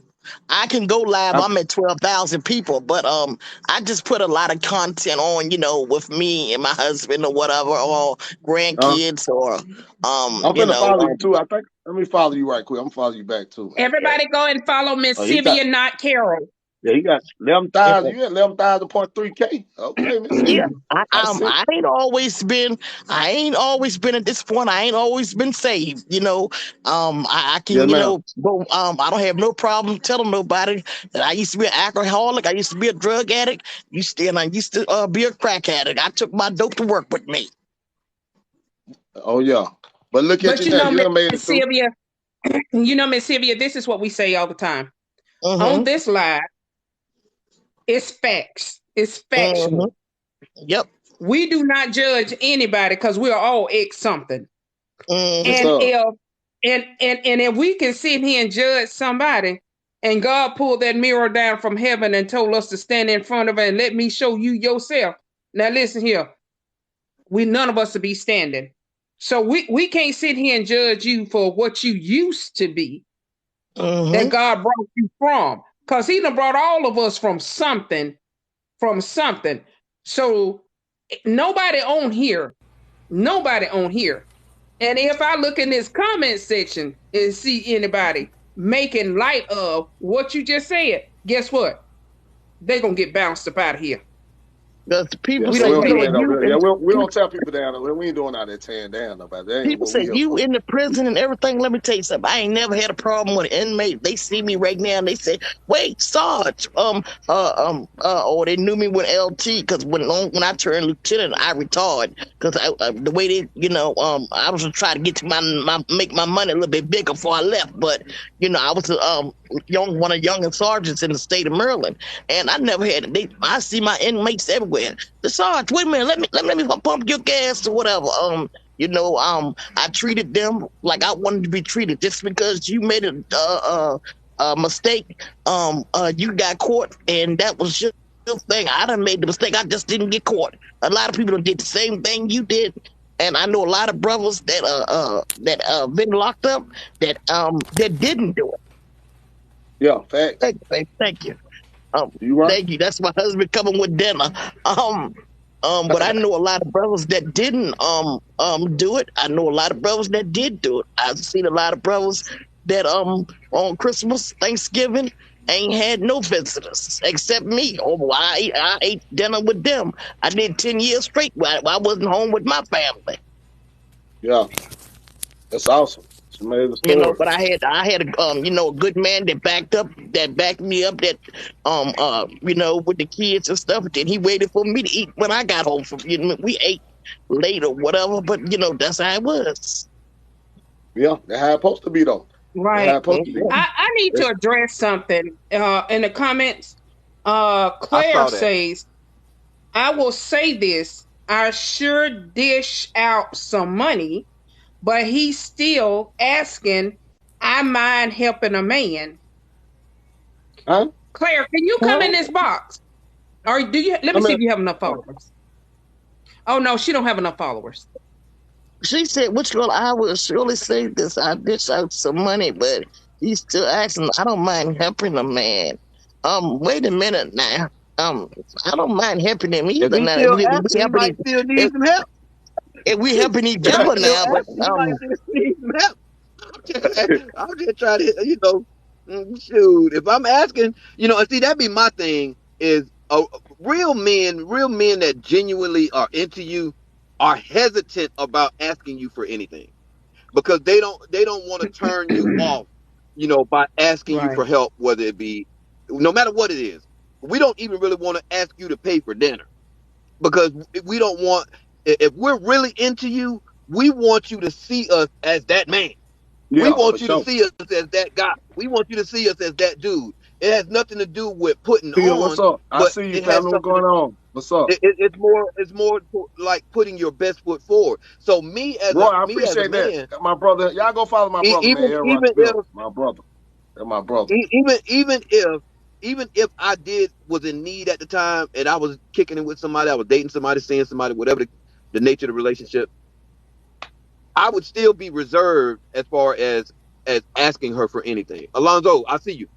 I can go live. I, I'm at 12,000 people, but I just put a lot of content on, with me and my husband or whatever, or uh, grandkids, or I'm finna follow you too. I think. Let me follow you right quick. I'm gonna follow you back too, man. Everybody go and follow Miss Oh, he got. Sylvia, not Carol. Yeah, he got 11,000. You got 11,000.3K. Okay, Miss Yeah, Sylvia. I see. I ain't always been at this point. I ain't always been saved. I Yes, can, ma'am. go. I don't have no problem telling nobody that I used to be an alcoholic. I used to be a drug addict. I used to be a crack addict. I took my dope to work with me. Oh yeah. But look at But you now. You Miss done made it through. Sylvia, Miss Sylvia, this is what we say all the time. On Mm-hmm. this live, it's facts. It's Mm-hmm. factual. Yep. We do not judge anybody because we are all ex something. Yes, Mm-hmm. And sir. if we can sit here and judge somebody, and God pulled that mirror down from heaven and told us to stand in front of it and let me show you yourself. Now listen here, we none of us to be standing. So we can't sit here and judge you for what you used to be that Mm-hmm. God brought you from. Because he done brought all of us from something, from something. So nobody on here, nobody on here. And if I look in this comment section and see anybody making light of what you just said, guess what? They're gonna get bounced up out of here. Because people Yeah, We we don't say, don't play do that. that over you here. Yeah, we don't tell people down. We ain't doing all that tearing down nobody. That ain't People what say we here you for. in the prison and everything. Let me tell you something. I ain't never had a problem with an inmate. They see me right now and they say, "Wait, Sarge." Or they knew me with LT because when I turned lieutenant, I retired because the way they, I was just trying to get to make my money a little bit bigger before I left. But I was one of the youngest sergeants in the state of Maryland, and I never had. I see my inmates everywhere. The Sarge, wait a minute, let me pump your gas or whatever. I treated them like I wanted to be treated. Just because you made a mistake, you got caught, and that was your thing. I done made the mistake. I just didn't get caught. A lot of people did the same thing you did, and I know a lot of brothers that been locked up that didn't do it. Yeah, facts. Thank you, babe. Thank you. Um, You right. Thank you. That's my husband coming with dinner. Um, but I know a lot of brothers that didn't do it. I know a lot of brothers that did do it. I've seen a lot of brothers that on Christmas, Thanksgiving ain't had no visitors except me. Oh, I ate dinner with them. I did 10 years straight while I wasn't home with my family. Yeah, that's awesome. It's an amazing story. But I had a good man that backed me up, that with the kids and stuff. Then he waited for me to eat when I got home from, we ate late or whatever, but that's how it was. Yeah, that's how it's supposed to be though. That's how Right. it's supposed to be. I need to It's, address something in the comments. I Claire saw that. says, I will say this. I sure dish out some money, but he's still asking, I mind helping a man. huh? Claire, can you come in Huh? this box? Or do you let I me see mean, if you have enough oh, followers? Oh no, she don't have enough followers. She said, "Which girl? I will surely say this. I dish out some money, but he's still asking. I don't mind helping a man. Wait a minute now. Um, I don't mind helping him If either. he's Now, still we asking, he helping might still need if, some help. if we helping each If he's other still now, but asking, he might still need some help. I'm just trying to, shoot. If I'm asking, and see, that'd be my thing. Is real men that genuinely are into you, are hesitant about asking you for anything because they don't want to turn you off, by asking you Right. for help, whether it be, no matter what it is. We don't even really want to ask you to pay for dinner because we don't want. If we're really into you, we want you to see us as that man. We Yeah, for want you to sure. see us as that guy. We want you to see us as that dude. It has nothing to do with putting Tia, what's on, up? I but see you, it has family. What's something to going on? What's up? it's more like putting your best foot forward. So Roy, I me as a appreciate that. man, My brother. Y'all go follow my brother, man. even Elroy even if Bill. My brother. That's my brother. even if I did was in need at the time and I was kicking it with somebody, I was dating somebody, seeing somebody, whatever the nature of the relationship, I would still be reserved as far as asking her for anything. Alonzo, I see you.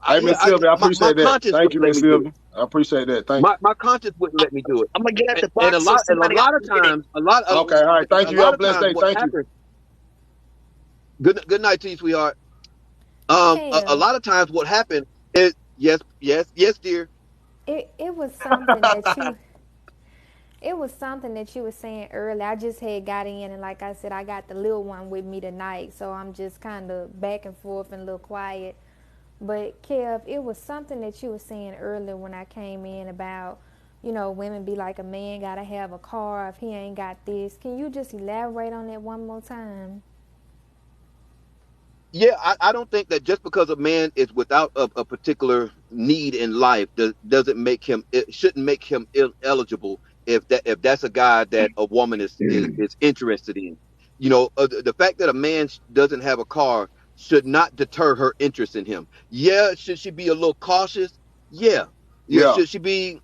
Hey, Miss Sylvia, I My appreciate that. conscience Thank wouldn't you, let Miss me do it. Sylvia. I appreciate that. Thank you. My conscience wouldn't let me do it. I'm gonna get at the And box so a somebody else lot of can get it. times, Okay, all right. Thank a you. Have lot a of blessed times, day. what Thank you. happens? Good night to you, sweetheart. A Kev, lot of times, what happens is yes, dear. it was something that you it was something that you were saying earlier. I just had got in, and like I said, I got the little one with me tonight, so I'm just kind of back and forth and a little quiet. But Kev, it was something that you were saying earlier when I came in about, women be like, a man gotta have a car if he ain't got this. Can you just elaborate on that one more time? Yeah, I don't think that just because a man is without a particular need in life doesn't make him, it shouldn't make him eligible if that's a guy that a woman is interested in. The fact that a man doesn't have a car should not deter her interest in him. Yeah, should she be a little cautious? Yeah. Yeah, Should she be,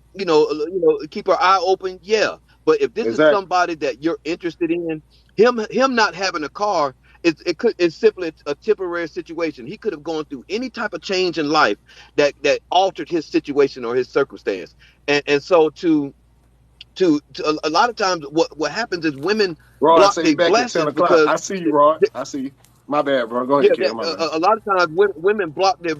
keep her eye open? Yeah. But if this is exactly. somebody that you're interested in, him not having a car, it's simply a temporary situation. He could have gone through any type of change in life that altered his situation or his circumstance. And so to a lot of times what happens is women Rod block say he their back at 10 blessings o'clock. because I see you, Rod. I see you. My bad, bro. Go yeah, ahead, kid. My bad. a lot of times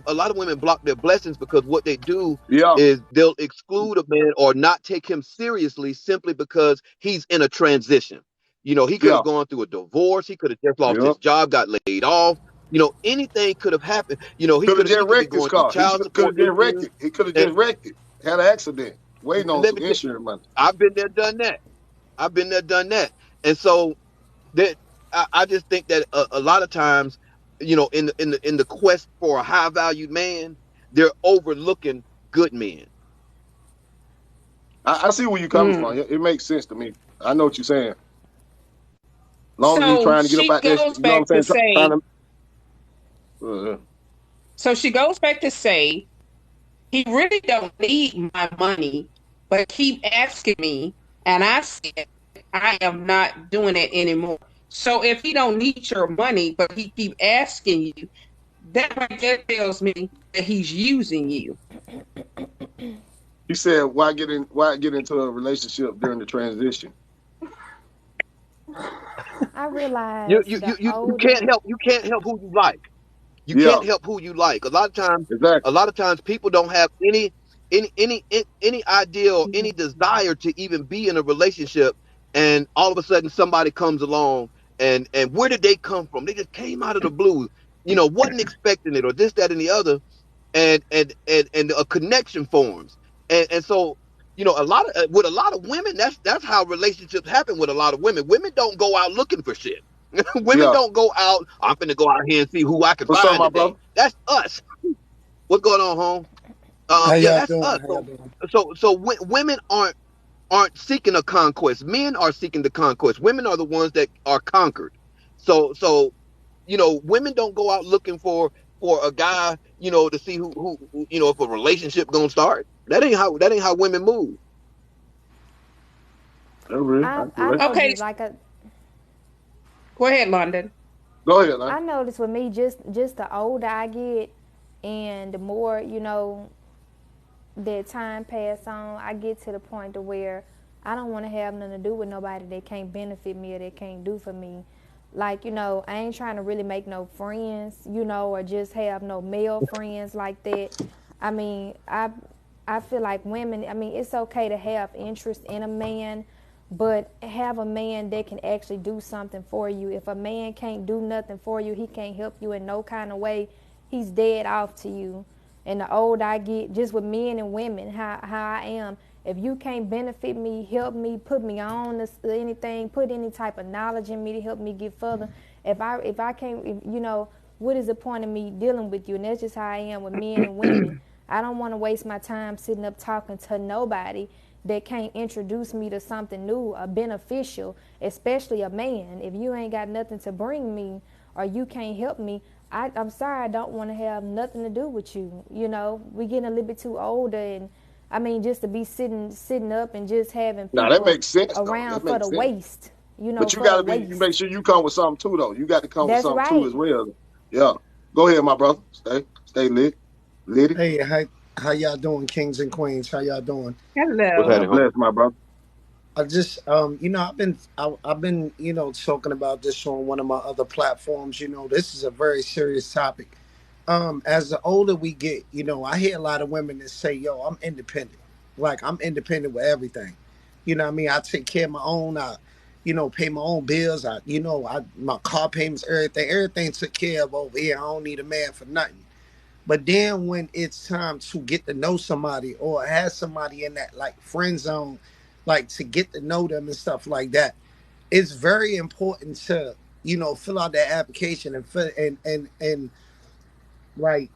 a lot of women block their blessings because what they do Yeah, is they'll exclude a man or not take him seriously simply because he's in a transition. He could yeah, have gone through a divorce, he could have just lost yeah. his job, got laid off. Anything could have happened. Could have He just could be wrecked his going through car. He child could support have just wrecked issues. it. He could have And just wrecked it. Had an accident. Waiting on let some me tell insurance money. I've been there, done that. I've been there, done that. And so that I just think that a lot of times, in the quest for a high valued man, they're overlooking good men. I see where you coming Mm. from. It makes sense to me. I know what you're saying. Long as he's So trying to get up she out there, goes you know what I'm back to saying? Trying say, to. so she goes back to say, he really don't need my money, but keep asking me, and I said, I am not doing it anymore. So if he don't need your money, but he keep asking you, that right there tells me that he's using you. He said, Why get into a relationship during the transition? I You realized you the you you, you older, can't help who you like. You Yeah, can't help who you like. A exactly. lot of times people don't have any idea or any desire to even be in a relationship, and all of a sudden somebody comes along, and where did they come from? They just came out of the blue, wasn't expecting it, or this, that, and the other, and a connection forms, and so a lot of with a lot of women, that's how relationships happen with a lot of women. Women don't go out looking for shit. Women Yeah. don't go out. I'm finna go out here and see who I can What's up, find my today. brother? That's us. What's going on, home? How Yeah, y'all that's doing? us. How y'all doing? Women aren't seeking a conquest. Men are seeking the conquest. Women are the ones that are conquered. So women don't go out looking for a guy, to see who if a relationship gonna start. That ain't how women move. That's real. I That's I real. Okay, noticed like a go ahead, London. Go ahead, man. I noticed with me, just the older I get, and the more that time pass on, I get to the point to where I don't want to have nothing to do with nobody that can't benefit me or that can't do for me. Like, I ain't trying to really make no friends, or just have no male friends like that. I mean, I feel like women, I mean, it's okay to have interest in a man, but have a man that can actually do something for you. If a man can't do nothing for you, he can't help you in no kind of way, he's dead off to you. And the older I get, just with men and women, how I am, If you can't benefit me, help me, put me on this, anything, put any type of knowledge in me to help me get further. If I can't, you know, what is the point of me dealing with you? And that's just how I am with men and women. I don't want to waste my time sitting up talking to nobody that can't introduce me to something new or beneficial, especially a man. If you ain't got nothing to bring me or you can't help me, I'm sorry, I don't want to have nothing to do with you. You know, we getting a little bit too older, and I mean, just to be sitting up and just having Now that people makes sense though. around That for the makes sense. waste. You know, But you for the gotta you make waste. sure you come with something too though. You got to come with That's something too right. as well. Yeah. Go ahead, my brother. Stay lit. Litty. Hey, how y'all doing, kings and queens? How y'all doing? What's Hello. God happening, homie? bless, my brother. I just, you know, I've been, you know, talking about this on one of my other platforms. You know, this is a very serious topic. As the older we get, you know, I hear a lot of women that say, "Yo, I'm independent. Like I'm independent with everything." You know what I mean? I take care of my own. I, you know, pay my own bills. My car payments, everything took care of over here. I don't need a man for nothing. But then when it's time to get to know somebody or have somebody in that like friend zone, like to get to know them and stuff like that, it's very important to, you know, fill out that application and fill, and like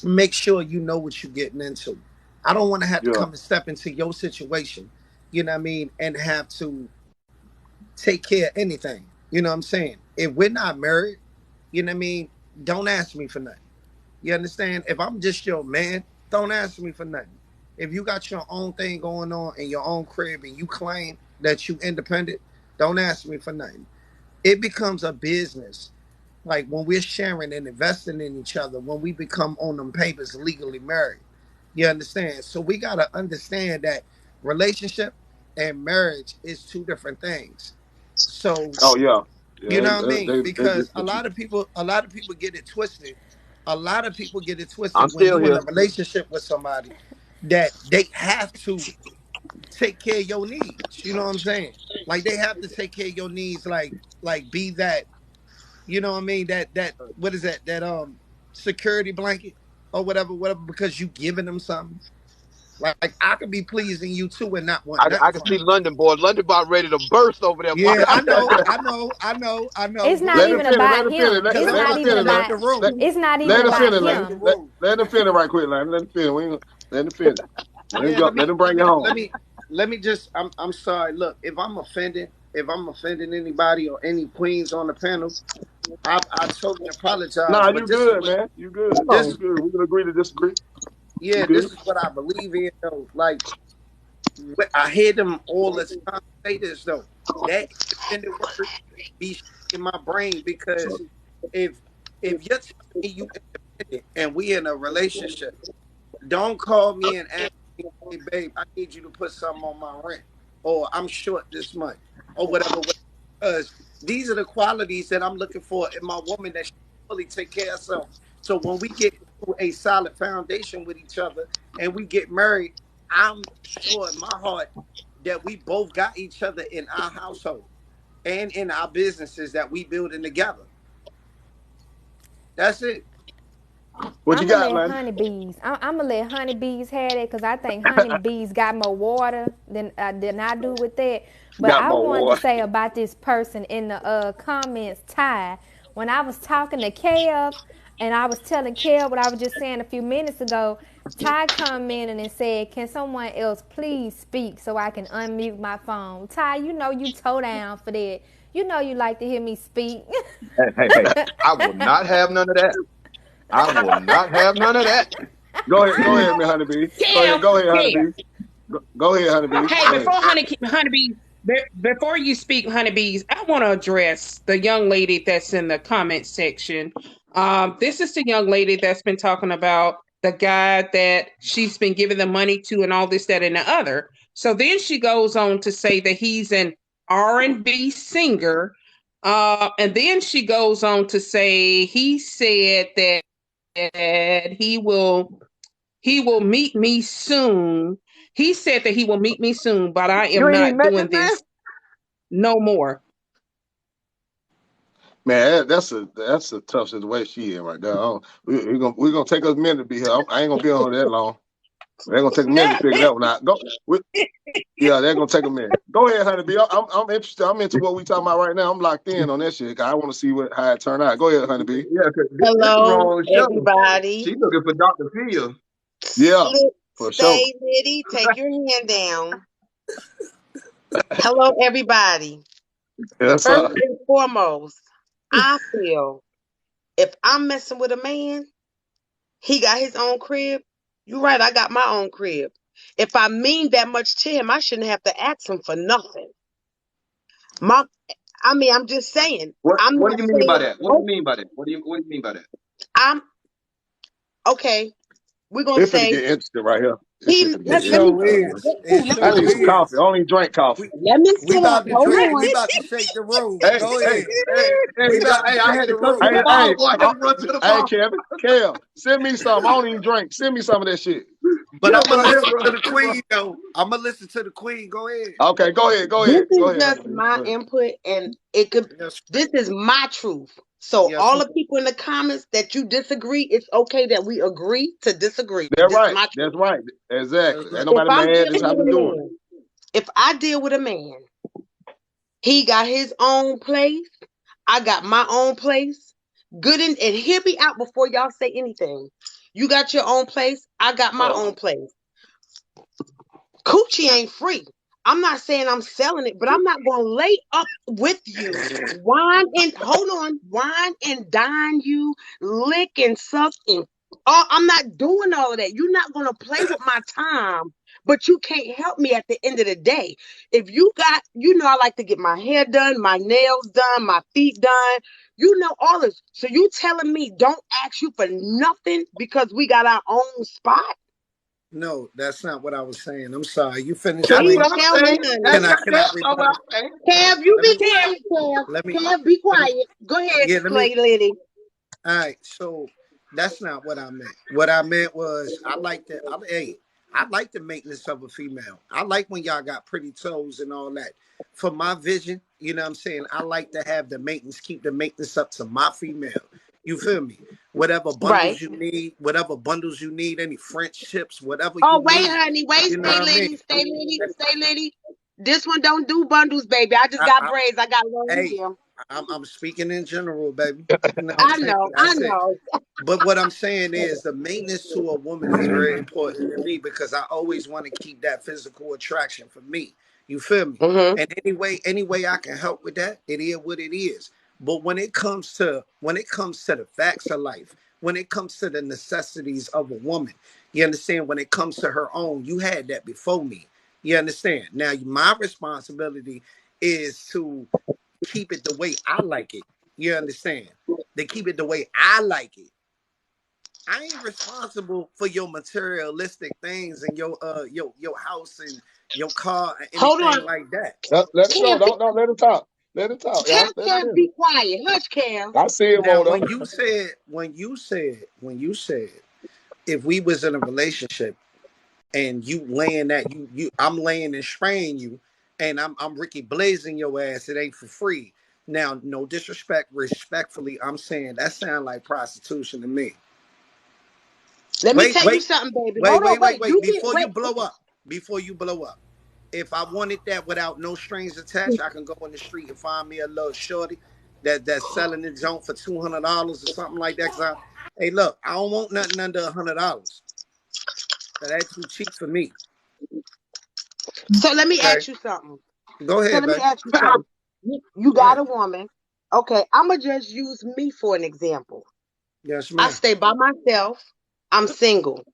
make sure you know what you're getting into. I don't want to have to Yeah. come and step into your situation, you know what I mean, and have to take care of anything. You know what I'm saying? If we're not married, you know what I mean, don't ask me for nothing. You understand? If I'm just your man, don't ask me for nothing. If you got your own thing going on in your own crib and you claim that you independent, don't ask me for nothing. It becomes a business. Like when we're sharing and investing in each other, when we become on them papers legally married. You understand? So we gotta understand that relationship and marriage is two different things. So Oh yeah. you Yeah. know what I mean? They Because a lot of people get it twisted. A lot of people get it I'm twisted when still you in here. a relationship with somebody that they have to take care of your needs. You know what I'm saying? Like they have to take care of your needs, like be that, you know what I mean? That what is that? That security blanket or whatever, because you giving them something. Like I could be pleasing you too and not want nothing I can from see you. London boy. London about ready to burst over there, boy. Yeah, I know. It's Go not Let ahead. him even finish. Let about him finish. him. Let, Cause It's I'm let not him about even to finish. make about. the room. It's not even Let him about finish. him. Let him finish right quick, man. Let him finish. Let him finish. Let him Yeah, go. Let him bring you home. let me just I'm sorry. Look, if I'm offending anybody or any queens on the panel, I totally apologize. Nah, But you good, man. You good. this You good. We can agree to disagree. You yeah, good. this is what I believe in though. Like I hear them all the time say this though. That independent word be in my brain because if you're telling me you independent and we in a relationship, don't call me and ask me, hey babe, I need you to put something on my rent, or I'm short this month, or whatever. Because these are the qualities that I'm looking for in my woman that she really take care of herself. So when we get to a solid foundation with each other and we get married, I'm sure in my heart that we both got each other in our household and in our businesses that we building together. That's it. What you I'm gonna got, let man? honeybees. I'm gonna let honeybees have it because I think honeybees got more water than I do with that. But Got I more wanted to water. say about this person in the comments, Ty. When I was talking to Kev, and I was telling Kev what I was just saying a few minutes ago, Ty commented and said, "Can someone else please speak so I can unmute my phone?" Ty, you know you toe down for that. You know you like to hear me speak. Hey. I will not have none of that. I will not have none of that. Go ahead, man, honeybee. Kev, Go ahead, Kev. honeybee. Go ahead, honeybee. Hey, Go ahead. before honeybees, before you speak, honeybees, I want to address the young lady that's in the comment section. This is the young lady that's been talking about the guy that she's been giving the money to, and all this, that, and the other. So then she goes on to say that he's an R&B singer, and then she goes on to say he said that he will meet me soon. He said that he will meet me soon, but I You am ain't even not met this doing man. this no more. Man, that's a tough situation she in right there. We gonna take us a minute to be here. I ain't gonna be on her that long. They're gonna take a minute to figure that one out. Yeah, they're gonna take a minute. Go ahead, Honey B. I'm interested. I'm into what we talking about right now. I'm locked in on that shit. I want to see how it turn out. Go ahead, Honey B. Yeah, because this the Hello, wrong show. everybody. She looking for Dr. Phil. Yeah, for sure. Stay litty. Take your hand down. Hello, everybody. Yes, First sir. and foremost, I feel if I'm messing with a man, he got his own crib. You're right, I got my own crib. If I mean that much to him, I shouldn't have to ask him for nothing. I'm just saying. What I'm What not do you mean by saying. that? What do you mean by that? What do you mean by that? I'm okay. We're gonna It's finna say get interesting right here. This he. shit finna It get Let me sure interesting right finish. here. is. It I sure need some is. coffee. I only drink coffee. We Let me we finish. about to Hold drink. on. We about to shake the room. Hey, Go hey, ahead. Hey, We you got. about to Hey, I shake had to the come to room. the hey, bottle. hey, Boy, I had to run to the hey, bottle. Kevin, Kev, send me some. I don't even drink. Send me some of that shit. But Yeah, I'm gonna bro. Yeah, listen bro. to the queen though. I'm gonna listen to the queen. Go ahead. Okay, go ahead, go This ahead, go is ahead, just Honey B. my Go ahead. input, and it could. Yes, This is my truth. So yes, all ma'am. the people in the comments that you disagree, it's okay that we agree to disagree. That's This is right. my That's truth. right. That's Exactly. Ain't right. If nobody I'm mad. This dealing how with we a doing it. man, if I deal with a man, he got his own place. I got my own place. And hear me out before y'all say anything. You got your own place. I got my own place. Coochie ain't free. I'm not saying I'm selling it, but I'm not going to lay up with you, wine and dine you, lick and suck and I'm not doing all of that. You're not going to play with my time, but you can't help me at the end of the day. If you got, I like to get my hair done, my nails done, my feet done, all this. So you telling me don't ask you for nothing because we got our own spot? No, that's not what I was saying. I'm sorry. You finished, That's Please queen. what I'm tell me, saying. honey. Can I That's what rebuttal? I'm saying. Kev, you Let be me Kev, quiet, Kev. let me Kev, be let me quiet. Go ahead, yeah, let me Slay Lady. all right. So that's not what I meant. What I meant was I like the maintenance of a female. I like when y'all got pretty toes and all that. For my vision, you know what I'm saying? I like to have the maintenance, keep the maintenance up to my female. You feel me? Right. Whatever bundles you need, any French tips, whatever Oh, you wait, need. honey. Wait, You know stay what I mean? lady, stay lady, stay lady. This one don't do bundles, baby. I just I, got I, braids. I got long hey, hair. I'm speaking in general, baby. You know what I'm I saying? know. I That's it. know. But what I'm saying is the maintenance to a woman is very important to me because I always want to keep that physical attraction for me. You feel me? Mm-hmm. And any way I can help with that, it is what it is. But when it comes to the facts of life, when it comes to the necessities of a woman, you understand, when it comes to her own, you had that before me. You understand? Now my responsibility is to keep it the way I like it. You understand? They keep it the way I like it. I ain't responsible for your materialistic things and your house and your car and Hold anything on. like that. Let him know. Kev, Don't let him talk. Let him talk, tell y'all. Let him Kev finish. be quiet. Hush, Kev. I see him Now, over there. when you said if we was in a relationship and you laying that I'm laying and spraying you and I'm Ricky blazing your ass, it ain't for free. Now, no disrespect, respectfully, I'm saying that sound like prostitution to me. Let me Wait, tell you wait, something, baby. wait, Hold on, wait, wait, wait. wait. You get wait. Before you blow up. If I wanted that without no strings attached, I can go in the street and find me a little shorty that's selling the junk for $200 or something like that. Hey, look, I don't want nothing under $100. That's too cheap for me. So let me Okay, ask you something. go So ahead, let me baby. ask you something. You Go got ahead. a woman. Okay, I'ma just use me for an example. Yes, I ma'am. stay by myself. I'm single.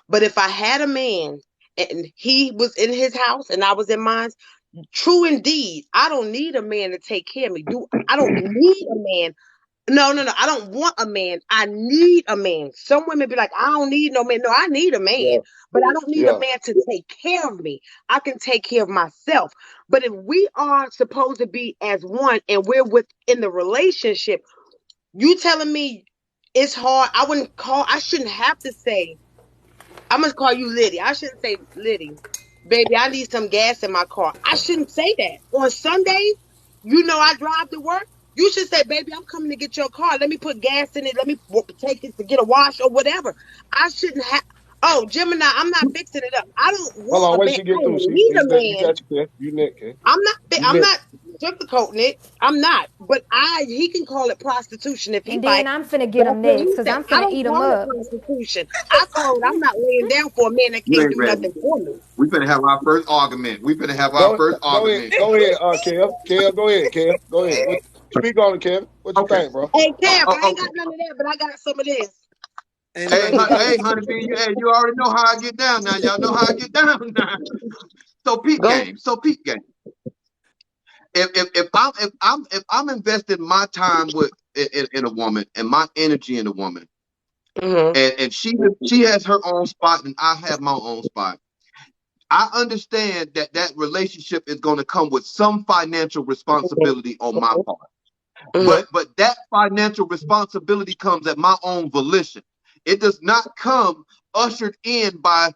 But if I had a man and he was in his house and I was in mine, true indeed, I don't need a man to take care of me. I don't need a man. No, no, no. I don't want a man. I need a man. Some women be like, I don't need no man. No, I need a man, Yeah, but I don't need a yeah. man to take care of me. I can take care of myself. But if we are supposed to be as one and we're within the relationship, you telling me it's hard. I shouldn't have to say, I must call you Liddy. I shouldn't say Liddy. Baby, I need some gas in my car. I shouldn't say that. On Sundays, I drive to work. You should say, baby, I'm coming to get your car. Let me put gas in it. Let me take it to get a wash or whatever. I shouldn't have. Oh, Gemini, I'm not fixing it up. I don't Hold want on, a wait man. till you I get through. don't See, need you a got you man. got your Kev. You neck, Kev. I'm not. You I'm neck. not sugarcoating it. I'm not. But he can call it prostitution if he And then like. I'm finna get That's them what next he because say. I'm I finna don't eat them call it up. prostitution. I call it. I'm not laying down for a man that You can't ain't do ready. nothing for me. We finna have our first argument. We finna have our Go first go ahead, argument. Kev. Kev, go ahead, Kev. Go ahead. Speak on it, Kev. What you Okay. think, bro? Hey, Kev, I ain't Okay. got none of that, but I got some of this. And Hey, let me hey, honey, you already know how I get down now. Y'all know how I get down now. So peep Go. game. So peep game. If I'm investing my time in a woman and my energy in a woman, Hmm. and she has her own spot and I have my own spot, I understand that that relationship is going to come with some financial responsibility on my part. Hmm. But that financial responsibility comes at my own volition. It does not come ushered in by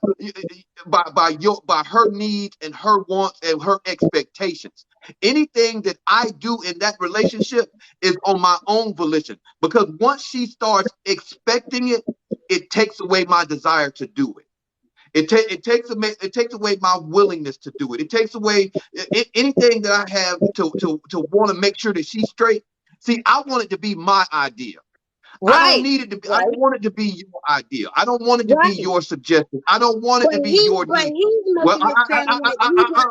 her needs and her wants and her expectations. Anything that I do in that relationship is on my own volition, because once she starts expecting it, it takes away my desire to do it. It takes away my willingness to do it. It takes away anything that I have to want to make sure that she's straight. See, I want it to be my idea. I don't Right. need it to be. I Right. don't want it to be your idea. I don't want it to be Right. your suggestion. I don't want it But to be he, your but need. he's Well, making it sound like he's like.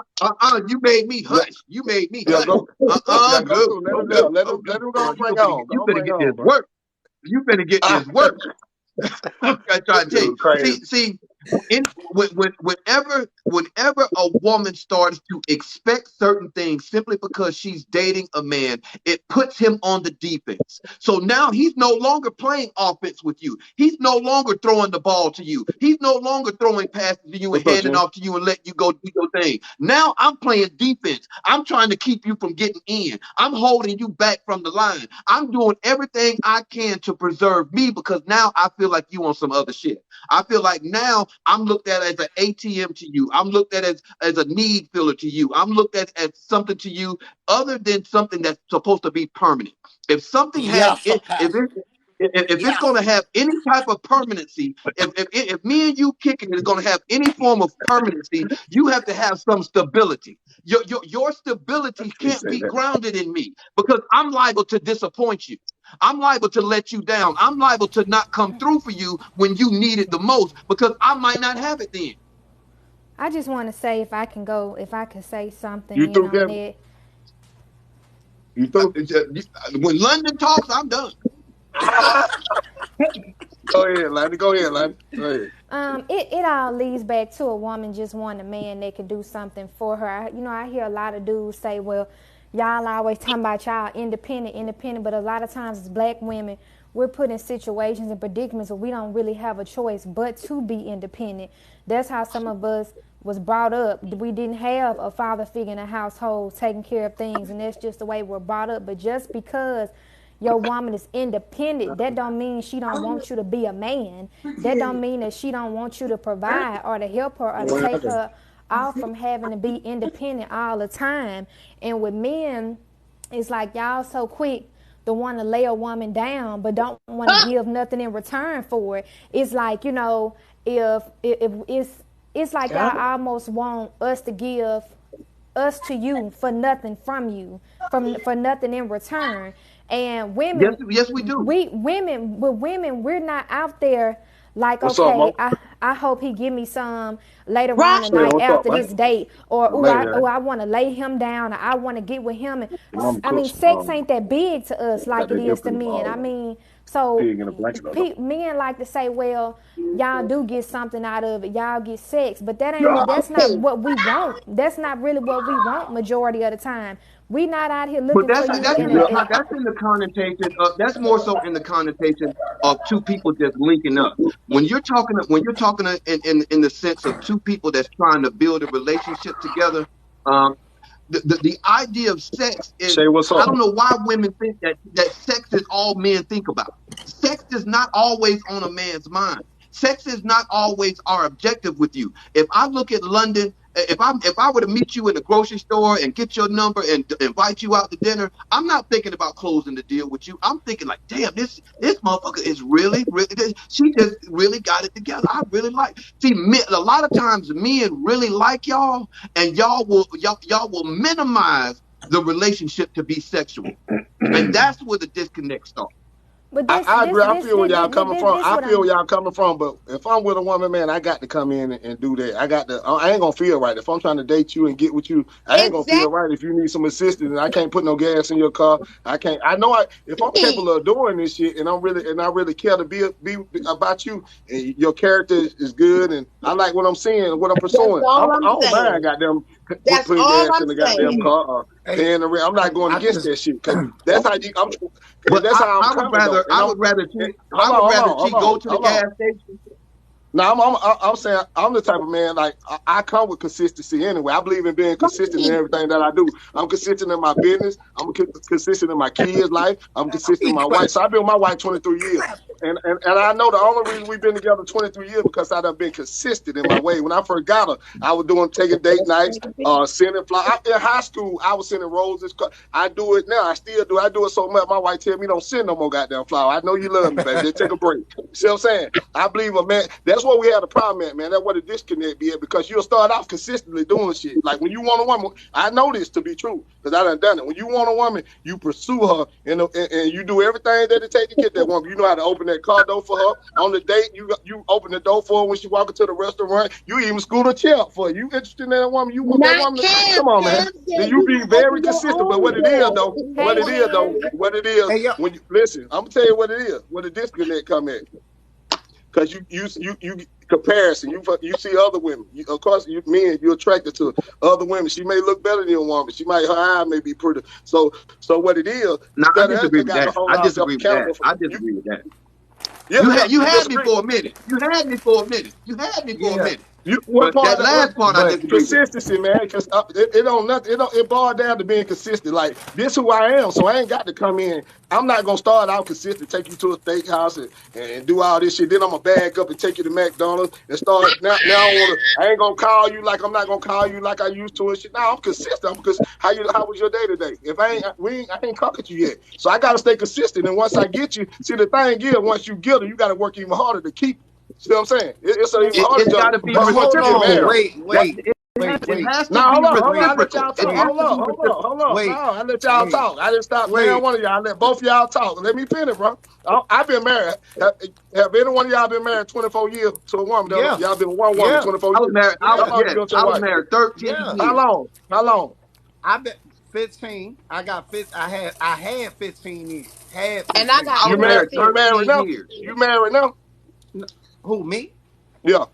you made me Yeah, hush. You made me yeah, hush. go. Yeah, go Go, through. Let go, him go, down. Let go, him go. let him Come go on, and bring on. you Go better bring get this on, bro. work. You better get this work. I try to tell you. Dude, crazy. See, whenever a woman starts to expect certain things simply because she's dating a man, it puts him on the defense. So now he's no longer playing offense with you. He's no longer throwing the ball to you. He's no longer throwing passes to you and What's up, handing Jim? off to you and letting you go do your thing. Now I'm playing defense. I'm trying to keep you from getting in. I'm holding you back from the line. I'm doing everything I can to preserve me, because now I feel like you on some other shit. I feel like now I'm looked at as an ATM to you. I'm looked at as a need filler to you. I'm looked at as something to you other than something that's supposed to be permanent. If something has yes, it, Pastor. if it's going Yes. to have any type of permanency, if me and you kicking it is going to have any form of permanency, you have to have some stability. Your stability He can't said be that. grounded in me, because I'm liable to disappoint you. I'm liable to let you down. I'm liable to not come through for you when you need it the most, because I might not have it then. I just want to say if I could say You something in through, on Kevin? that. You through? When London talks, I'm done. Go ahead, Lanny. Go ahead, Lanny. Go ahead. It all leads back to a woman just wanting a man that can do something for her. I hear a lot of dudes say, well, y'all always talking about y'all independent, but a lot of times as black women, we're put in situations and predicaments where we don't really have a choice but to be independent. That's how some of us was brought up. We didn't have a father figure in the household taking care of things, and that's just the way we're brought up. But just because your woman is independent, that don't mean she don't want you to be a man. That don't mean that she don't want you to provide or to help her or to take her off from having to be independent all the time. And with men, it's like y'all so quick to want to lay a woman down but don't want to give nothing in return for it. It's like, if it's like Got y'all it. almost want us to give us to you for nothing from you, for nothing in return. And Yes, women, yes, we do. we're not out there like, What's up, okay, Mo? I hope he give me some later on Right. the Yeah, night what's up, after man? this date, or Later, I want to lay him down, or I want to get with him. And your mama I cooked mean, some sex ain't that big to us got like it that is dip to in the men. I mean, so pig in a blanket or men like to say, well, y'all do get something out of it, y'all get sex, but that's not what we want. That's not really what we want majority of the time. We not out here But looking for that's you that's in in the a that's in the connotation of, that's more so in the connotation of two people just linking up. When you're talking in the sense of two people that's trying to build a relationship together, um, the idea of sex is, Shay, what's I up? don't know why women think that sex is all men think about. Sex is not always on a man's mind. Sex is not always our objective with you. If I look at London if I were to meet you in the grocery store and get your number and invite you out to dinner, I'm not thinking about closing the deal with you. I'm thinking like, damn, this motherfucker is really, she just really got it together. I really like. See, a lot of times men really like y'all, and y'all will minimize the relationship to be sexual, and that's where the disconnect starts. But I agree. I feel where y'all coming from. this I what feel I'm. where y'all coming from. But if I'm with a woman, man, I got to come in and do that. I ain't gonna feel right if I'm trying to date you and get with you. I ain't gonna feel right if you need some assistance and I can't put no gas in your car. I can't. I know if I'm capable of doing this shit and I really care to be about you and your character is good and I like what I'm seeing and what I'm That's pursuing. all I I'm don't mind saying. goddamn That's putting all gas I'm in the goddamn saying. car or Hey, paying the rent. I'm not going I against just that shit because that's how you. But That's how I'm I would coming though. rather And I would rather she go to the hold on. gas station. Now I'm saying I'm the type of man like I come with consistency anyway. I believe in being consistent in everything that I do. I'm consistent in my business. I'm consistent in my kids' life. I'm consistent in be my wife. quick. So I've been with my wife 23 years, and I know the only reason we've been together 23 years because I've been consistent in my way. When I first got her, I was taking date nights, sending fly. In high school, I was sending roses. I do it now. I still do. I do it so much. My wife tell me don't send no more goddamn flower. I know you love me, baby. Just take a break. See what I'm saying? I believe a man. That's what we have a problem at, man. That's what the disconnect be at because you'll start off consistently doing shit. Like when you want a woman, I know this to be true because I done it. When you want a woman, you pursue her and you do everything that it takes to get that woman. You know how to open that car door for her on the date. You open the door for her when she walk into the restaurant. You even school a chair for her. You interested in that woman? You want that Not woman? Cam. Come on, man. Cam Then said you you be gonna very open your consistent. But own what it is though, door. Hey, Ken. what it is Hey, yo, when you listen, I'm gonna tell you what it is. Where the disconnect come at. Because you comparison. You see other women. Of course, men you're attracted to other women. She may look better than a woman. Her eye may be pretty. So what it is? No, I Instead of us disagree just with got to that. hold I ourselves disagree with that. accountable for I you. disagree with that. Yeah. You You had me disagree. for a minute. You had me for a minute. You had me for a yeah, minute. You what But part that of that? What last part I but disagree with. consistency, man? Because it don't nothing. It boils down to being consistent. Like this, who I am. So I ain't got to come in. I'm not gonna start out consistent. Take you to a steakhouse and do all this shit. Then I'm gonna bag up and take you to McDonald's and start. Now I wanna. I ain't gonna call you like I'm not gonna call you like I used to and shit. Now I'm consistent. Because how was your day today? If I ain't conquered you yet. So I gotta stay consistent. And once I get you, see the thing is, once you get her, you gotta work even harder to keep her. See what I'm saying? It's an even harder It's job got to be but until hold you get on, reciprocal married. though. wait, That wait, it wait. has to Now be hold on. I let reciprocal. y'all It talk. has Hold to on, be hold on, reciprocal. hold on. Wait, No, I let y'all wait, talk. I didn't stop saying wait. one of y'all. I let both of y'all talk. Let me finish, bro. I've been married. Have any one of y'all been married 24 years to a woman? Yeah, Y'all been with one woman yeah, 24 I was years. married. How yeah, long you been with your I was wife? married 13 yeah. How years. long? How long? I bet 15. I had 15 years. Had And I 15. got I was married You 36. married 13 now? years. You married now? Who, me? Yeah.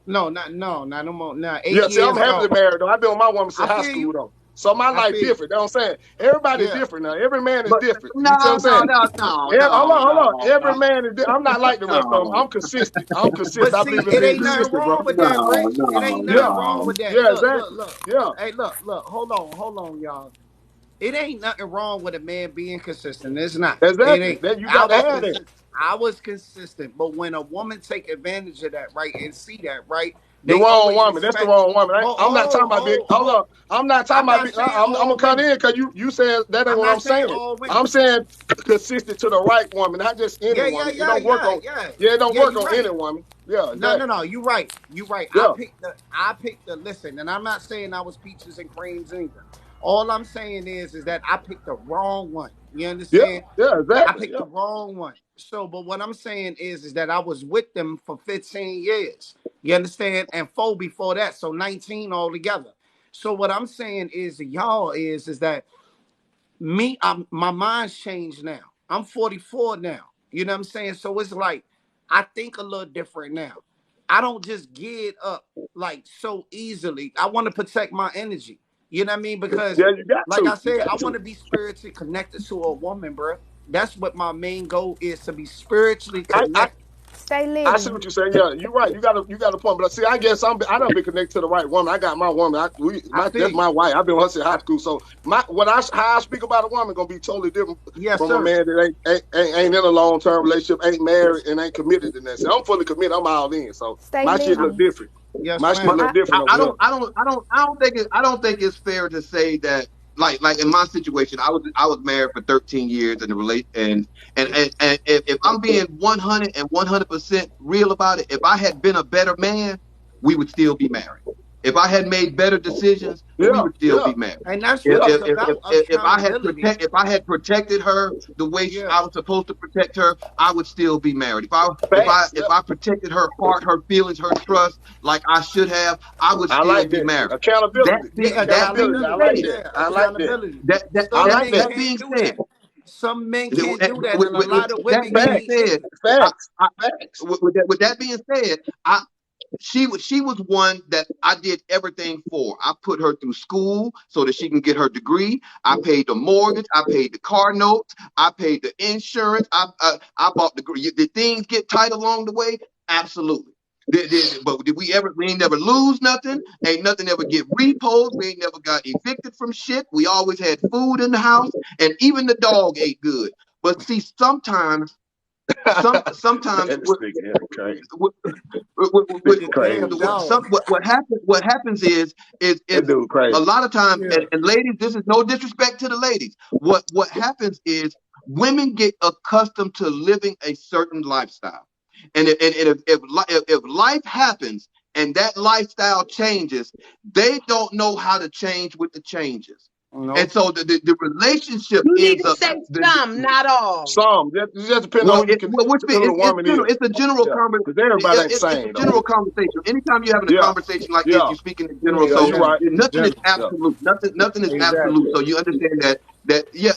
Not no more. No, eight Yeah, see, I'm years. happily No, married though. I've been with my woman I since high feel school you. though. So my I life feel you. different. You know what I'm saying? Everybody Yeah. different now. Every man is But different. You see what no, I'm no, saying? no, no, Yeah, no, hold on. no, Every no, man is. I'm not like the rest of them. no, I'm consistent. I'm But consistent. I see, believe in it being ain't nothing consistent, bro. wrong with that, no, Rich. It ain't no, Yeah, nothing wrong no. with that. yeah, Look, exactly. look, look. Yeah, Hey, look. Hold on, y'all. It ain't nothing wrong with a man being consistent. It's not. It exactly. ain't. Then you I got to was have that. consistent. I was consistent. But when a woman take advantage of that, right, and see that, right, The they wrong always woman. That's the respect. wrong woman. Hold, I'm not talking hold, about being. hold, Hold hold. up. I'm not talking I'm about. not saying I'm gonna all cut women. in because you said that ain't I'm what I'm not saying saying. all women. I'm saying consistent to the right woman, not just any Yeah, yeah, woman. It yeah, don't work yeah, on. yeah. Yeah, it don't Yeah, work you're on any right. woman. Yeah, No, no, exactly. no. You're right. You're right. Yeah, I picked the listen, and I'm not saying I was peaches and creams either. All I'm saying is that I picked the wrong one. You yeah, understand? yeah, I exactly. picked Yeah, the wrong one. So, but what I'm saying is that I was with them for 15 years. You understand? And four before that, so 19 altogether. So what I'm saying is to y'all is that my mind's changed now. I'm 44 now. You know what I'm saying? So it's like I think a little different now. I don't just get up like so easily. I want to protect my energy. You know what I mean? Because yeah. You got like I to. You said, I got want to. to be spiritually connected to a woman, bro. That's what my main goal is, to be spiritually I connected. Stay I see living. what you're saying. Yeah, you're right. You got a point. But see, I guess I done been connected to the right woman. I got my woman. I feel That's you. my wife. I've been with her since high school. So how I speak about a woman gonna be totally different Yes, from a sir. man that ain't in a long term relationship, ain't married, and ain't committed to that. So I'm fully committed. I'm all in. So Stay my shit I, look living. different. Yes, My shit a ma'am. little different over here. I don't think it's fair to say that like in my situation, I was married for 13 years in a relate and if I'm being 100 and 100% real about it, if I had been a better man, we would still be married. If I had made better decisions, we Yeah, would still yeah, be married. And that's If what yeah. it's if if about, if, if accountability. if I had protected her the way Yeah. I was supposed to protect her, I would still be married. Facts. If Yeah. I protected her heart, her feelings, her trust like I should have, I would I still like be that. married. Accountability. Yeah, That Accountability. being I like accountability. said, that. Yeah, I like that. accountability. I Some like men that. that being can't do said, that. Some men can't do that, and a with lot of that women being can't Facts. said, either. I, Facts. I Facts. with that being said, she was one that I did everything for. I put her through school so that she can get her degree. I paid the mortgage. I paid the car notes. I paid the insurance. I bought did things get tight along the way? Absolutely. But did we ain't never lose nothing. Ain't nothing ever get repoed. We ain't never got evicted from shit. We always had food in the house, and even the dog ate good. But see, sometimes This nigga here crazy. with Nigga crazy. Damn dog. what happens is That dude a crazy. lot of times Yeah. and ladies, this is no disrespect to the ladies. What happens is women get accustomed to living a certain lifestyle, and if life happens and that lifestyle changes, they don't know how to change with the changes, and Nope. so the relationship You need ends to up say some, not all. Some. Just depending on well, who you can, which who the woman is. it's a general Yeah. Because everybody ain't the it's a same though. general conversation. Anytime you're having a Yeah. conversation like this, Yeah. you're speaking in You general. need Yeah. So You right. in nothing is general. Yeah. absolute. Nothing is absolute. Exactly. So you understand that yeah.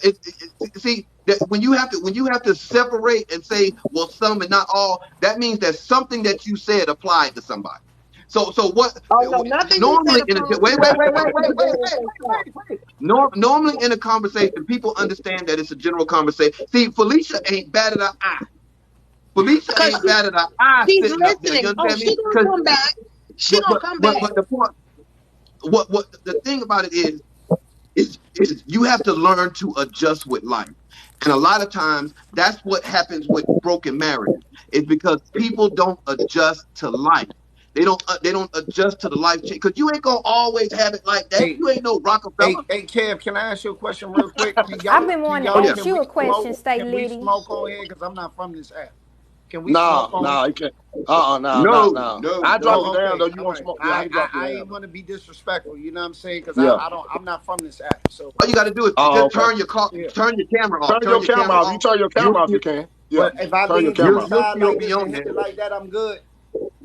See that when you have to separate and say well some and not all, that means that something that you said applied to somebody. So what Oh no, nothing you said normally in a applies to wait. Normally in a conversation, people understand that it's a general conversation. See, Felicia ain't batted an eye. Felicia because ain't batted an eye she's sitting up there. You listening. Oh, understand me? she gonna Because come back. She gonna come back. but the point what the thing about it is you have to learn to adjust with life. And a lot of times that's what happens with broken marriages. Is because people don't adjust to life. They don't adjust to the life change because you ain't gonna always have it like that. Hey, You ain't no Rockefeller. hey, Kev, can I ask you a question real quick? I've been wanting to Oh yeah. ask Can you we a smoke? question, Stay Can we Liddy. smoke on here? Because I'm not from this app. Can we smoke Nah, on? nah, you can't. No, Nah. no, I drop no. you Oh, down okay. though. You All want right. smoke? Yeah, I can drop you I down ain't though. want to be disrespectful. You know what I'm saying? Because Yeah. I'm not from this app. So All you got to do is Oh, just okay. yeah. turn your camera off. Turn your Turn your camera camera off. You off. turn your You'll camera off, still, you can. Yeah. But if I Turn your leave this camera off. you'll side still like be this on and hit there. it like that, I'm good.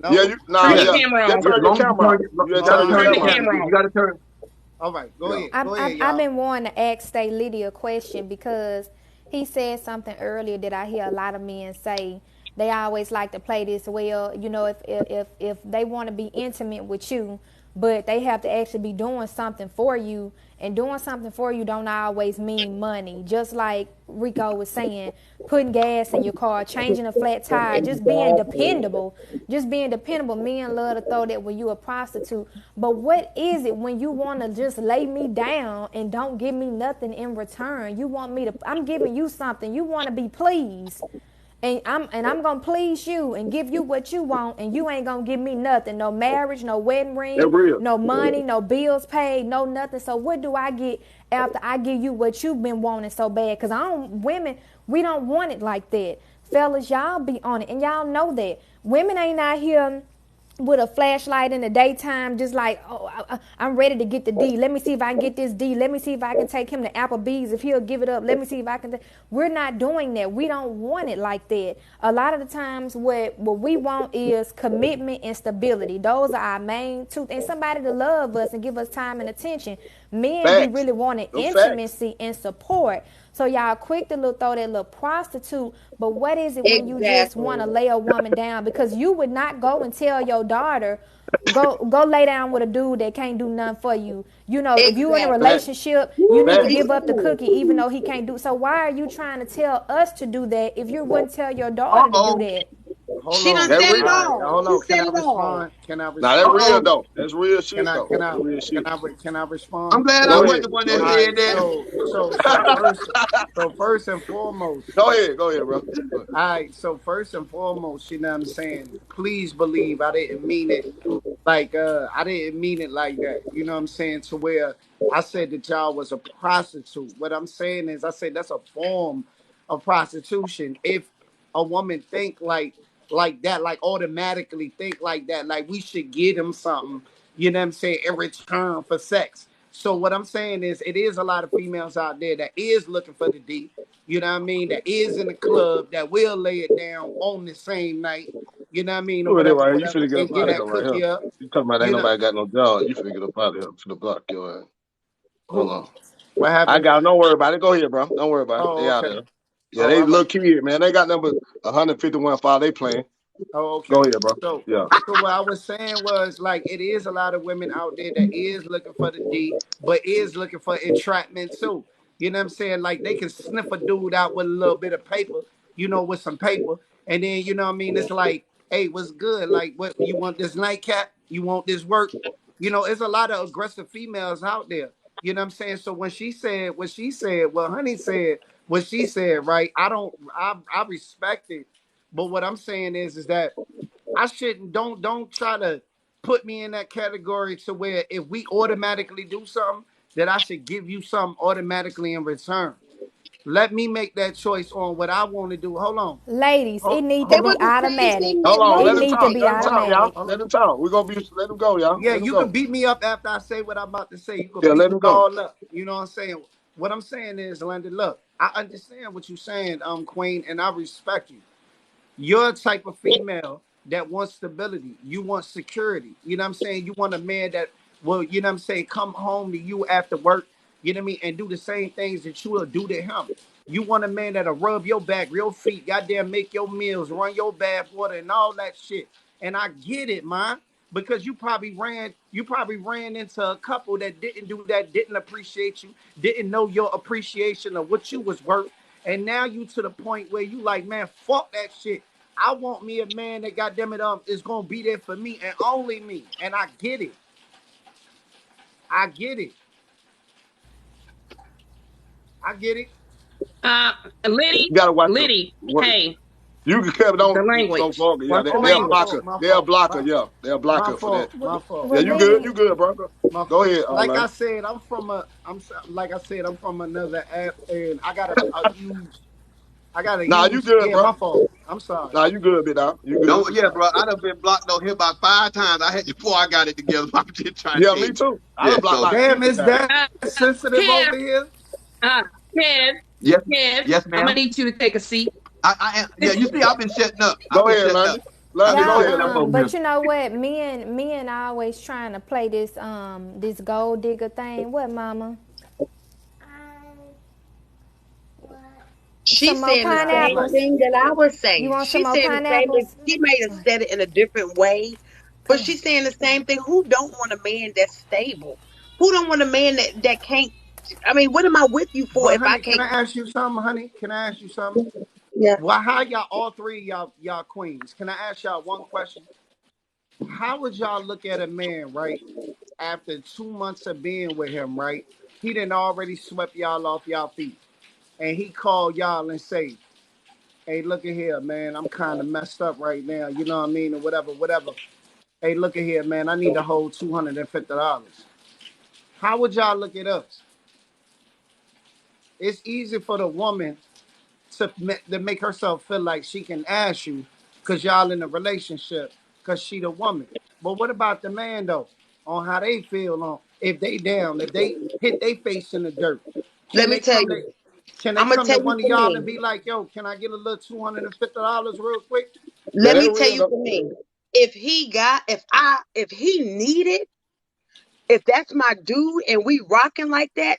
Yeah, No. nah, Turn your Yeah. yeah. camera Just off. As turn your long as you camera off. you Yeah, gotta turn All your right. turn Turn the the camera Go off. ahead. camera. camera You off. gotta turn. All right. Go Yeah. ahead. Go ahead, I've y'all. been wanting to ask Stay Liddy a question because he said something earlier that I hear a lot of men say. They always like to play this well, you know, if they want to be intimate with you, but they have to actually be doing something for you, and doing something for you don't always mean money. Just like Rico was saying, putting gas in your car, changing a flat tire, just being dependable. Just being dependable. Men love to throw that when you a prostitute. But what is it when you want to just lay me down and don't give me nothing in return? You want me to, I'm giving you something. You want to be pleased. And I'm gonna please you and give you what you want, and you ain't gonna give me nothing. No marriage, no wedding That's ring, real. no money, no bills paid, no nothing. So what do I get after I give you what you've been wanting so bad? Cause women, we don't want it like that. Fellas, y'all be on it, and y'all know that. Women ain't out here with a flashlight in the daytime, just like, oh, I'm ready to get the D. Let me see if I can get this D. Let me see if I can take him to Applebee's if he'll give it up. Let me see if I can. We're not doing that. We don't want it like that. A lot of the times, what we want is commitment and stability. Those are our main two, and somebody to love us and give us time and attention. Men be Facts. really wanting Them facts. intimacy and support. So y'all quick to throw that little prostitute, but what is it when you just want Exactly. to lay a woman down? Because you would not go and tell your daughter, go lay down with a dude that can't do nothing for you. You know, if you in a Exactly. Facts. relationship, you Woo, need to Facts. give up the Jesus. cookie even though he can't do. So why are you trying to tell us to do that if you wouldn't tell your Uh daughter to do oh. that? Hold She done on. That said real. it All right. all. Hold She on. Can said I it all. respond? Can I Nah, that Uh respond? real oh. though. That's real Can shit I though. can I That real can shit. I can I I'm respond? glad I Go wasn't ahead. the one Go that All ahead. said right. that. So first and foremost. Go ahead. Go ahead, bro. Go ahead. All right. So first and foremost, you know what I'm saying. Please believe I didn't mean it Like I didn't mean it like that. You know what I'm saying? To where I said that y'all was a prostitute. What I'm saying is I said that's a form of prostitution. If a woman think like that, like automatically think like that, like we should give them something, you know what I'm saying, in return for sex. So what I'm saying is it is a lot of females out there that is looking for the D, you know what I mean, that is in the club, that will lay it down on the same night, you know what I mean, or Who it is whatever, right here? You whatever, finna get up and get out of here that right here. cookie up. You talking about ain't You know nobody got no job. You finna get up out of here. I'm finna block your ass. Hold who? on. What I happened? got don't worry about it. Go ahead, bro. Don't worry about it. Oh, They out okay. there. Yeah, Oh, they all right. little kid, man. They got number 151 file they playing. Oh, Go okay. ahead, bro. So, Yeah. so what I was saying was like it is a lot of women out there that is looking for the D, but is looking for entrapment too. You know what I'm saying? Like they can sniff a dude out with a little bit of paper, with some paper, and then you know what I mean. It's like, hey, what's good? Like, what you want this nightcap? You want this work? It's a lot of aggressive females out there. You know what I'm saying? So when she said what she said, well, honey said what she said, right? I respect it, but what I'm saying is that I shouldn't don't try to put me in that category to where if we automatically do something, that I should give you something automatically in return. Let me make that choice on what I want to do. Hold on. Ladies, it need to That Hold was be on. the same automatic. thing Hold that on. It Let Lola him need to talk. said. be Let him Hold talk, on. y'all. automatic. Hold Let on. him talk. Let him go, y'all. Yeah, Let him you can go. beat me up after I say what I'm about to say. You can Yeah, beat let me him go. all up. You know what I'm saying? What I'm saying is, Landon, look, I understand what you're saying, Queen, and I respect you. You're a type of female that wants stability. You want security. You know what I'm saying? You want a man that will, come home to you after work, you know what I mean, and do the same things that you will do to him. You want a man that'll rub your back, real feet, goddamn make your meals, run your bath water, and all that shit. And I get it, man. Because you probably ran into a couple that didn't do that, didn't appreciate you, didn't know your appreciation of what you was worth. And now you to the point where you like, man, fuck that shit. I want me a man that goddamn it is gonna be there for me and only me. And I get it. I get it. I get it. Uh, Liddy, You gotta watch the Liddy, what hey, you can care, but the don't language. fuck. Yeah, Watch they, the Oh, they'll my language. block her. fault, my They'll fault. block her. My, Yeah, they'll block my her for that. fault. My fault. Yeah, Well, you My good. fault. You Liddy, good, bro. My Go fault. ahead, Like I Lane. said, like I said, I'm from another app, and I got a huge. I got a Nah, you huge. good, Yeah, bro. my fault. I'm sorry. Nah, you good, bit dog. You good. Don't, yeah, bro. I done been blocked on here about 5 times. I had before I got it together. I'm just trying to Yeah, tell me you. too. I Yeah. done blocked So about Damn, 50 is times. that Uh, sensitive Kev, over here? uh, Kev, yes, Kev, yes, I'm gonna ma'am. need you to take a seat. I am. Yeah, you see, I've been shutting up. I've Go been ahead, shutting up. London. I've London, been go y'all, ahead, shutting up London. over here. but you know what? Me and I always trying to play this gold digger thing. What, mama? Some She's more saying the Yeah, same pineapples? like thing that I was You saying. want some She's more saying the same thing. pineapples? She may have said it in a different way, but Come on. she's saying the same thing. Who don't want a man that's stable? Who don't want a man that can't? I mean, what am I with you for but if I honey, can can't? I ask you something, honey? Can I ask you something? Yeah. Well, how y'all, all three of y'all queens? Can I ask y'all one question? How would y'all look at a man, right? After 2 months of being with him, right? He done already swept y'all off y'all feet. And he called y'all and say, hey, look at here, man. I'm kind of messed up right now. You know what I mean? Or whatever, whatever. Hey, look at here, man. I need to hold $250. How would y'all look at us? It's easy for the woman to make herself feel like she can ask you because y'all in a relationship because she the woman. But what about the man though? On how they feel on if they down, if they hit their face in the dirt. Let Can me they tell come to you. can they I'm gonna come to tell you one of for y'all and me. be like, yo, can I get a little $250 real quick? Yeah, Let they me tell real you though. for me. If he needed, if that's my dude and we rocking like that,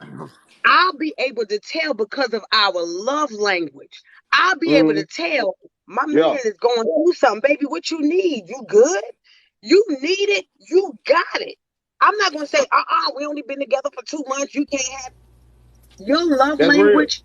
I'll be able to tell because of our love language. I'll be able Mm-hmm. to tell my Yeah. man is going through something. Baby, what you need? You good? You need it? You got it. I'm not going to say, we only been together for 2 months. You can't have your love That's real. language,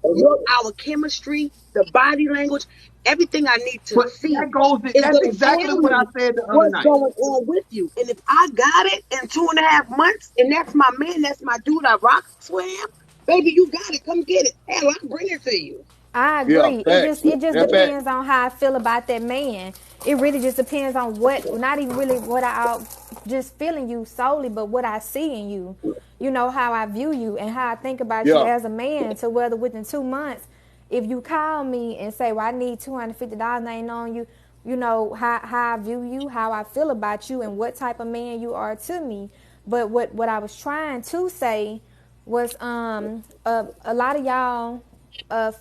our chemistry, the body language, everything I need to But see that goes. is That's going to exactly tell what I me said the other what's night. going on with you. And if I got it in 2.5 months, and that's my man, that's my dude, I rocks with him, baby, you got it. Come get it. Hell, I'll bring it to you. I Yeah, agree. facts. It just That's fact. depends on how I feel about that man. It really just depends on what, not even really what I just feeling you solely, but what I see in you. You know, how I view you and how I think about you Yeah, as a man. To whether within 2 months, if you call me and say, "Well, I need $250," and I ain't on you, you know how I view you, how I feel about you, and what type of man you are to me. But what I was trying to say was a lot of y'all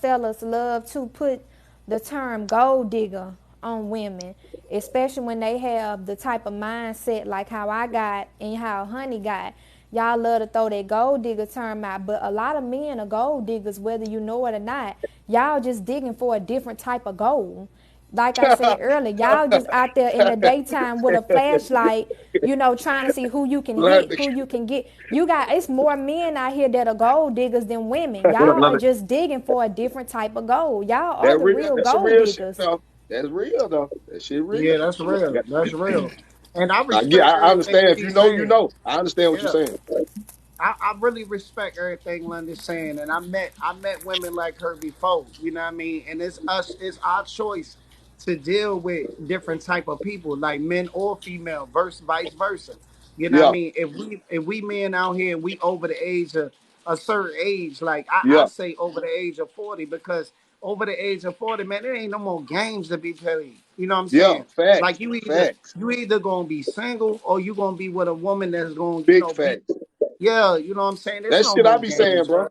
fellas love to put the term gold digger on women, especially when they have the type of mindset like how I got and how Honey got. Y'all love to throw that gold digger term out, but a lot of men are gold diggers, whether you know it or not. Y'all just digging for a different type of gold. Like I said earlier, y'all just out there in the daytime with a flashlight, you know, trying to see who you can hit, London. who you can get. You got, it's more men out here that are gold diggers than women. What up, Y'all are London? just digging for a different type of gold. Y'all are That the real. real That's some gold real shit diggers. though. That's real though. That shit real. Yeah, that's real. That's real. And I Yeah, respect I everything understand. If you he's know, you saying. know. I understand what you're Yeah. saying. I really respect everything London's saying, and I met women like her before. You know what I mean? And it's our choice to deal with different type of people, like men or female, versus vice versa. You know what I Yeah, mean? If we men out here and we over the age of a certain age, like I yeah, say over the age of 40, because over the age of 40, man, there ain't no more games to be played. You know what I'm yeah. saying? Like Facts, you either facts, you either gonna be single or you gonna be with a woman that's gonna, big be, facts. yeah, you know what I'm saying? There's That no shit I more be saying, games, bro. bro.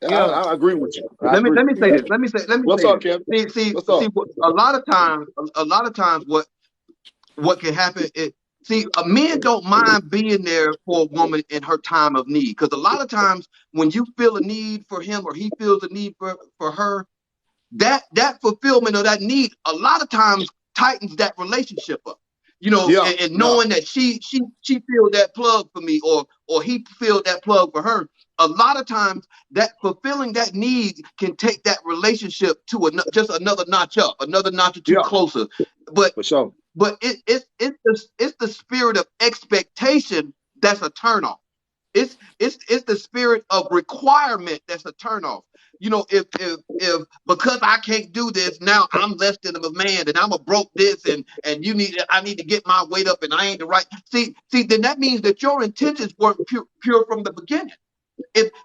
Yeah, I agree with you. I Let agree. me say yeah. this. Let me What's say up, this. Kevin? What's See. up? A lot of times, what can happen is, see, a man don't mind being there for a woman in her time of need, because a lot of times when you feel a need for him or he feels a need for her, that fulfillment of that need a lot of times tightens that relationship up. You know, Yeah, and yeah, knowing that she filled that plug for me, or he filled that plug for her. A lot of times that fulfilling that need can take that relationship to just another notch up, another notch or two yeah, closer. But for sure. it's the spirit of expectation that's a turnoff. It's the spirit of requirement that's a turnoff. You know, if because I can't do this, now I'm less than a man and I'm a broke this, and I need to get my weight up and I ain't the right. See, then that means that your intentions weren't pure from the beginning.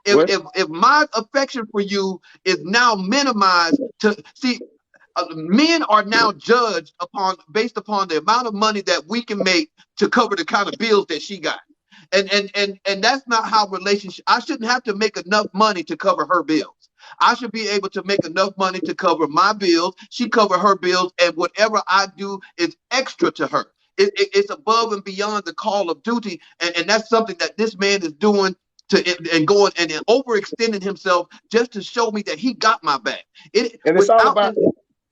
What? If my affection for you is now minimized to see, men are now judged upon based upon the amount of money that we can make to cover the kind of bills that she got. And that's not how relationship. I shouldn't have to make enough money to cover her bills. I should be able to make enough money to cover my bills. She cover her bills, and whatever I do is extra to her. It's above and beyond the call of duty, and that's something that this man is doing and going and overextending himself just to show me that he got my back. It And it's all without about.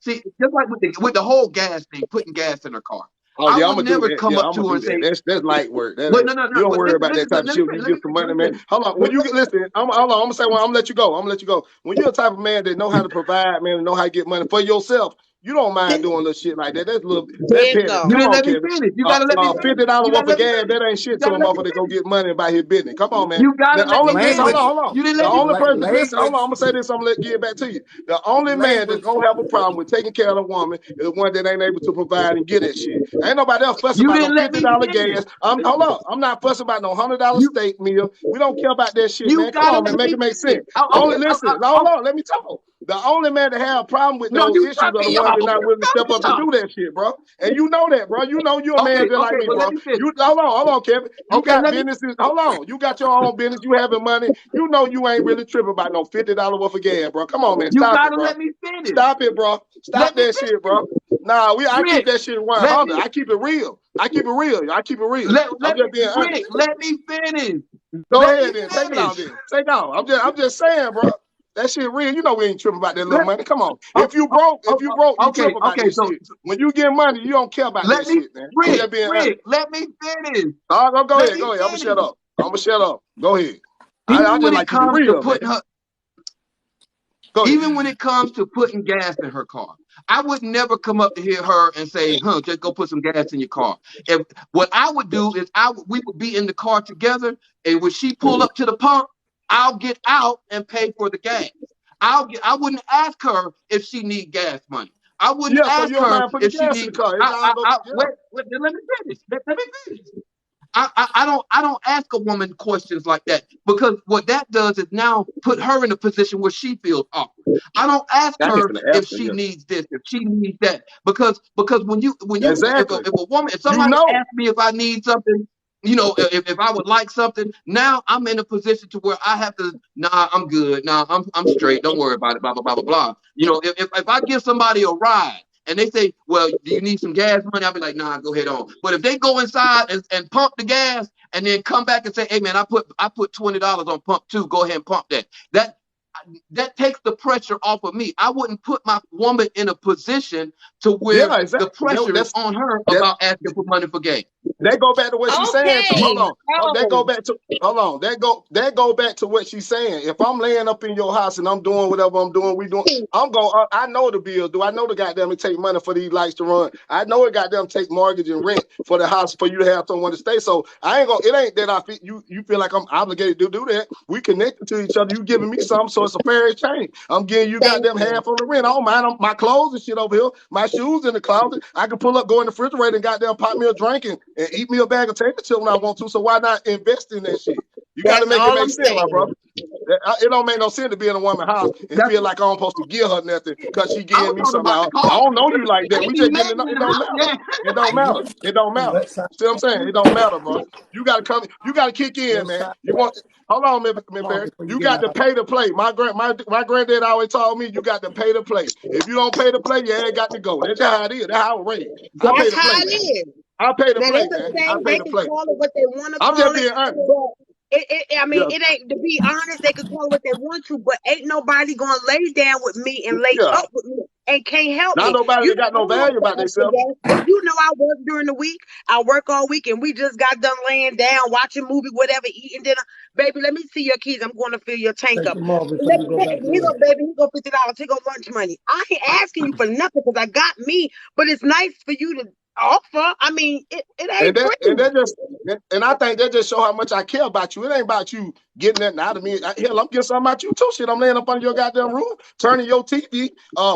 See, just like with the whole gas thing, putting gas in her car. Oh I yeah, I'm would gonna do never that. come Yeah, up I'm gonna to her do and that. say, That's light work. That "Well, ain't. no, no, You no." don't But worry listen, about that listen. type of Let me shit when finish. you get some money, man. Hold on. When Let, you get listen, I'm gonna say. Well, I'm gonna let you go. I'm gonna let you go. When you're the type of man that know how to provide, man, and know how to get money for yourself, you don't mind doing little shit like that. That's little. That There you petty. go. you Come didn't on, let me Kevin. finish. You gotta let me finish. $50 You gotta worth of let me gas, finish. that ain't You shit to gotta a let me motherfucker to go finish. get money about his business. Come on, man. You gotta The let only me listen, hold finish. on, Language, hold on. You didn't The let me only person, finish. listen, hold on, I'm gonna language, say this, I'm gonna get back to you. The only man that's language. gonna have a problem with taking care of a woman is the one that ain't able to provide and get that shit. Ain't nobody else fussing You about no didn't let me $50 finish. gas. Hold on, I'm not fussing about no $100 You steak meal. We don't care about that shit, you man. Come gotta on, man, let make me it make finish. sense. Okay. Only listen, hold on, let me talk. The only man that have a problem with No, those you issues cut are the me ones off. that not You willing to cut step me up and off. do that shit, bro. And you know that, bro. You know you're a man Okay, just like okay, me, but let bro. me finish. You hold on, Kevin. You Okay, got let me. businesses. Hold on. You got your own business. You having money. You know you ain't really tripping about no $50 worth of gas, bro. Come on, man. You Stop it, gotta bro. let me finish. Stop it, bro. Stop Let me that shit, bro. finish. Nah, I keep Rick, that shit let 100. me I keep it real. I keep it real. I keep it real. I'm let me just being Rick, honest. let me finish. Go Let me ahead then. Take it out finish. then. Take it out. I'm just saying, bro. That shit real. You know we ain't tripping about that little Let money. Come on. oh, If you broke, you trip okay, about okay. that So shit. When you get money, you don't care about that let me shit, man. I'm just being honest. Rick, let me finish. Go Let ahead. me Go ahead. I'm gonna shut finish. up. Go ahead. I Even just when like it keep it comes to real, man. putting her Go ahead. Even when it comes to putting gas in her car, I would never come up to hear her and say, "Huh, just go put some gas in your car." If what I would do is we would be in the car together, and when she pull up to the pump, I'll get out and pay for the gas. I wouldn't ask her if she need gas money. I wouldn't Yeah, so ask you don't her mind putting if the she gas in the need. car. It's all go. Yeah. Wait, let me finish. Let me finish. I don't ask a woman questions like that because what that does is now put her in a position where she feels awkward. I don't ask I ain't her gonna if ask her. she Yeah. needs this, if she needs that, because Exactly. if You somebody know. asks me if I need something, if I would like something, now I'm in a position to where I have to, nah, I'm good, nah, I'm straight, don't worry about it, blah blah blah blah blah. If I give somebody a ride and they say, well, do you need some gas money? I'll be like, nah, go ahead on. But if they go inside and pump the gas and then come back and say, hey man, I put $20 on pump 2, go ahead and pump that. That takes the pressure off of me. I wouldn't put my woman in a position to where Yeah, the exactly. pressure is on her That about asking for money for gas. That go back to what she's saying too. Hold Okay. on. That go back to hold on. That go back to what she's saying. If I'm laying up in your house and I'm doing whatever I'm doing, I'm going. I know the bills. Do I know the goddamn it take money for these lights to run? I know it goddamn take mortgage and rent for the house for you to have someone to stay. So I ain't gonna. It ain't that I feel you feel like I'm obligated to do that. We connected to each other. You giving me something, so it's a fair exchange. I'm giving you Thank goddamn you. half on the rent. I don't mind my clothes and shit over here. My shoes in the closet. I can pull up, go in the refrigerator, and goddamn pop me a drink and eat me a bag of potato chips when I want to. So why not invest in that shit? You got to That's make it all make I'm sense, my saying. brother. It don't make no sense to be in a woman's house and That's feel like I'm supposed to give her nothing because she I giving was me talking something. about the I car. don't know you like I that. We ain't just even getting made to know. it in It the don't house matter. yet. It don't matter. It don't matter. See what I'm saying? It don't matter, bro. You got to come. You got to kick in, What's man. up? You want? Hold on, man, Mark, Perry. before you You get got to out. pay to play. My granddad always told me you got to pay to play. If you don't pay to play, you ain't got to go. That's how it is. That's how it raised. I pay That's to how play, it man. is. I pay to Now they play, can man. say I pay they to can play. call it what they want to I'm just call it, being honest. but I mean, Yeah, it ain't to be honest. They can call it what they want to, but ain't nobody gonna lay down with me and lay yeah. up with me and can't help Not me. nobody You that know, got I no don't have value to about ask for themselves. gas. You know, I work during the week. I work all week, and we just got done laying down, watching movie, whatever, eating dinner. Baby, let me see your keys. I'm going to fill your tank Take up. them off before Let you me go back to here work. go, baby. Here go $50. Take up lunch money. I ain't asking you for nothing because I got me, but it's nice for you to offer. I mean, it And ain't that and free. that just and I think that just show how much I care about you. It ain't about you getting nothing out of me. Hell, I'm getting something out you too. Shit, I'm laying up under your goddamn roof, turning your TV,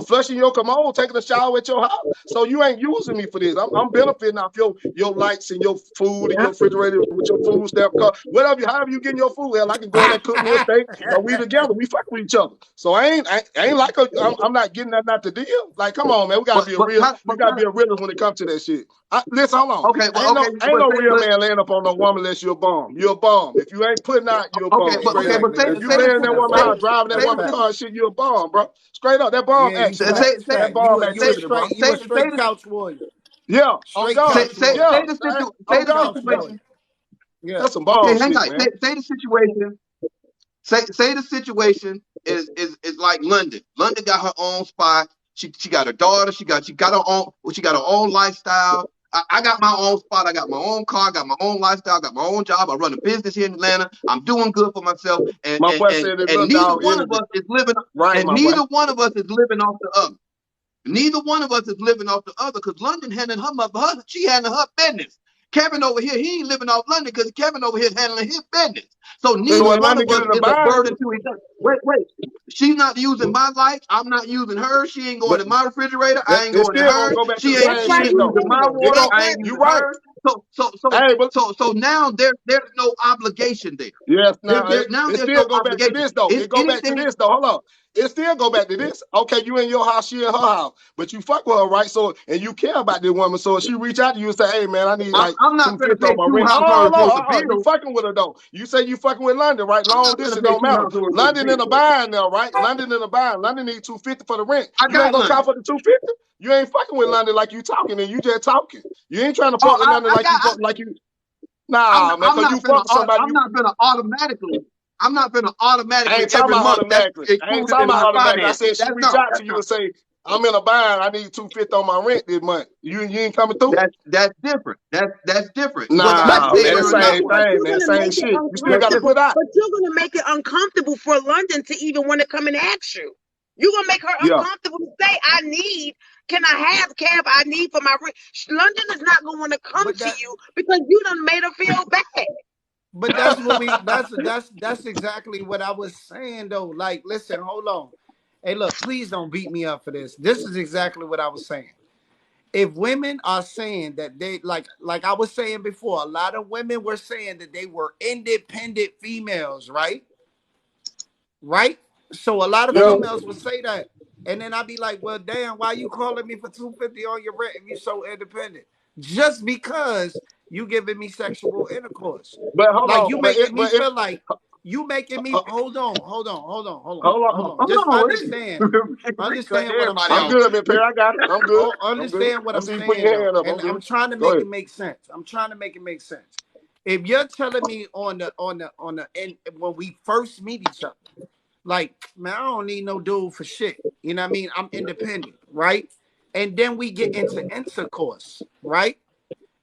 flushing your commode, taking a shower at your house. So you ain't using me for this. I'm benefiting off your lights and your food and your refrigerator with your food stamp car, whatever. However you getting your food, hell, I can go in there cook me a steak. Cause we together, we fuck with each other. So I ain't like I'm not getting nothing out the deal. Like, come on, man, we gotta But be a but real. kind, We but gotta kind be a realist when it comes to that shit. Listen, hold on. of okay. Well, okay. Ain't no real man laying up on no woman unless you're a bum. You're a bum. If you ain't putting out, you're a bum. Straight up. Exactly. Say If That's you say laying facts. in that the That's woman say house, facts. driving that say That's woman facts. car, shit, you're a bum, bro. Straight up. That bum Yeah, you action, the man. facts. say You say That fact. bum You a activity, bro. straight. You a say say straight couch warrior. Yeah. On Straight God. couch warrior. Yeah. say On the God. Couch That's, warrior. situation. Yeah. that's some Okay, bum hang shit, on. man. Say the situation. Say the situation is like London. London got her own spot. She got her daughter. She got her own lifestyle. I got my own spot. I got my own car. I got my own lifestyle. I got my own job. I run a business here in Atlanta. I'm doing good for myself. And My and boy and, said that and little neither dog one of energy. us is living. Right, And my boy. neither one of us is living off the other. Neither one of us is living off the other because London handling she handling her business. Kevin over here, he ain't living off London because Kevin over here handling his business. So So neither when one London of get us in the is a bind, burden to each other. Wait. She's not using my lights. I'm not using hers. She ain't going but to my refrigerator. I ain't it's going to still gonna hers. go back to the That's She same why ain't shit you though. using said my It water. go. I ain't that. You using right. hers. Hey, but So now there's no obligation there. yes, now Now it there's still no go back to obligation. this though. It's It go back to anything. this though. Hold on. It still go back to this. Okay, you in your house, she in her house, but you fuck with her, right? So and you care about this woman, so she reach out to you and say, "Hey, man, I need like I'm not gonna 250 on pay my two rent." households worth of You bills. fucking with her though. You say you fucking with London, right? I'm Long not gonna distance pay don't two matter. households worth of London in bills. a bind now, right? London in a bind. London need 250 for the rent. I You ain't got gonna call London. for the 250. You ain't fucking with London like you talking, and you just talking. You ain't trying to Oh, fuck with London like you fuck like you. Nah, man, cause you fuck with somebody. I'm not gonna automatically. I'm not gonna I automatically ain't talking every about month. That's automatically. I ain't included talking in about my automatically. I finances. said she reach out to you and say, I'm in a bind. I need 250 on my rent this month. You ain't coming through? That's different. That's different. Whether But I Nah, you're pay man, the her or gonna not. make same it, but thing, you're man. gonna Same make it shit. You still That's got to different. uncomfortable. put out. But you're gonna make it uncomfortable for London to even want to come and ask you. You're gonna make her Yeah. uncomfortable to say, "I need. Can I have Kev? I need for my rent." London is not gonna want to come But to that. you because you done made her feel bad. But that's what we. That's exactly what I was saying though. Like, listen, hold on. Hey, look, please don't beat me up for this. This is exactly what I was saying. If women are saying that they like I was saying before, a lot of women were saying that they were independent females, right? Right? So a lot of Yeah. females would say that. And then I'd be like, well, damn, why you calling me for 250 on your rent if you so independent? Just because you giving me sexual intercourse. But hold Like on. you But making it, me but it, feel like you making me uh, hold on. Hold Just on, understand. we cut Understand what I'm everybody I'm off. saying. good, man, Perry. I got it. I'm good. Oh, I'm good. understand what I I'm see you put saying your though. hand up. I'm And I'm good. trying to Go make ahead. it make sense. I'm trying to make it make sense. If you're telling me on the and when we first meet each other, like, man, I don't need no dude for shit. You know what I mean? I'm independent, right? And then we get into intercourse, right?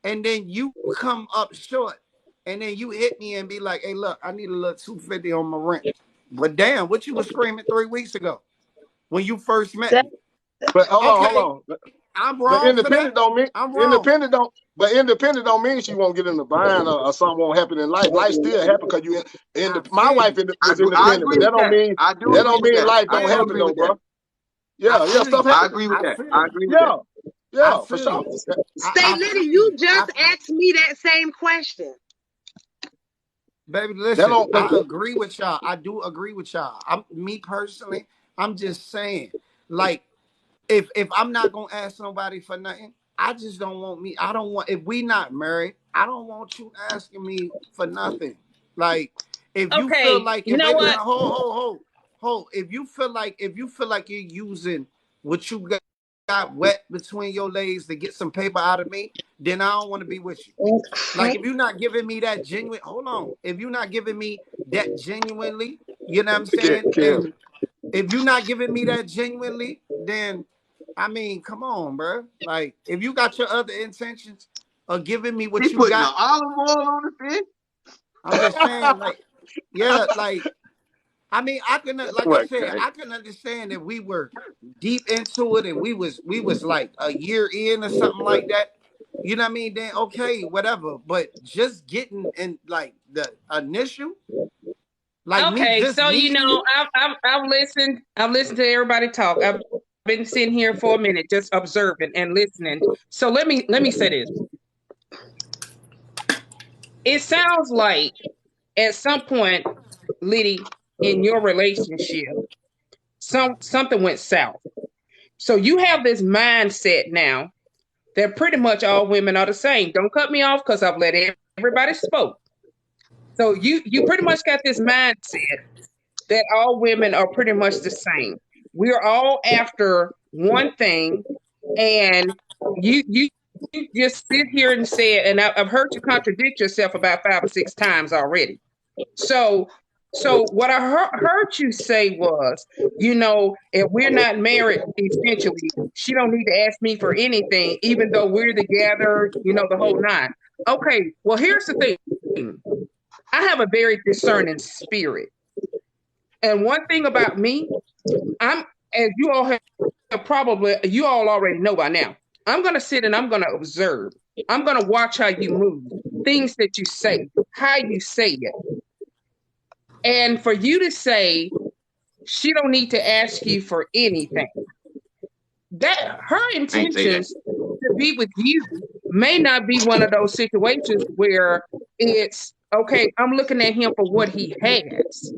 And then you come up short, and then you hit me and be like, hey, look, I need a little 250 on my rent. But damn, what you was screaming 3 weeks ago when you first met That, me. But hold Okay, on. I'm But wrong for that. I'm wrong. independent don't mean she won't get in the bind or something won't happen in life. Life still happen because I my feel wife you. was I independent, agree but with that. I do that agree don't with mean that. life I don't do feel happen agree you. though, with that. bro. I Yeah, feel stuff you. I happen. agree with I that. feel I you. agree with that. Yeah, I yeah, for feel sure. you. Stay I Litty, feel you you. just asked me that same question. Baby, That listen, don't I agree with y'all. I do agree with y'all. I'm me personally, I'm just saying, like, if I'm not gonna ask somebody for nothing, I just don't want me. I don't want if we not married, I don't want you asking me for nothing. Like, if you feel Okay, like you if know wait a what? minute, hold. If you feel like you're using what you got wet between your legs to get some paper out of me, then I don't want to be with you. Like if you're not giving me that genuine, hold on. If you're not giving me that genuinely, you know what I'm get saying? killed. Then if you're not giving me that genuinely, then I mean, come on, bro. Like if you got your other intentions of giving me He what you putting the got, olive oil on the fish. I'm just saying, like, yeah, like I mean, I can like I What, said, guy? I can understand if we were deep into it and we was like a year in or something like that. You know what I mean? Then okay, whatever. But just getting in like the initial, like me Okay, just so meeting you. I've listened. I've listened to everybody talk. I've been sitting here for a minute, just observing and listening. So let me say this. It sounds like at some point, Liddy, in your relationship, something went south. So you have this mindset now that pretty much all women are the same. Don't cut me off because I've let everybody spoke. So you pretty much got this mindset that all women are pretty much the same. We're all after one thing, and you just sit here and say it, and I've heard you contradict yourself about 5 or 6 times already. So, so what I heard you say was, if we're not married, essentially, she don't need to ask me for anything, even though we're together, the whole nine. Okay, well, here's the thing. I have a very discerning spirit. And one thing about me, I'm, as you all already know by now, I'm going to sit and I'm going to observe. I'm going to watch how you move, things that you say, how you say it. And for you to say, she don't need to ask you for anything, that her I ain't say that. intentions to be with you may not be one of those situations where it's, okay, I'm looking at him for what he has.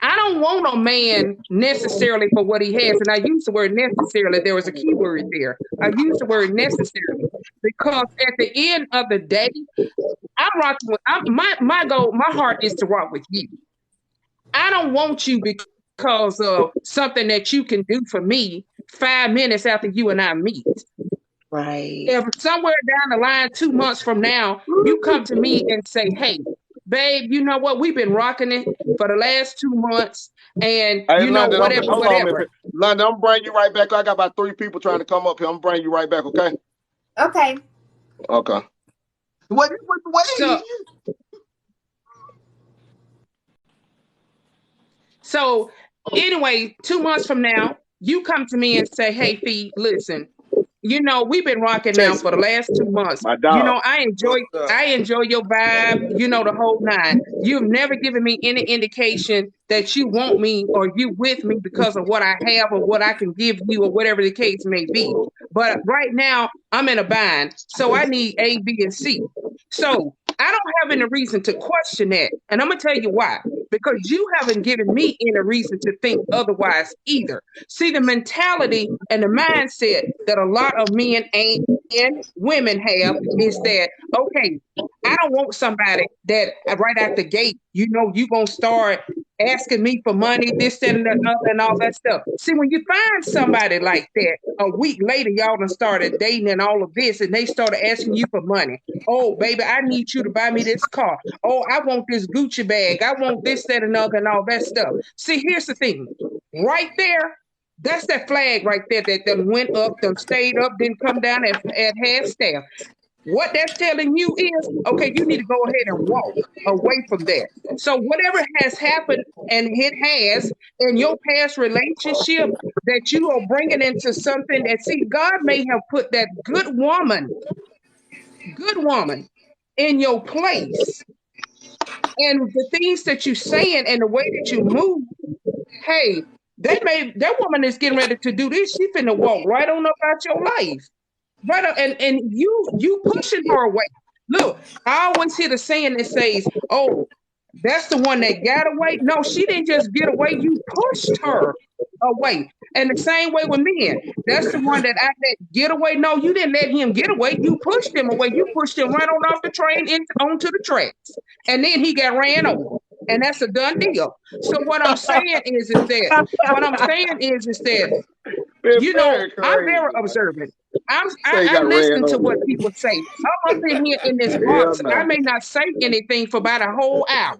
I don't want a man necessarily for what he has. And I use the word necessarily. There was a key word there. I use the word necessarily because at the end of the day, I'm rocking with my goal, my heart is to rock with you. I don't want you because of something that you can do for me 5 minutes after you and I meet. Right. If somewhere down the line, 2 months from now, you come to me and say, hey, babe, you know what? We've been rocking it for the last 2 months and Hey, London, whatever, hold on, man. whatever. London, I'm bringing you right back. I got about 3 people trying to come up here. I'm bringing you right back, okay? Okay. Okay. What the way? So, so anyway, 2 months from now, you come to me and say, hey, Fee, listen, we've been rocking now Texas, for the last 2 months. my dog. I enjoy What's up? I enjoy your vibe, the whole nine. You've never given me any indication that you want me or you with me because of what I have or what I can give you or whatever the case may be. But right now I'm in a bind, so I need A, B, and C. So I don't have any reason to question that. And I'm gonna tell you why. Because you haven't given me any reason to think otherwise either. See, the mentality and the mindset that a lot of men and women have is that, okay, I don't want somebody that right out the gate, you're going to start asking me for money, this, that, and the other, and all that stuff. See, when you find somebody like that, a week later, y'all done started dating and all of this, and they started asking you for money. Oh, baby, I need you to buy me this car. Oh, I want this Gucci bag. I want this, that, and other, and all that stuff. See, here's the thing. Right there, that's that flag right there that went up, that stayed up, didn't come down at half staff. What that's telling you is, okay, you need to go ahead and walk away from that. So whatever has happened, and it has, in your past relationship, that you are bringing into something that, see, God may have put that good woman in your place. And the things that you're saying and the way that you move, hey, that woman is getting ready to do this. She finna walk right on up out your life. Right up, and you pushing her away. Look, I always hear the saying that says, "Oh, that's the one that got away." No, she didn't just get away. You pushed her away. And the same way with men. That's the one that I let get away. No, you didn't let him get away. You pushed him away. You pushed him right on off the train onto the tracks. And then he got ran over. And that's a done deal. So what I'm saying is that I'm very observant. I'm listening to what people say. I'm up in here in this box. I may not say anything for about a whole hour,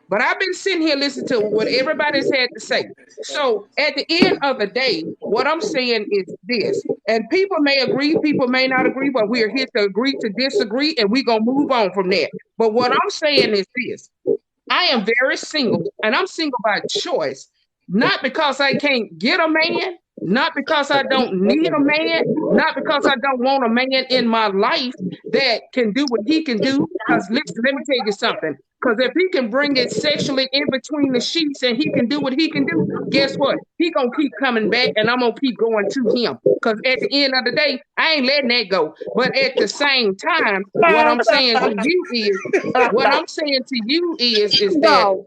but I've been sitting here listening to what everybody's had to say. So at the end of the day, what I'm saying is this, and people may agree, people may not agree, but we're here to agree to disagree, and we're going to move on from there. But what I'm saying is this. I am very single, and I'm single by choice, not because I can't get a man, not because I don't need a man, not because I don't want a man in my life that can do what he can do. Because listen, let me tell you something. Because if he can bring it sexually in between the sheets and he can do what he can do, guess what? He gonna keep coming back, and I'm gonna keep going to him. Because at the end of the day, I ain't letting that go. But at the same time, what I'm saying to you is that No.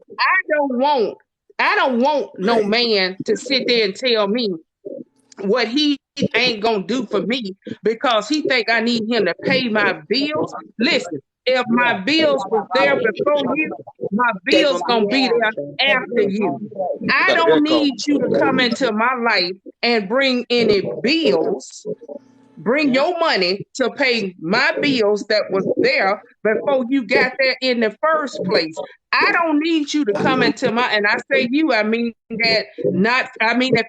I don't want no man to sit there and tell me what he ain't gonna do for me because he think I need him to pay my bills. Listen, if my bills was there before you, my bills gonna be there after you. I Got an don't echo. need you to come into my life and bring any bills. Bring your money to pay my bills that was there before you got there in the first place. I don't need you to come into my, and I say you, I mean that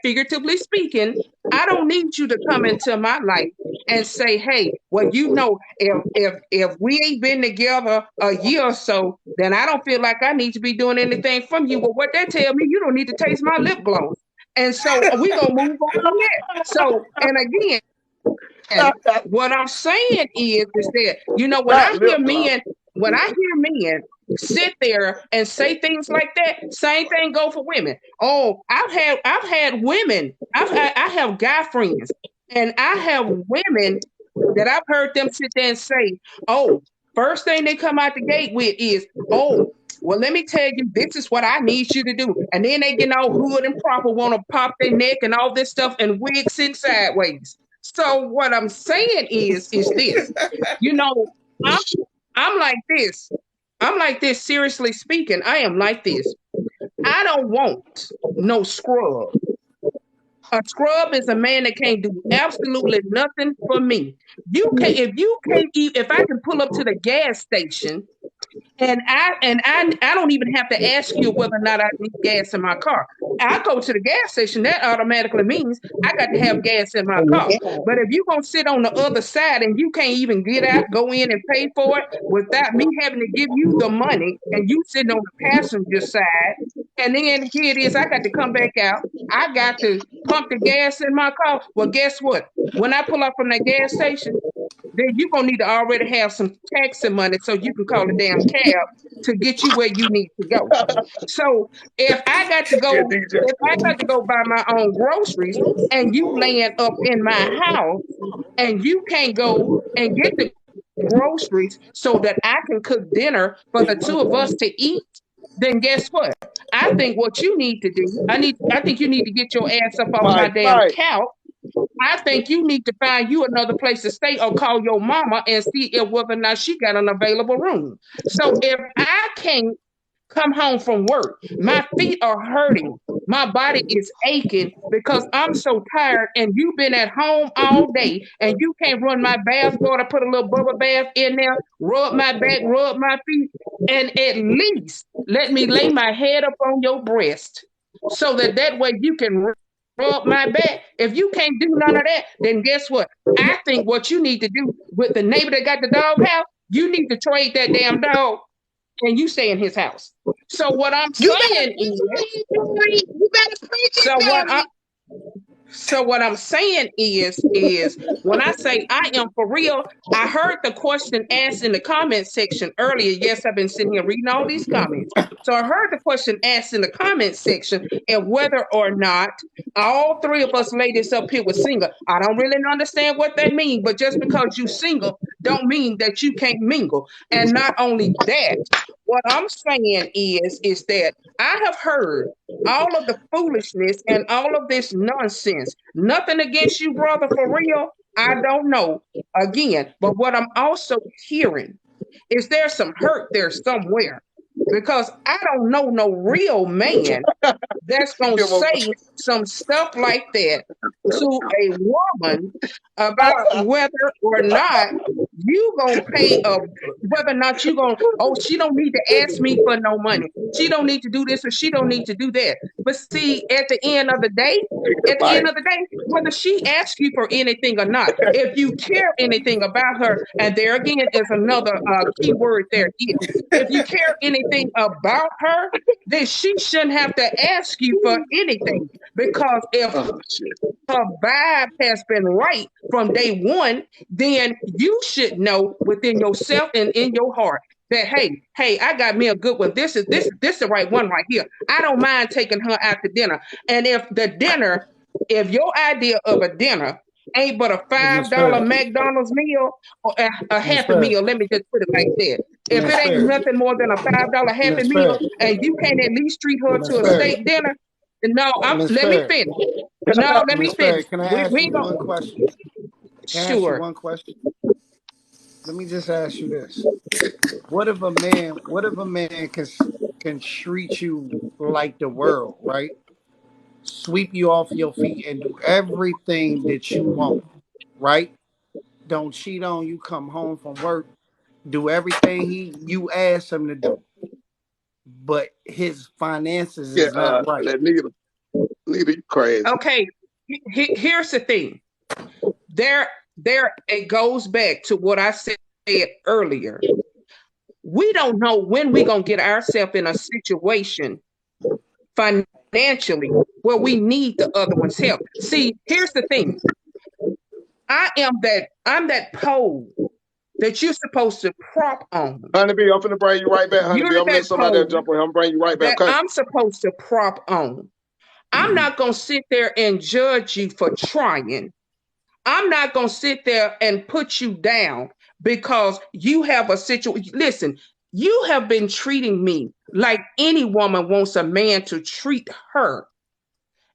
figuratively speaking. I don't need you to come into my life and say, hey, well, if we ain't been together a year or so, then I don't feel like I need to be doing anything from you. Well, what that tell me, you don't need to taste my lip gloss. And so we gonna move on from that. So, and again, and what I'm saying is that, Not lip gloss. when I hear men sit there and say things like that, same thing go for women. Oh, I've had women, I have guy friends, and I have women that I've heard them sit there and say, oh, first thing they come out the gate with is, oh, well, let me tell you, this is what I need you to do. And then they get all hood and proper, want to pop their neck and all this stuff and wig sitting sideways. So what I'm saying is this, you know, I'm I'm like this. I'm like this, seriously speaking. I am like this. I don't want no scrub. A scrub is a man that can't do absolutely nothing for me. You can if you can't eat, if I can pull up to the gas station And I don't even have to ask you whether or not I need gas in my car. I go to the gas station, that automatically means I got to have gas in my car. But if you're gonna sit on the other side and you can't even get out, go in and pay for it without me having to give you the money, and you sitting on the passenger side, and then here it is, I got to come back out. I got to pump the gas in my car. Well, guess what? When I pull up from that gas station, then you're gonna need to already have some taxi money so you can call a damn cab to get you where you need to go. So Yeah, DJ. if I got to go buy my own groceries and you laying up in my house and you can't go and get the groceries so that I can cook dinner for the two of us to eat, then guess what? I think what you need to do, I think you need to get your ass up off my damn Mike. couch. I think you need to find you another place to stay or call your mama and see if whether or not she got an available room. So if I can't come home from work, my feet are hurting, my body is aching because I'm so tired, and you've been at home all day and you can't run my bath water, put a little bubble bath in there, rub my back, rub my feet, and at least let me lay my head up on your breast so that way you can rub my back. If you can't do none of that, then guess what? I think what you need to do with the neighbor that got the dog house, you need to trade that damn dog and you stay in his house. So what I'm You better saying preach, is, you better preach it, so what I family. so what I'm saying is when I say I am for real, I heard the question asked in the comment section earlier. Yes, I've been sitting here reading all these comments. So I heard the question asked in the comment section and whether or not all three of us ladies up here were single. I don't really understand what that means, but just because you single don't mean that you can't mingle. And not only that, what I'm saying is that I have heard all of the foolishness and all of this nonsense. Nothing against you, brother, for real. I don't know. Again, but what I'm also hearing is there's some hurt there somewhere because I don't know no real man that's going to Give him say some stuff like that to a woman about whether or not you going to pay a whether or not you going to, oh, she don't need to ask me for no money, she don't need to do this or she don't need to do that. But see, at the end Mike. of the day, whether she asks you for anything or not, if you care anything about her, and there again is another key word there, if you care anything about her, then she shouldn't have to ask you for anything. Because if Oh, shit. her vibe has been right from day one, then you should know within yourself and in your heart that hey, I got me a good one. This is the right one right here. I don't mind taking her out to dinner. And if your idea of a dinner ain't but a Hey, Miss $5 Fair. McDonald's meal or a Miss happy Fair. meal, let me just put it like that. If Miss it ain't Fair. nothing more than a $5 happy Miss meal Fair. and you can't at least treat her Miss to a Fair. steak dinner, no, Miss let me Fair. finish. No, let me Miss Fair. finish. Can I We ask you ain't gonna one question? Can I ask you sure. one question? Let me just ask you this. What if a man can treat you like the world, right? Sweep you off your feet and do everything that you want, right? Don't cheat on you, come home from work, do everything you ask him to do, but his finances Yeah, is not right. that nigga, you crazy. Okay, here's the thing. There, there. It goes back to what I said earlier. We don't know when we're gonna get ourselves in a situation financially where we need the other one's help. See, here's the thing. I'm that pole that you're supposed to prop on. Honeybee, I'm finna bring you right back, Honeybee. You're I'm gonna let that somebody else pole jump on here. I'm bring you right back, that okay? I'm supposed to prop on. I'm not going to sit there and judge you for trying. I'm not going to sit there and put you down because you have a situation. Listen, you have been treating me like any woman wants a man to treat her.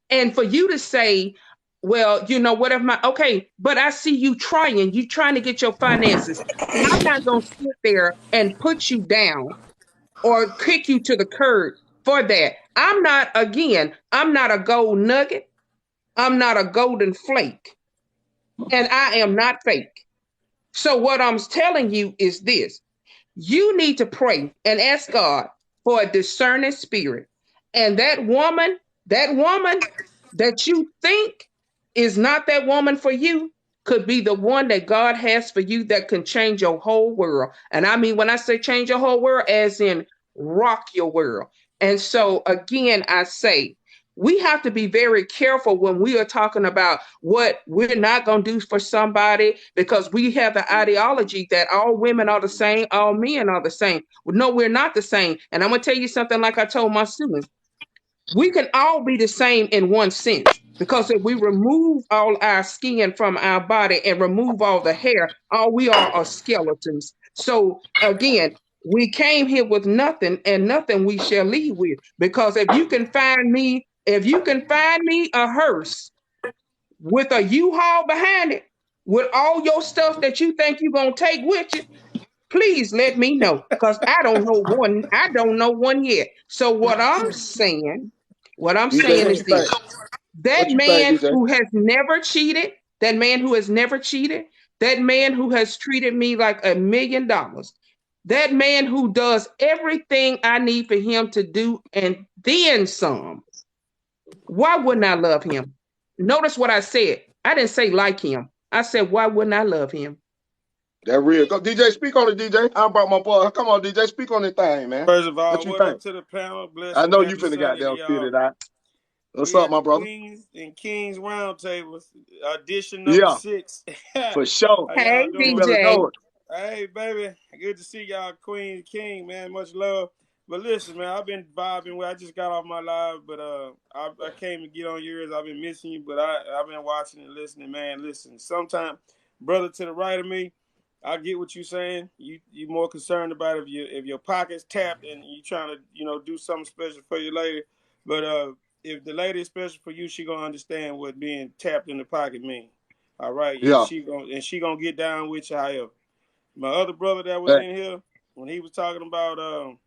And for you to say, well, what if okay, but I see you trying to get your finances. I'm not going to sit there and put you down or kick you to the curb for that. I'm not a gold nugget. I'm not a golden flake. And I am not fake. So what I'm telling you is this. You need to pray and ask God for a discerning spirit. And that woman that you think is not that woman for you could be the one that God has for you that can change your whole world. And I mean, when I say change your whole world, as in rock your world. And so, again, I say, we have to be very careful when we are talking about what we're not going to do for somebody because we have the ideology that all women are the same, all men are the same. No, we're not the same. And I'm going to tell you something like I told my students. We can all be the same in one sense because if we remove all our skin from our body and remove all the hair, all we are skeletons. So again, we came here with nothing and nothing we shall leave with. Because if you can find me a hearse with a U-Haul behind it, with all your stuff that you think you're gonna take with you, please let me know. Because I don't know one yet. So what I'm saying DJ, what is you think? this. That What you think, man DJ? who has never cheated, that man who has never cheated, that man who has treated me like $1 million, that man who does everything I need for him to do and then some, why wouldn't I love him? Notice what I said. I didn't say like him. I said, why wouldn't I love him? That real. Go, DJ, speak on it, DJ. I brought my boy. Come on, DJ, speak on this thing, man. First of What all, you what think? up to the panel? Blessed I and know you happy finna Sunday to goddamn spit y'all. it out. What's We up, at the my brother? Queens and Kings Roundtable, edition number Yeah, 6. for sure. How Hey, y'all You doing? better DJ. know it. Hey, baby. Good to see y'all, Queen King, man. Much love. But listen, man, I've been vibing. I just got off my live, but I came to get on yours. I've been missing you, but I've been watching and listening, man. Listen, sometimes, brother to the right of me, I get what you're saying. You more concerned about if your pocket's tapped and you trying to do something special for your lady. But if the lady is special for you, she gonna understand what being tapped in the pocket mean. All right, and Yeah. she gonna get down with you. However, my other brother that was Hey, in here when he was talking about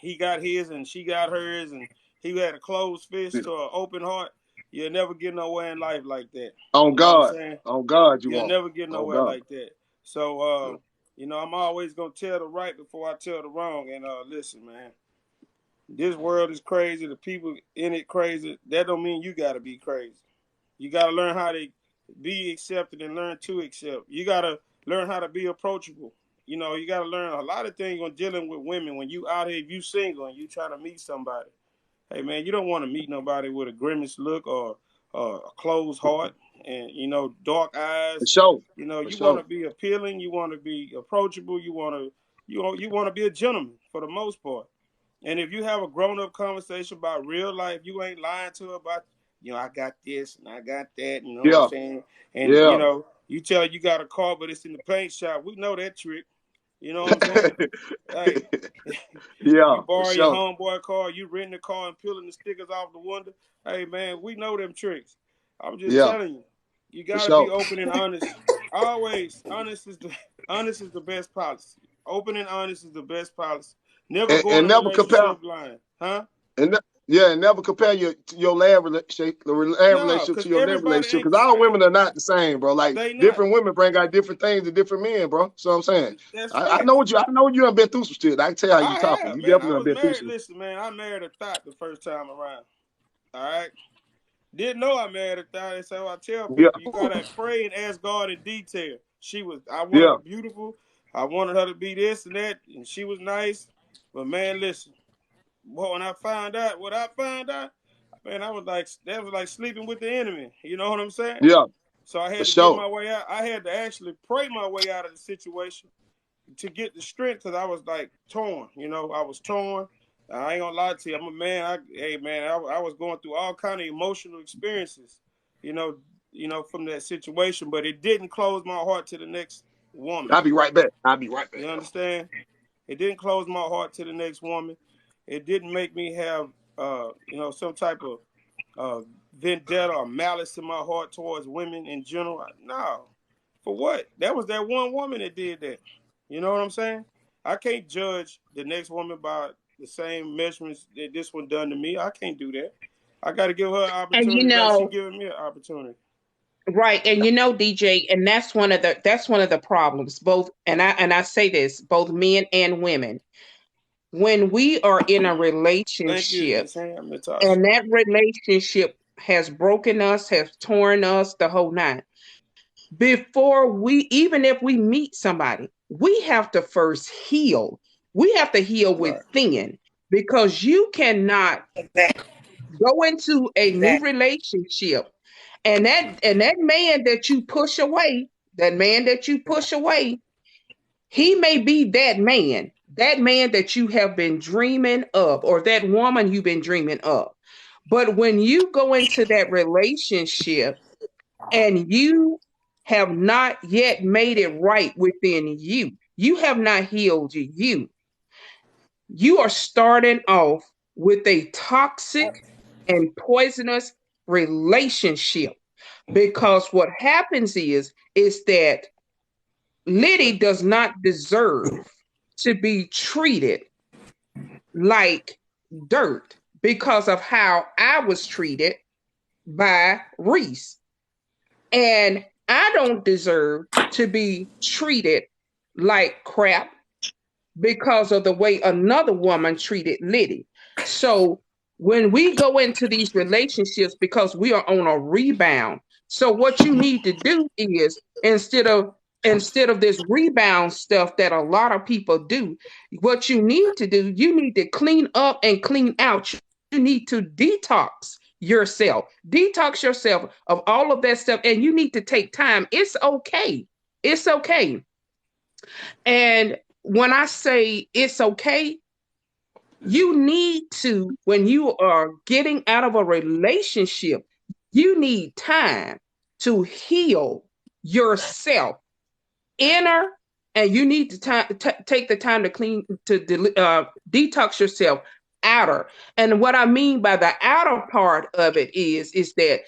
he got his and she got hers and he had a closed fist to an open heart. You'll never get nowhere in life like that. on You know what I'm God. saying? On God, you You'll won't. never get On nowhere God. like that. So, I'm always going to tell the right before I tell the wrong. And listen, man, this world is crazy. The people in it crazy. That don't mean you got to be crazy. You got to learn how to be accepted and learn to accept. You got to learn how to be approachable. You got to learn a lot of things when dealing with women. When you out here, if you single and you trying to meet somebody, hey, man, you don't want to meet nobody with a grimace look or a closed heart and, dark For eyes. sure. For You want sure. to be appealing. You want to be approachable. You want to be a gentleman for the most part. And if you have a grown-up conversation about real life, you ain't lying to her about, I got this and I got that, you know what I'm Yeah. saying? And, Yeah. you tell her you got a car, but it's in the paint shop. We know that trick. You know what I'm saying? Hey, Yeah, you for borrow your sure. homeboy car, you renting the car and peeling the stickers off the window. Hey, man, we know them tricks. I'm just Yeah, telling you, you for got to be sure. open and honest. Always, honest is the best policy. Open and honest is the best policy. Never go in And a never compare relationship lying, huh? and never compare your lab No, relationship to because your net everybody relationship ain't because the all same. women are not the same, bro. Like They not. different women bring out different things to different men, bro. So I'm saying, That's I know facts. you done been through some shit. I can tell how you I talking. have, You man. definitely I done was been through married. some. Listen, man, I married a thought the first time around. All right. Didn't know I married a thought. And so I tell Yeah, people, you gotta pray and ask God in detail. I wanted yeah, her beautiful. I wanted her to be this and that, and she was nice. But man, listen, boy, when I found out what I found out, man, that was like sleeping with the enemy. You know what I'm saying? yeah, So I for had to get sure. my way out. I had to actually pray my way out of the situation to get the strength because I was like torn. I was torn. I ain't gonna lie to you. I'm a man. Hey man, I was going through all kind of emotional experiences. You know, from that situation, but it didn't close my heart to the next woman. I'll be right back. I'll be right back, You though. understand? It didn't close my heart to the next woman. It didn't make me have some type of vendetta or malice in my heart towards women in general. No. For what? That was that one woman that did that. You know what I'm saying? I can't judge the next woman by the same measurements that this one done to me. I can't do that. I got to give her an And opportunity like she giving me an opportunity. Right. And DJ, and that's one of the problems, both, and I say this, both men and women. When we are in a Thank you, relationship Miss Ham, Natasha. and that relationship has broken us, has torn us, the whole nine, before we, even if we meet somebody, we have to first heal. We have to heal Right. within, because you cannot Exactly. go into a new Exactly. relationship and that man that you push away, he may be that man that you have been dreaming of, or that woman you've been dreaming of. But when you go into that relationship and you have not yet made it right within you, you have not healed you are starting off with a toxic and poisonous relationship. Because what happens is that Liddy does not deserve to be treated like dirt because of how I was treated by Reese. And I don't deserve to be treated like crap because of the way another woman treated Liddy. So when we go into these relationships, because we are on a rebound, so what you need to do is, instead of this rebound stuff that a lot of people do, what you need to do, you need to clean up and clean out. You need to detox yourself of all of that stuff, and you need to take time. It's okay. It's okay. And when I say it's okay, you need to, when you are getting out of a relationship, you need time to heal yourself inner, and you need to take the time to detox yourself outer. And what I mean by the outer part of it is that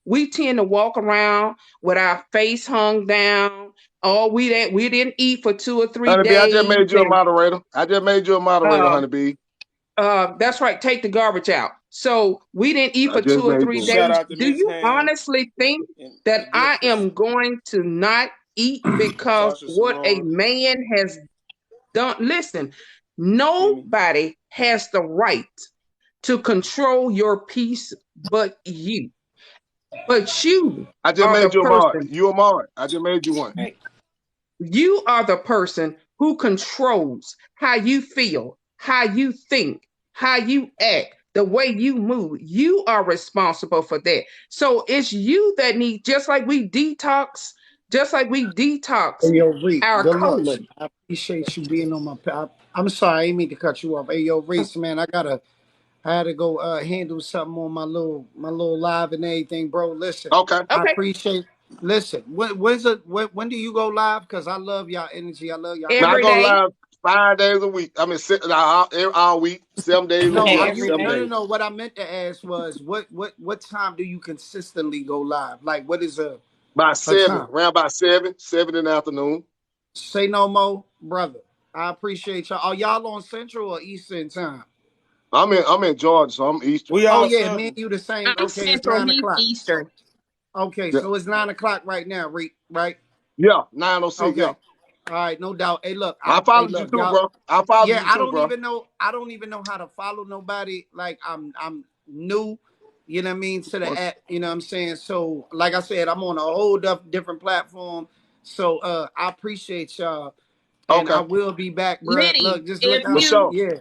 we tend to walk around with our face hung down. Oh, we didn't eat for 2 or 3 Honeybee, I just days, made you a and moderator. uh, Honeybee. that's right. Take the garbage out. So we didn't eat I for just two or made three you one. Shout days. out to Do Miss you Ham honestly think and that the I Gifters, am going to not eat because Tasha what a Soror, man has done? Listen, Kimmy. nobody has the right to control your peace but you. But you I just are the made you a mod. person. You a mod. I just made you one. Right. You are the person who controls how you feel, how you think, how you act, the way you move. You are responsible for that. So it's you that need, just like we detox Hey, yo, Reese, our good luck. colon. I appreciate you being on my. I'm sorry, I didn't mean to cut you off. Hey, yo, Reese, man, I had to go handle something on my little live and everything, bro. Listen, Okay. I Okay. appreciate. Listen, when do you go live? Because I love y'all energy. I love y'all Now I Every go energy. day. live 5 days a week. I mean, all week, 7 days a No, Yeah, week, are every you? 7 No, day. no, days. no. What I meant to ask was, what time do you consistently go live? Like, what is By a 7, time? around by 7 in the afternoon. Say no more, brother. I appreciate y'all. Are y'all on Central or Eastern time? I'm in Georgia, so I'm Eastern. We Oh all yeah, me and Southern. you the same. I'm Okay, it's Central, nine he's o'clock. Eastern. Okay, Yeah, so it's 9 o'clock right now, right? yeah, 9:06. Yeah, Okay. All right, no doubt. Hey, look, I hey, followed you look, too, y'all. bro. I followed Yeah, you I too, don't bro. even know. I don't even know how to follow nobody. Like I'm new. You know what I mean to the app. You know what I'm saying. So, like I said, I'm on a whole different platform. So, I appreciate y'all, and I Okay, will be back, bro. Liddy, Look, just if look for out. you sure. Yeah,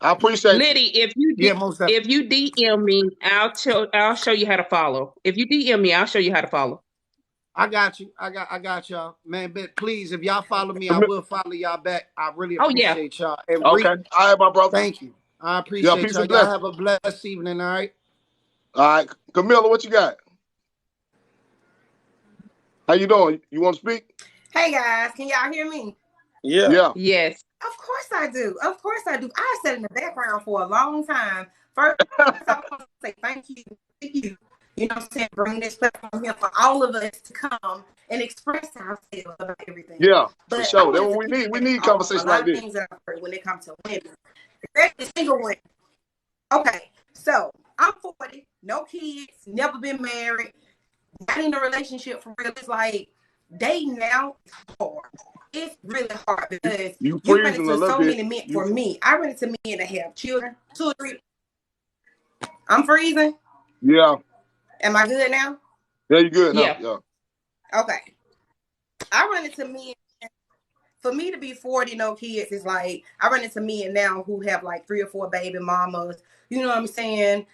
I appreciate you. Liddy, yeah, most definitely. if you DM me, I'll show you how to follow. If you DM me, I'll show you how to follow. I got you. I got y'all, man. But please, if y'all follow me, I Camille- will follow y'all back. I really Oh yeah. appreciate y'all. And Okay, Reek, all right, my brother. thank you. I Yeah, appreciate peace y'all. and Y'all blessings. have a blessed evening. All right. All right, Camilla, what you got? How you doing? You want to speak? Hey guys, can y'all hear me? Yeah. Yeah. Yes. Of course I do. Of course I do. I sat in the background for a long time. First, I want to say thank you to you. You know what I'm saying? Bring this platform here for all of us to come and express ourselves about everything. Yeah, for But I sure. That's wanted what to we need. We piggyback need off a conversation lot like of this. things that I've heard when it comes to women, especially single women. Okay, so I'm 40, no kids, never been married. not in a relationship for real. It's like dating now is hard. It's really hard because You you run freezing a into little so bit. many men. For me, I run into men that have children, 2 or 3. I'm freezing. Yeah. Am I good now? Yeah, you good now. Yeah. Yeah. Okay. I run into men. For me to be 40, no kids, is like I run into men now who have like 3 or 4 baby mamas. You know what I'm saying?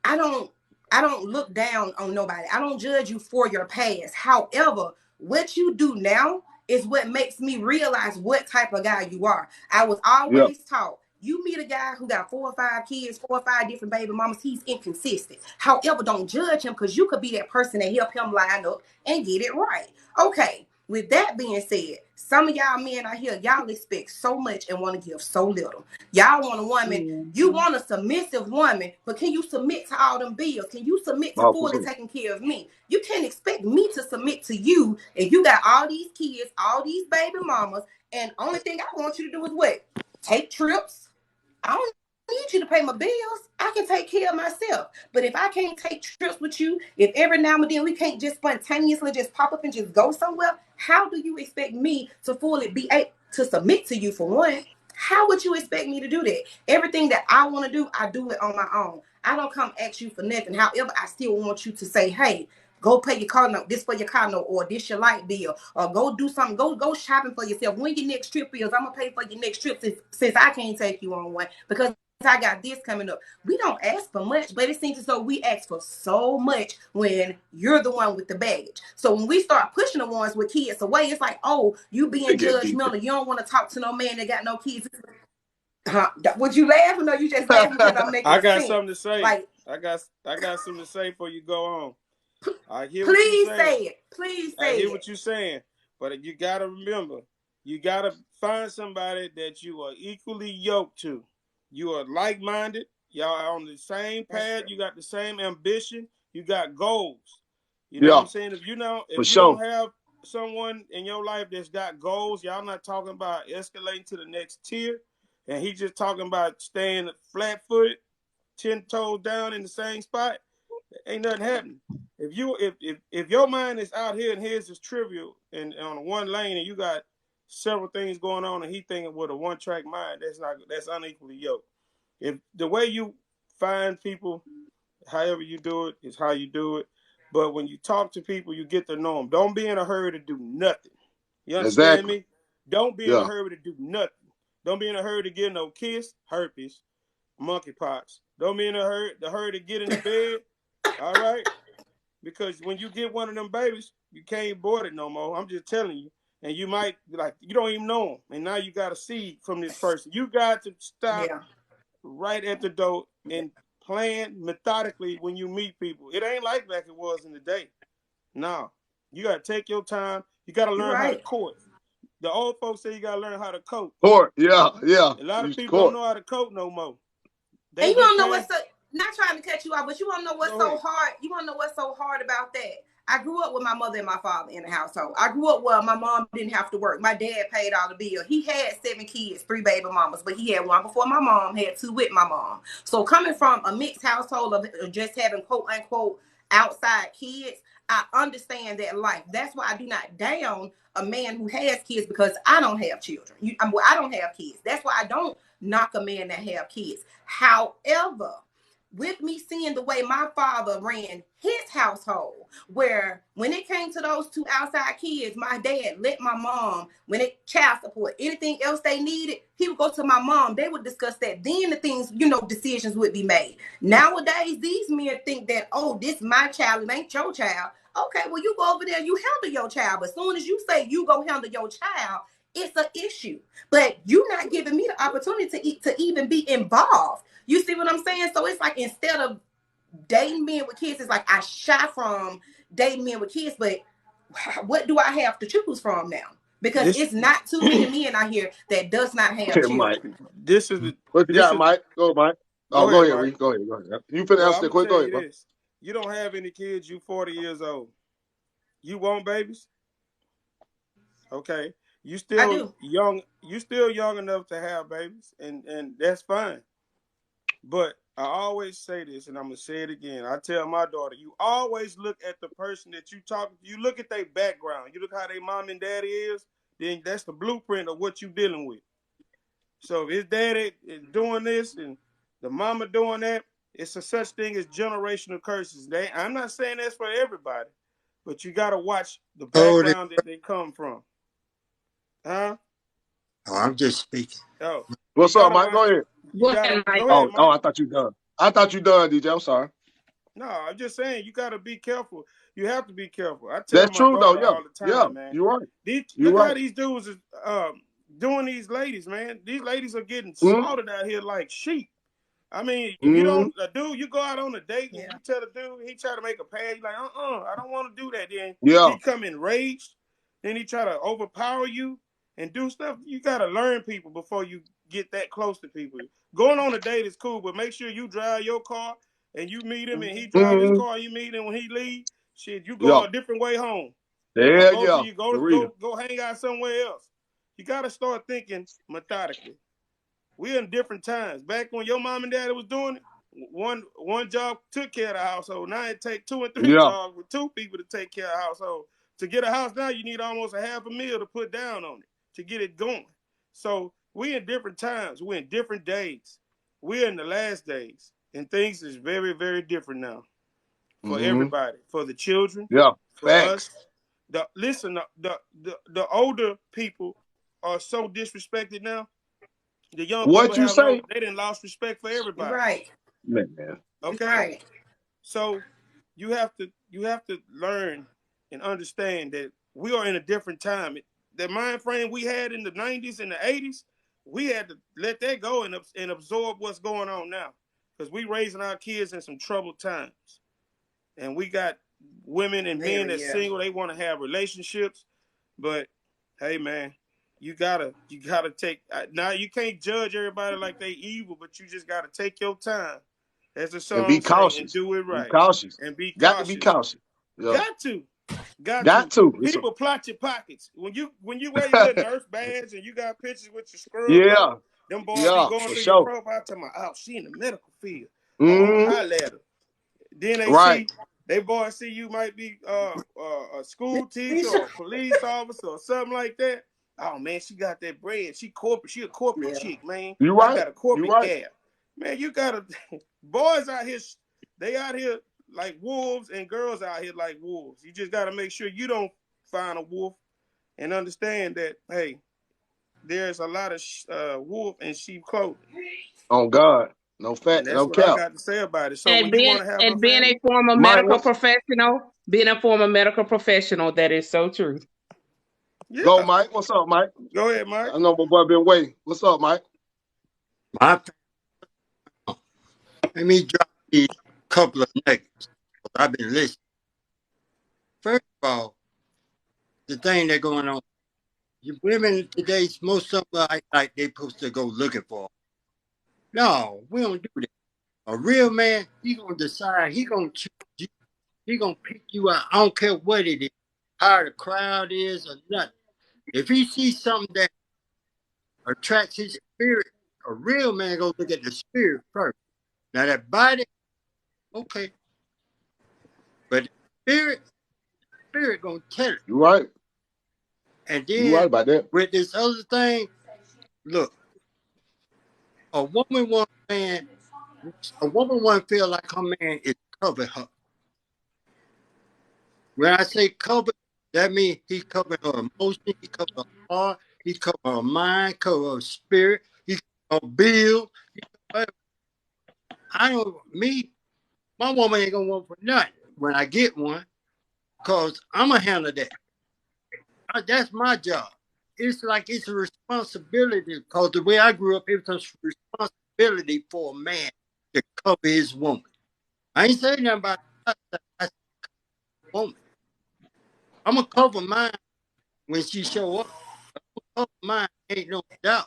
I don't look down on nobody. I don't judge you for your past. However, what you do now is what makes me realize what type of guy you are. I was Yeah. always taught you meet a guy who got 4 or 5 kids, 4 or 5 different baby mamas, he's inconsistent. However, don't judge him because you could be that person that help him line up and get it right. Okay, with that being said, some of y'all men out here, y'all expect so much and want to give so little. Y'all want a woman, you want a submissive woman, but can you submit to all them bills? Can you submit to Oh, for fully sure. taking care of me? You can't expect me to submit to you if you got all these kids, all these baby mamas, and only thing I want you to do is what? Take trips. I don't need you to pay my bills. I can take care of myself. But if I can't take trips with you, if every now and then we can't just spontaneously just pop up and just go somewhere, how do you expect me to fully be able to submit to you for one? How would you expect me to do that? Everything that I want to do, I do it on my own. I don't come ask you for nothing. However, I still want you to say, hey, go pay your car note, this for your car note, or this your light bill, or go do something, go shopping for yourself. When your next trip is, I'm gonna pay for your next trip since I can't take you on one because I got this coming up. We don't ask for much, but it seems as though we ask for so much when you're the one with the baggage. So when we start pushing the ones with kids away, it's like, oh, you They being get deep. judgmental. You don't want to talk to no man that got no kids. Would you laugh or no? You just laughing because I'm making I got sense. something to say. Like, I got something to say before you go on. I hear what you're please saying. say it. Please I say hear it. what you're saying. But you gotta remember, you gotta find somebody that you are equally yoked to. You are like-minded. Y'all are on the same path. You got the same ambition. You got goals. You know what Yeah, I'm saying? If for you sure. don't have someone in your life that's got goals, y'all not talking about escalating to the next tier, and he just talking about staying flat-footed, 10 toes down in the same spot, ain't nothing happening. If your mind is out here and his is trivial and on one lane and you got several things going on and he thinking with a one track mind, that's unequally yoked. If the way you find people, however you do it, is how you do it. But when you talk to people, you get to know them. Don't be in a hurry to do nothing. You understand Exactly. me? Don't be in a Yeah. hurry to do nothing. Don't be in a hurry to get no kiss, herpes, monkeypox. Don't be in a hurry to get in the bed. All right? Because when you get one of them babies, you can't abort it no more. I'm just telling you. And you might, like, you don't even know them. And now you got a seed from this person. You got to stop Yeah. right at the door and plan methodically when you meet people. It ain't like back it was in the day. No. You got to take your time. You got to You're learn how to right. court. The old folks say you got to learn how to coach. Court. Yeah. Yeah. A lot of Use people don't court. know how to coach no more. And They you just want to know came. what's so, not trying to cut you off, but you want to know what's Go so ahead. hard? You want to know what's so hard about that? I grew up with my mother and my father in the household. I grew up where my mom didn't have to work. My dad paid all the bills. He had 7 kids, 3 baby mamas, but he had 1 before my mom, had 2 with my mom. So coming from a mixed household of just having quote unquote outside kids, I understand that life. That's why I do not down a man who has kids because I don't have children. I don't have kids. That's why I don't knock a man that have kids. However, with me seeing the way my father ran his household, where when it came to those 2 outside kids, my dad let my mom, when it child support, anything else they needed, he would go to my mom. They would discuss that. Then the things, decisions would be made. Nowadays, these men think that, oh, this my child, it ain't your child. Okay, well, you go over there, you handle your child. But as soon as you say you go handle your child, it's an issue. But you're not giving me the opportunity to even be involved. You see what I'm saying? So it's like instead of dating men with kids, it's like I shy from dating men with kids, but what do I have to choose from now? Because This it's not too many men out here that does not have Okay, Mike. children. this is the What you this got, is Mike? Go, Mike. Oh, go go ahead, ahead, Mike. Reed. Go ahead. Go ahead. You finna Well, answer I'm that gonna quick. Go tell ahead, you bro. this. You don't have any kids, you 40 years old. You want babies? Okay. I do. You still young enough to have babies, and that's fine. But I always say this, and I'm gonna say it again. I tell my daughter, you always look at the person that you talk. You look at their background. You look how their mom and daddy is. Then that's the blueprint of what you dealing with. So if his daddy is doing this and the mama doing that, it's a such thing as generational curses. I'm not saying that's for everybody, but you gotta watch the background that they come from. Huh? Oh, I'm just speaking. Oh, you What's up, gotta Mike? watch. Go ahead. You Go gotta ahead, Mike. go ahead, Oh, Mike. I thought you done. I thought you done, DJ. I'm sorry. No, I'm just saying you gotta be careful. You have to be careful. I tell That's my true though. daughter Yeah, all the yeah. time, man. You're right. You're Look how right. these dudes is doing these ladies, man. These ladies are getting Mm-hmm. slaughtered out here like sheep. I mean, if you Mm-hmm. don't, a dude, you go out on a date and you tell the dude, he try to make a pass, you like, I don't want to do that. Then Yeah. he come enraged, then he try to overpower you and do stuff. You got to learn people before you get that close to people. Going on a date is cool, but make sure you drive your car and you meet him and he drive his Mm-hmm. car and you meet him when he leave. Shit, you Yeah. go a different way home. Or Yeah, yeah. For real. go hang out somewhere else. You got to start thinking methodically. We're in different times. Back when your mom and daddy was doing it, one job took care of the household. Now it take 2 and 3 Yeah. jobs with 2 people to take care of the household. To get a house now, you need almost a half a meal to put down on it to get it going. So we in different times. We're in different days. We're in the last days, and things is very, very different now for Mm-hmm. everybody, for the children, Yeah. for us. Facts. The older people are so disrespected now. The young people What you have say? they didn't lost respect for You're everybody. right. Man. You're Okay, right. so you have to learn and understand that we are in a different time. The mind frame we had in the 90s and the 80s, we had to let that go and absorb what's going on now, because we raising our kids in some troubled times, and we got women and men Very, that's yeah. single. They want to have relationships, but hey, man, you gotta take now. You can't judge everybody like they evil, but you just gotta take your time, as the And be song say, and cautious. do it Be right cautious. and be Got to be cautious. cautious. Yeah. Got to, got Got to. to. It's a People plot your pockets when you wear your little nurse badge and you got pictures with your scrubs yeah. on. Them boys be Yeah. going For through your sure. profile, talking about, oh, she in the medical field. Oh, I'm a Mm-hmm. holler at her. Then Right. they boys see you might be a school teacher or a police officer or something like that. Oh man, she got that bread. She corporate. She a corporate Yeah. chick, man. You I right. got a You corporate right. cab. Man, you gotta boys out here. They out here like wolves, and girls out here like wolves. You just gotta make sure you don't find a wolf, and understand that hey, there's a lot of wolf in sheep clothing. On God. No And fat. that's No what I cap. got to say about it. So when you want to have a Being family, a former Mike, medical what's professional, being a former medical professional, that is so true. go, yeah, Mike? What's up, Mike? go ahead, Mike. I know my boy been waiting. What's up, Mike? My, let me drop these couple of nuggets. I've been listening. First of all, the thing that's going on. You women today, most of them like they supposed to go looking for. No, we don't do that. A real man, he gonna decide. He gonna choose you. He gonna pick you out. I don't care what it is, how the crowd is or nothing. If he sees something that attracts his spirit, a real man gonna look at the spirit first. Now that body, okay, but the spirit gonna tell it. You right. And You right then about that. with this other thing, look, a woman want man, a woman want to feel like her man is covered her. When I say covered, that means he covered her emotion, he covered her heart, he covered her mind, covered her spirit, he covered her bill. My woman ain't gonna want for nothing when I get one, cause I'm gonna handle that. That's my job. It's like it's a responsibility, because the way I grew up, it was a responsibility for a man to cover his woman. I ain't saying nothing about that. I said woman. I'm gonna cover mine when she show up. Cover mine, ain't no doubt.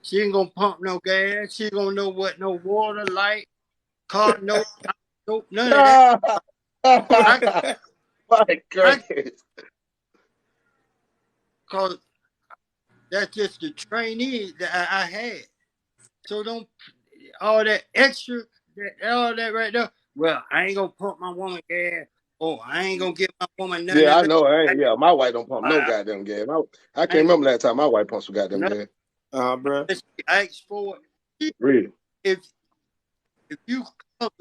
She ain't gonna pump no gas. She ain't gonna know what no water, light, car, no, none of that. I, Mike, I, crazy. cause that's just the trainee that I had. So don't. all that extra, all that right there. Well, I ain't gonna pump my woman gas. Oh, I ain't gonna give my woman none Yeah, of I that. know. Yeah, my wife don't pump no I, goddamn gas. I I can't ain't remember last time my wife pumped some goddamn nothing. gas. Bro. I asked for it. Really? If if you cover,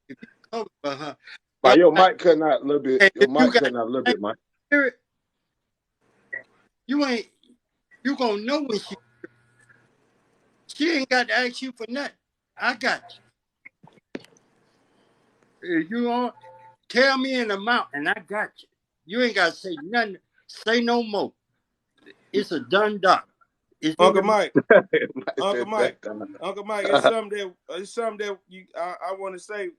if you cover for her, Like your sometimes, mic cutting out a little bit. and Your if you mic got cutting out a little the bit, Mike. spirit, you ain't you gonna know when she ain't got to ask you for nothing. I got you. If you want, tell me an amount, and I got you. You ain't gotta say nothing. Say no more. It's a done doc. It's in Uncle the Mike. Mike Uncle said Mike. that. Uncle Mike, it's something that I want to say.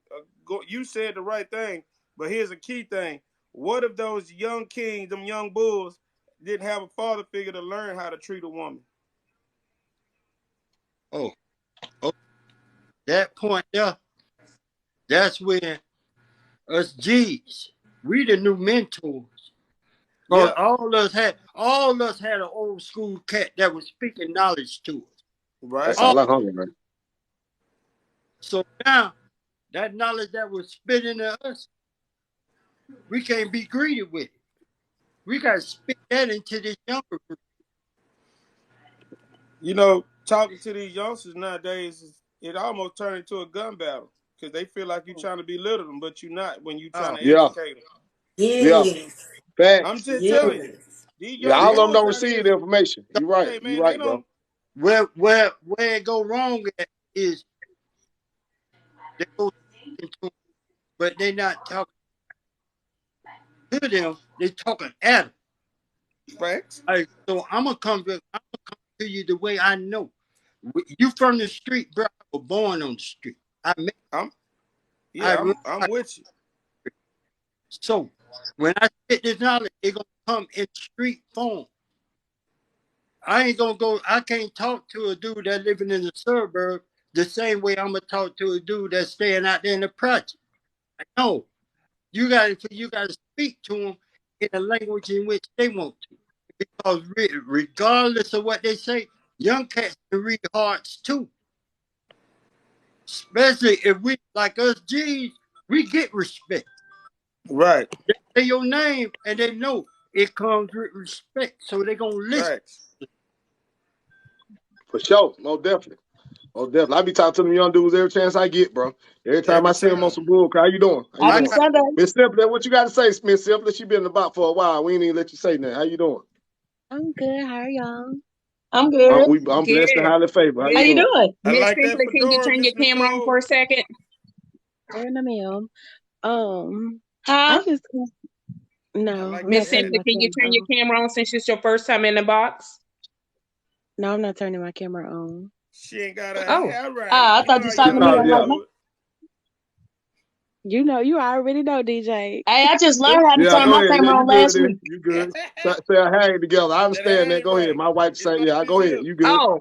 You said the right thing, but here's a key thing. What if those young kings, them young bulls, didn't have a father figure to learn how to treat a woman? oh, that point there. That's when us G's, we the new mentors. Because Yeah. all of us had an old school cat that was speaking knowledge to us. That's Right. all All, I hunger, man. so now that knowledge that was spitting at us, we can't be greedy with it. We gotta spit that into this younger group. You know, talking to these youngsters nowadays, it almost turned into a gun battle because they feel like you're trying to belittle them, but you're not when you're trying Oh, to Yeah, educate them. yeah. Yes. I'm Facts. just telling you, Yes. these Yeah, young all they, of them bulls don't out receive here, the information. You're right. hey You're man, they right, bro. don't. where it go wrong at is they go talking to them, but they not talking to them. They talking at them. Facts. So I'm gonna come to you the way I know. You from the street, bro. I was born on the street. I'm I yeah, run I'm like with you. so. When I spit this knowledge, it gonna come in street form. I ain't gonna go. I can't talk to a dude that living in the suburb the same way I'm gonna talk to a dude that's staying out there in the project. No, you gotta speak to them in a language in which they want to. Because regardless of what they say, young cats can read hearts too. Especially if we like us G's, we get respect. Right. They say your name and they know it comes with respect, so they gonna listen. Facts. For sure. Most definitely. Most definitely. I be talking to them young dudes every chance I get, bro. Every time I Every see them on time. some bull, how you doing? How you I Happy doing? got Sunday. Miss Simply, what you got to say, Miss Simply? She been about for a while. We ain't even let you say nothing. How you doing? I'm good. How are y'all? I'm good. I'm blessed and Good. highly favored. How How you Good. you doing? doing? I Miss like that Simply, can you fedora, turn your Miss camera on Nicole. for a second? Turn the mail. Um, I Huh? just I no, like I'm that Miss not hat. turning Simply, my can you camera turn your on. camera on since it's your first time in the box? No, I'm not turning my camera on. She ain't got her Oh. hair right. I You know thought you how She saw young me. thought, I'm ladies like, yeah. no. do it. You already know, DJ. Hey, I just learned how to Yeah, turn go my ahead. Yeah, camera you on good last then. week. You good. Say a hang together. I That understand that. ain't Go ahead. right. My wife It's say, like yeah, this go ahead. here. You good. Oh.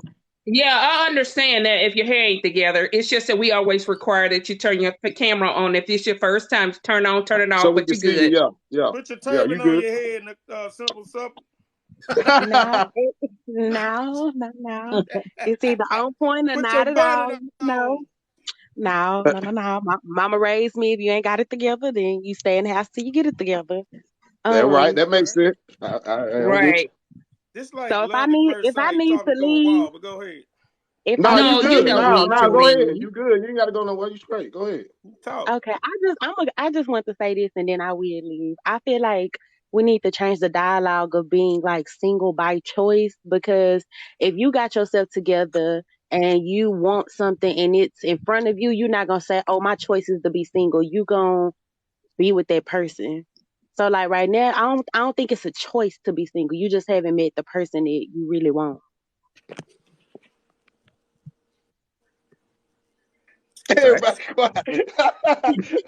Yeah, I understand that if your hair ain't together. It's just that we always require that you turn your camera on. If it's your first time, turn on, turn it So off, we but can you're see you. good. Yeah, yeah. Put your Yeah, you turban on good. your head, simple, simple. Now, now. It's either on point or Put your not at all. bonnet on. No. Mama raised me. If you ain't got it together, then you stay in the house till you get it together. That right. Um, That makes Right. sense. I'm with you. Right. This like so love at first if I sight, need talking to to a leave, wall, but go ahead. if I No, you need No, to you good. leave, don't No, need to no, um, go ahead. leave. You good. You ain't got to go nowhere. You straight. Go ahead. Talk. okay, I just want to say this and then I will leave. I feel like we need to change the dialogue of being like single by choice because if you got yourself together and you want something and it's in front of you, you're not gonna say, "Oh, my choice is to be single." You gonna be with that person. So like right now, I don't think it's a choice to be single. You just haven't met the person that you really want. Everybody Facts. quiet.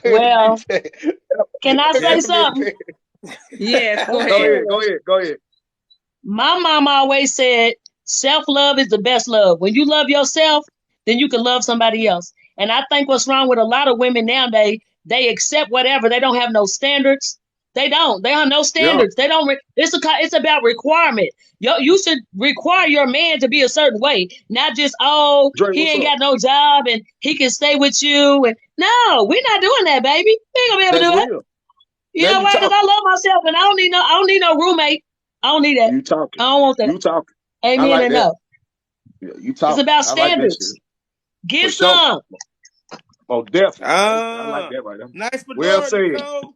Well, DJ. can I say Yeah. That big something? thing. Yes, go Of Go ahead. ahead. Go course. ahead. Go ahead. My mom always said self love is the best love. When you love yourself, then you can love somebody else. And I think what's wrong with a lot of women nowadays, they accept whatever. They don't have no standards. They don't. They have no Yeah. standards. They don't. It's about requirement. You should require your man to be a certain way, not just Dre, he what's ain't up? got no job and he can stay with you. And no, we're not doing that, baby. We ain't gonna be able to That's do it. real. You Now know you why? Because talking. I love myself and I don't need no roommate. I don't need that. You talking. I don't want that. You talking. I Amen like and that. no. Yeah, you It's talking. about I like that shit. standards. For Get sure. some. Oh, definitely. I like that right there. Nice Well fedora, said. Nicole.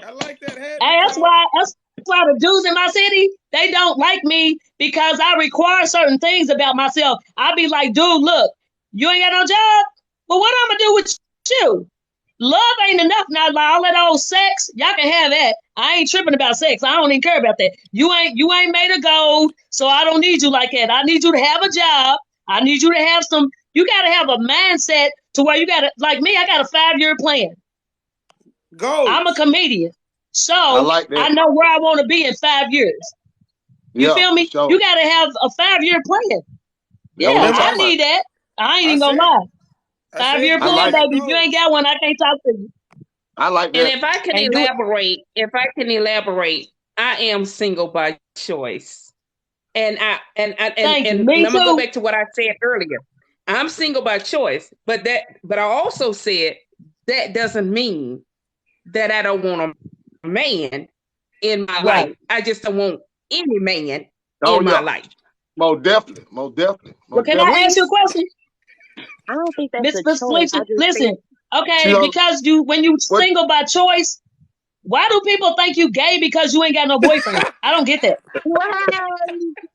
I like that hat, Hey, Nicole. that's why the dudes in my city, they don't like me because I require certain things about myself. I be like, dude, look, you ain't got no job? Well, what I'm gonna do with you? Love ain't enough now. Like all that old sex, y'all can have that. I ain't tripping about sex. I don't even care about that. You ain't made of gold, so I don't need you like that. I need you to have a job. I need you to have some. You got to have a mindset to where you got to, like me. I got a 5-year plan. I'm a Goals. comedian, I so like that. I know where I want to be in 5 years. You Yeah, feel for me? sure. You got to have a 5-year plan. Yeah, That's what I'm Remember, I talking about. need that. I ain't I even gonna said, lie. I Five said year I you gotta plan, like have baby. If you ain't goals. got one, I can't talk to you. I like And that. if I can Can't do it. elaborate, I am single by choice. Thank you. And Me I'm gonna go too. back to what I said earlier. I'm single by choice, but I also said that doesn't mean that I don't want a man in my Right. life. I just don't want any man Oh in my yeah. life. Most definitely. Most definitely. Well, Most can I definitely. ask you a Please, question? I don't think that's Miss a Miss choice. Felicia, I just listen. think See Okay, her because when you what single by choice, why do people think you gay because you ain't got no boyfriend? I don't get that. why?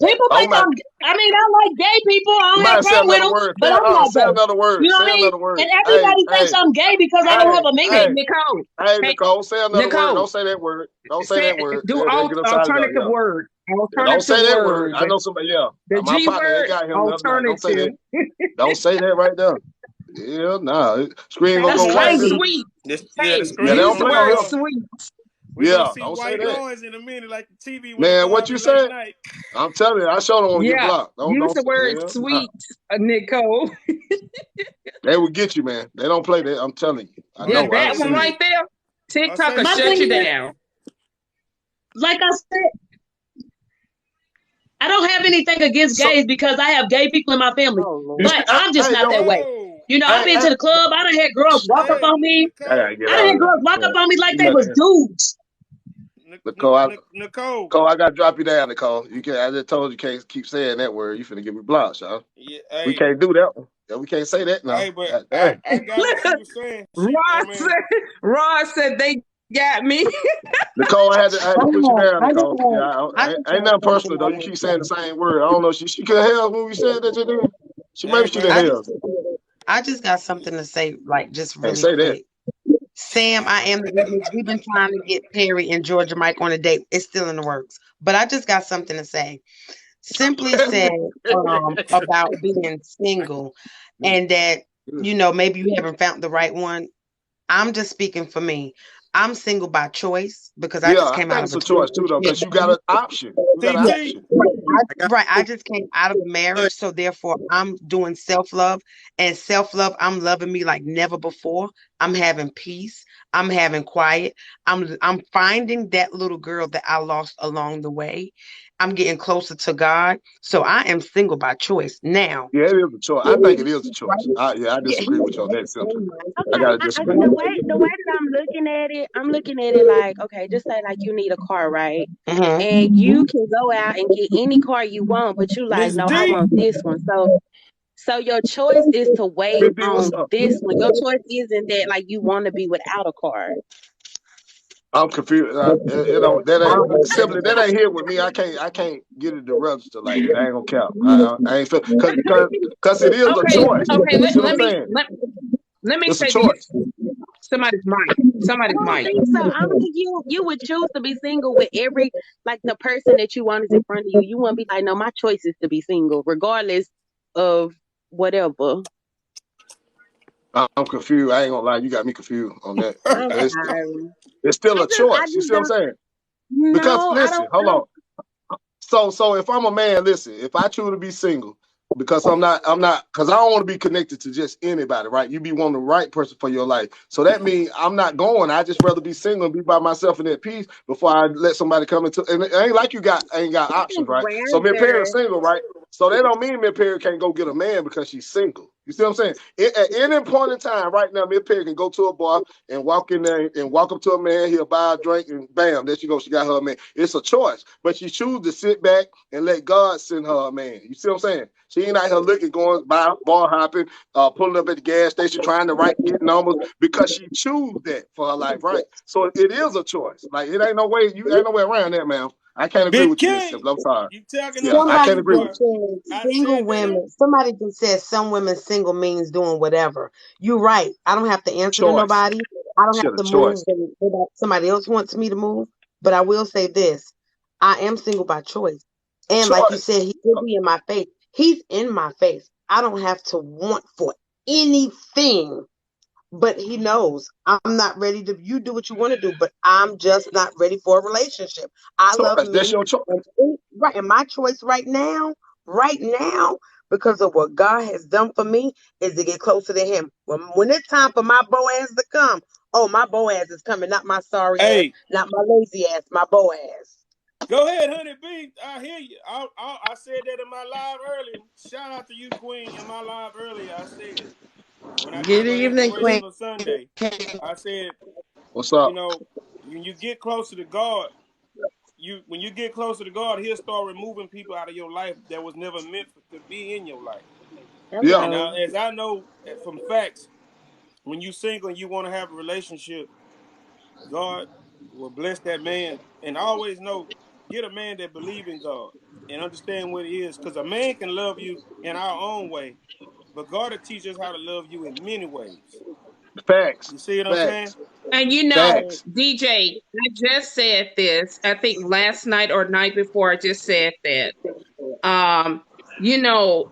People oh think my I mean, I like gay people. I don't have a somebody say problem with another them, word. but I'm not Say gay. another word. You know Say what I mean? another word. And everybody thinks I'm gay because I don't Hey, have a Hey, man. hey, Nicole. hey, Hey, Nicole, say another word. Don't Nicole. say that word. Don't say that Say word. do They get us out of there. alternative Yeah. word. Yeah, don't Alternative say that word. word. I know somebody, yeah. The My G partner, they word. got him the other night. Don't say Alternative. that. Don't say that right there. Yeah, nah. Screen gonna That's go Say white. slangy. sweet. Yeah, the Say Yeah, they screen use don't the gonna play go on word him. off. sweet. We're gonna Yeah, see don't say white that. noise in a minute, like the TV when it Man, go what off you late say? night. I'm telling you, I sure don't want to get Yeah. blocked. Use the word Yeah, nah. sweet, Nicole. They will get you, man. They don't play that. I'm telling you. I Yeah, Or know. I say, done that one seen say, it. right there. or TikTok say will My shut thing you sweet. is, down. like I said, I don't have anything against So gays because I have gay people in my family, oh you but Lord. still, I'm just hey, not yo, that way. Nicole. You know, I've hey, been hey, to the club. I done had girls walk up Hey, on me. I gotta Nicole. get I done out had of girls walk there. up on me like You they got was to, dudes. Nicole. Nicole. Nicole, I gotta drop you down, Nicole. You can't. I just told you can't keep saying that word. You finna get me blocked, y'all. Yeah, We hey, can't do that one. Yeah, we can't say that now. hey, but God I, dang. I got what she was saying. I Ross mean, said, Ross said they got me. Nicole, I had to put you down, Nicole. Yeah, I just ain't want nothing something personal though. You to keep saying the same word. I don't know. She could have held when we said that. Just she maybe hey, she didn't but have. I just got something to say, like just Ain't really say that. quick. Sam, I am the witness. We've been trying to get Perry and Georgia Mike on a date. It's still in the works. But I just got something to say. Simply said about being single and that, maybe you haven't found the right one. I'm just speaking for me. I'm single by choice because I Yeah, just I came think out of it's a a choice too though, because you got an option. You got an yeah, TT, option. I got right. I just came out of a marriage, so therefore I'm doing self-love. And self-love, I'm loving me like never before. I'm having peace. I'm having quiet. I'm finding that little girl that I lost along the way. I'm getting closer to God. So I am single by choice. Now, Yeah, it is a choice. I think it is a choice. Yeah, I yeah, disagree with you on that simply. I Okay, gotta disagree the with way that I'm looking at it like, okay, just say like you need a car, right? mhm. And you can go out and get any car you want, but you like, Miss no, I D. want this one. So your choice is to wait you. Big D, what's on up? this one. Your choice isn't that like you want to be without a car. I'm confused. That ain't simply that ain't here with me. I can't get it to register like that. I ain't gonna count. I ain't feel because it is a Okay, choice. okay. You Let, see what I'm let me saying? let me It's a say choice. this. Somebody's mic. I Somebody's don't mic. think so. I don't think you would choose to be single with every like the person that you want is in front of you. You wouldn't be like, no, my choice is to be single, regardless of whatever. I'm confused. I ain't gonna lie. You got me confused on that. I'm sorry. It's still a I choice. You just see what I'm don't. saying? Because No, listen, hold on. So if I'm a man, listen. If I choose to be single, because because I don't want to be connected to just anybody, right? You be wanting the right person for your life. So that means I'm not going. I just rather be single and be by myself in that peace before I let somebody come into, and it ain't like ain't got options, right? So Miss Perry's single, right? So that don't mean Miss Perry can't go get a man because she's single. You see what I'm saying? At any point in time, right now, Miss Perry can go to a bar and walk in there and walk up to a man, he'll buy a drink, and bam, there she goes. She got her a man. It's a choice, but she chooses to sit back and let God send her a man. You see what I'm saying? She ain't out here looking, going bar hopping, pulling up at the gas station, trying to get numbers because she choose that for her life, right? So it is a choice. Like it ain't no way around that, man. I can't agree Big with you, Miss King, Simple. I'm sorry. you talking Yeah, up I Somebody can't something, agree boy. with just said I single said that on. women. Somebody just said some women single means doing whatever. You're right. I don't have to you. answer to Choice. nobody. I don't Shit, have a to move choice. when somebody else wants me to move. But I will say this: I am single by choice. And like you Choice. said, he could be in my face. He's in my face. I don't have to want for anything. But he knows I'm not ready to. You do what you want to do, but I'm just not ready for a relationship. I love Choice. That's me, your choice. right. And my choice right now, because of what God has done for me, is to get closer to Him. When it's time for my Boaz to come, oh, my Boaz is coming, not my sorry ass, Hey, not my lazy ass, my Boaz. go ahead, honey B. I hear you. I said that in my live earlier. Shout out to you, Queen. In my live earlier, I said when I did Good my evening, Queen. inspirational Sunday, I said, What's you up? know, when you get closer to God, when you get closer to God, He'll start removing people out of your life that was never meant to be in your life. Yeah. And Hello. as I know from facts, when you single and you want to have a relationship, God will bless that man. And I always know, get a man that believe in God and understand what it is. Because a man can love you in our own way, but God will teach us how to love you in many ways. Facts. You see what I'm saying? Facts. And you know, Facts. DJ, I just said this, I think last night or night before, I just said that. Um, you know,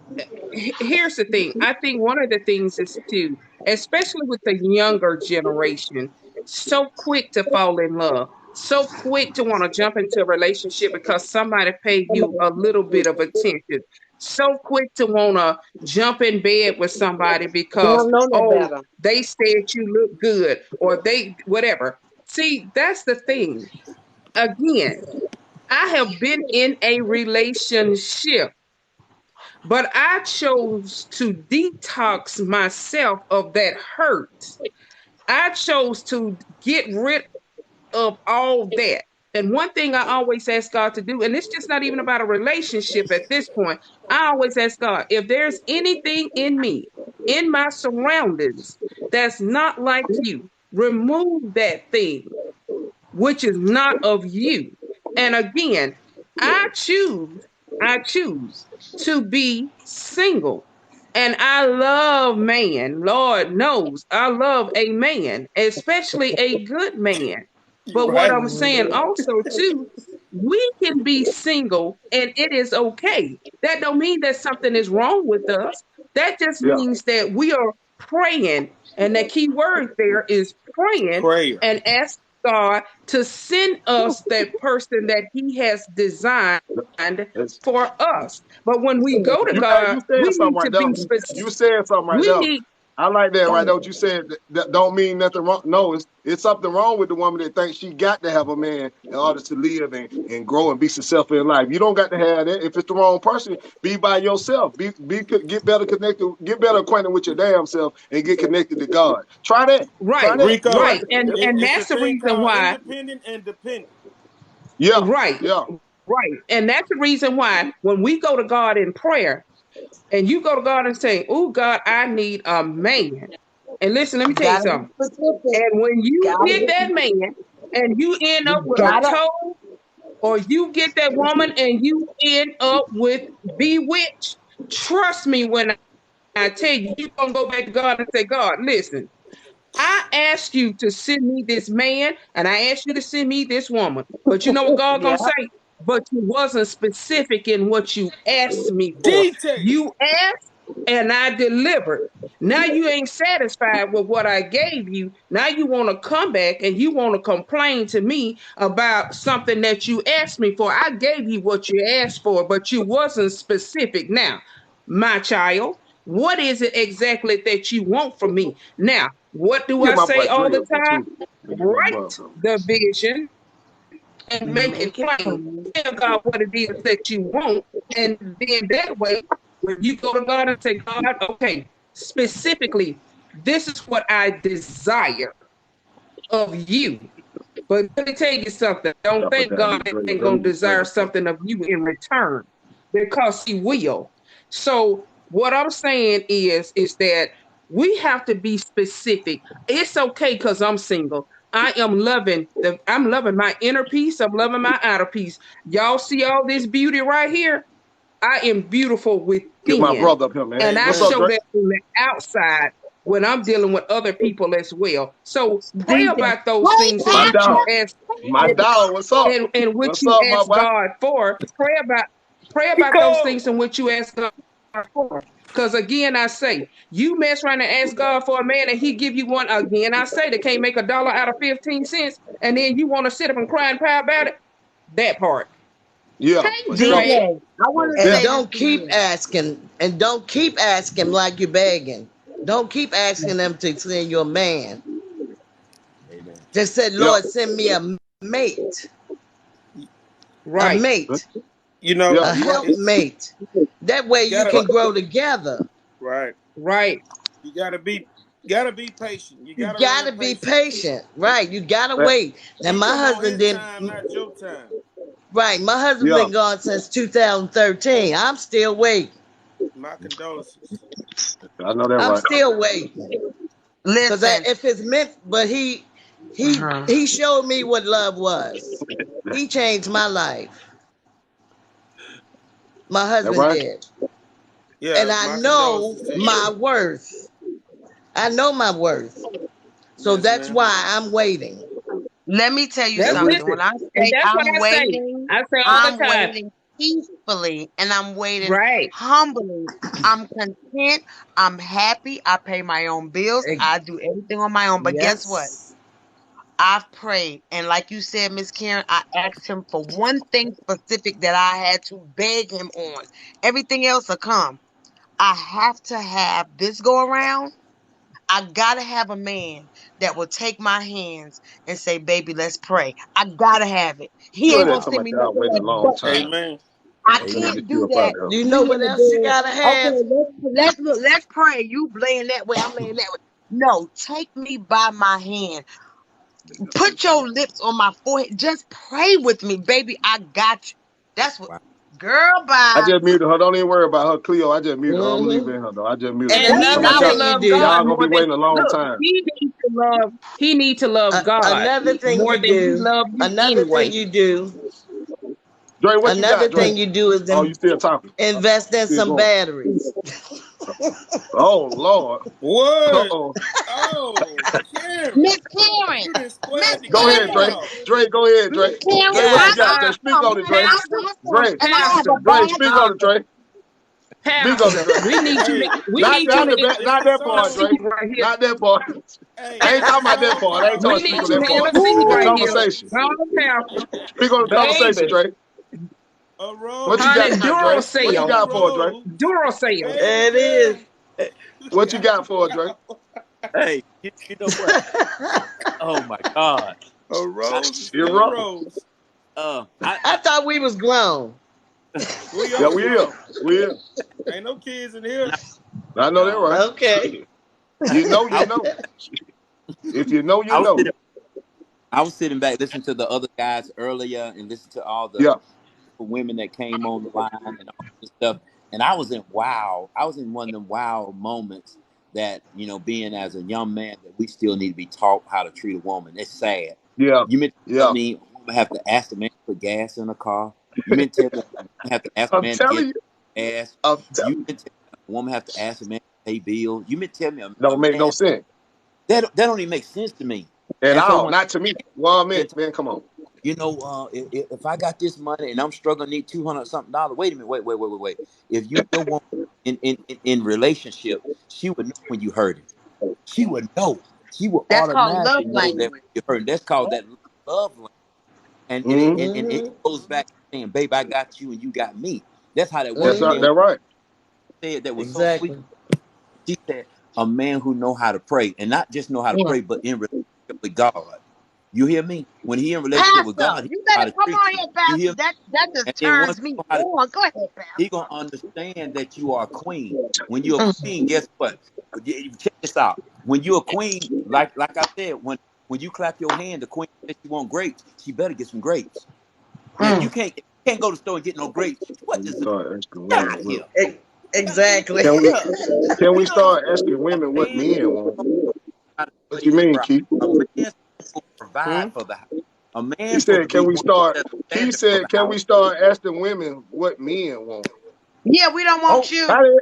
here's the thing. I think one of the things is too, especially with the younger generation, so quick to fall in love, so quick to want to jump into a relationship because somebody paid you a little bit of attention. So quick to want to jump in bed with somebody They because, don't know no oh, better. they said you look good or they, whatever. See, that's the thing. Again, I have been in a relationship, but I chose to detox myself of that hurt. I chose to get rid of all that. And one thing I always ask God to do, and it's just not even about a relationship at this point, I always ask God, if there's anything in me, in my surroundings, that's not like you, remove that thing which is not of you. And again, I choose, I choose to be single. And I love man. Lord knows I love a man, especially a good man. You But what right. I'm saying also too, we can be single and it is okay. That don't mean that something is wrong with us. That just Yeah. means that we are praying. And the key word there is praying Prayer. and ask God to send us that person that He has designed It's, for us. But when we go to God, you said we something need to right be there. specific. You said something right We there. need, I like that right there. What you said that don't mean nothing wrong. No, it's something wrong with the woman that thinks she got to have a man in order to live and grow and be successful in life. You don't got to have that. If it's the wrong person, be by yourself. Get better connected, get better acquainted with your damn self and get connected to God. Try that. Try right, that. You Rico, might right. And it's a that's the thing reason called why, independent and dependent. yeah, right, yeah. right. And that's the reason why when we go to God in prayer and you go to God and say, oh, God, I need a man. And listen, let me You tell you gotta be something. specific. And when you Gotta get that be. man and you end up You with a gotta. toe, or you get that woman and you end up with bewitched, trust me when I tell you, you're going to go back to God and say, God, listen, I asked you to send me this man and I asked you to send me this woman. But you know what God Yeah. going to say? But you wasn't specific in what you asked me for. Detail. You asked and I delivered. Now you ain't satisfied with what I gave you. Now you want to come back and you want to complain to me about something that you asked me for. I gave you what you asked for, but you wasn't specific. Now, my child, what is it exactly that you want from me? Now, what do Get I my boy say all Dre the up there time? too. Let me get my boy Write up there. the vision and make it Make it plain. plain. Tell God what it is that you want. And then that way, when you go to God and say, God, okay, specifically, this is what I desire of you. But let me tell you something. Don't Chop it think down, God get Dre up ain't there. Let going me to get Dre desire up there. something of you in return because he will. So what I'm saying is that we have to be specific. It's okay because I'm single. I'm loving my inner peace. I'm loving my outer peace. Y'all see all this beauty right here? I am beautiful Get my within. brother up here, man. And I What's up, Amen. show Dre? that on the outside when I'm dealing with other people as well. So pray Preach it. about those Preach things and My it. what you dog. ask My dog. What's up? and what What's you up, my ask boy? God for. Pray about those Pico. things and what you ask God for. Because again, I say, you mess around and ask God for a man and he give you one again. I say they can't make a dollar out of 15 cents, and then you want to sit up and cry and cry about it. That part. Yeah, for sure. Right. DJ, I want to Yeah. And say this don't to keep you. asking, and don't keep asking like you're begging. Don't keep asking them to send you a man. Amen. Just said, Yeah. Lord, send me a mate, a Right. mate, You know Yeah. a it, helpmate. That way you you gotta can grow together. right. Right. You gotta be patient. You You gotta learn gotta be patience. patient, right? You gotta Right. wait. Now He my come on husband his did, time, not your time. right? My husband Yeah. been gone since 2013. I'm still waiting. My condolences. I know that I'm right. still waiting. Cause Listen. if it's meant, but Uh-huh. he showed me what love was. He changed my life. My That husband right? did, and Yeah, I my know condolences to you. my worth. I know my worth. So Yes, that's ma'am. why I'm waiting. Let me tell you That's And we something. listen. When I And say that's what I'm I say. waiting, I say all the I'm time. waiting peacefully and I'm waiting Right. humbly. I'm content. I'm happy. I pay my own bills. Eh, I do everything on my own. But guess what? Yes. I've prayed. And like you said, Miss Karen, I asked him for one thing specific that I had to beg him on. Everything else will come. I have to have this go around. I gotta have a man that will take my hands and say, baby, let's pray. I gotta have it. He ain't Look at gonna that Wow. talking send about me y'all nothing waiting a else long but time. that. amen. I Let me Amen. can't get you do up out that. of here. You know We what in the else you bed. gotta Okay, have? let's look, let's pray. You laying that way, I'm laying that way. No, take me by my hand. Put your lips on my forehead. Just pray with me, baby. I got you. That's what, Wow. girl, I bye. just muted her. Don't even worry about her, Cleo. I just muted her. I'm Hmm. leaving her though. I just muted And her. And he Talking another about need to y'all, thing you love do, God y'all gonna be more than waiting a long look, time. he need to love God another thing more you than he do, love you another thing anyway. you do, Dre, what you another got, Dre? thing you do is Oh, you still talking? invest in Still some going? batteries. Oh Lord. What? Uh-oh. Oh, Karen. Miss Karen, You done Miss squared the Go ahead, game Dre. Karen, off. Dre, go ahead, Miss Dre. Karen, Dre, what I you got? got Dre, Yes. speak some, on it, honey. Dre. I got some, Dre, and I have Pastor, a Dre, bag speak of on it. it, Dre. Speak on it, Pastor, Dre. Hey, we Not need you the other, to it's not a that part, song. intercede Dre. right here. Not that part. Hey, I ain't it's a talking about that song part. I ain't called We talking need speak on you that to part. intercede The right Ooh, here. conversation. Come on, Pastor. Speak on the conversation, Baby. Dre. A What you Honey, got, rose. Dre? What you Duracell. A got for it, Dre? rose. Duracell. Baby It is. girl, Hey, you What you got got for it, Dre? hey, you know what? Oh my God. a I, rose is You're still a wrong. rose. I thought we was grown. We Yeah, are we is. grown. We is. Ain't no kids in here. no, I know that no. right. Okay. You know, I, you know. If you know, I you was know. sitting, I was sitting back listening to the other guys earlier and listening to all the Yeah, women that came on the line and all this stuff. And I was in wow. I was in one of them wow moments that, being as a young man, that we still need to be taught how to treat a woman. It's sad. yeah, You meant to tell yeah. me a woman have to ask the man to put gas in a car? You meant to tell me a woman have to ask a I'm man to get telling you. gas? I'm You telling you. meant to tell me a woman have to ask a man to pay bills? You meant to tell me a Don't make no man sense that don't even make sense to me. at And so all. when Not to me. One been minute, man. Come on. if I got this money and I'm struggling, need $200 something. Wait a minute, wait. If you your woman in relationship, she would know when you hurt it. She would know. She would that's called love automatically know that language. you hurt. That's called that love language. Mm-hmm. And it Hmm. goes back to saying, "Babe, I got you and you got me." That's how that That's works. And Hmm. right. then That's right. said that was so sweet. Exactly. She said, "A man who know how to pray, and not just know how to Mm. pray, but in relationship with God." You hear me? When he in relationship with Pastor, God, he you know how better to come treat on you. here, You hear Pastor. me? That just And then once turns he me know how to, on. Go ahead, he Pastor. gonna understand that you are a queen. When you're a Mm. queen, guess what? Check this out. When you're a queen, like I said, when you clap your hand, the queen says she want grapes. She better get some grapes. Now Mm. you can't go to the store and get no grapes. What Can we is it? start asking Get women out of what? here. Exactly. Can we Yeah. can we You know, start asking women a what man men want? how to What you raise a mean, bride. Keith? A man's supposed to Hmm? provide for the house. A He man supposed to said, be "Can we one start?" that set the Keith standard for said, the "Can we house. start asking women what men want?" Yeah, we don't want Oh, you. How did-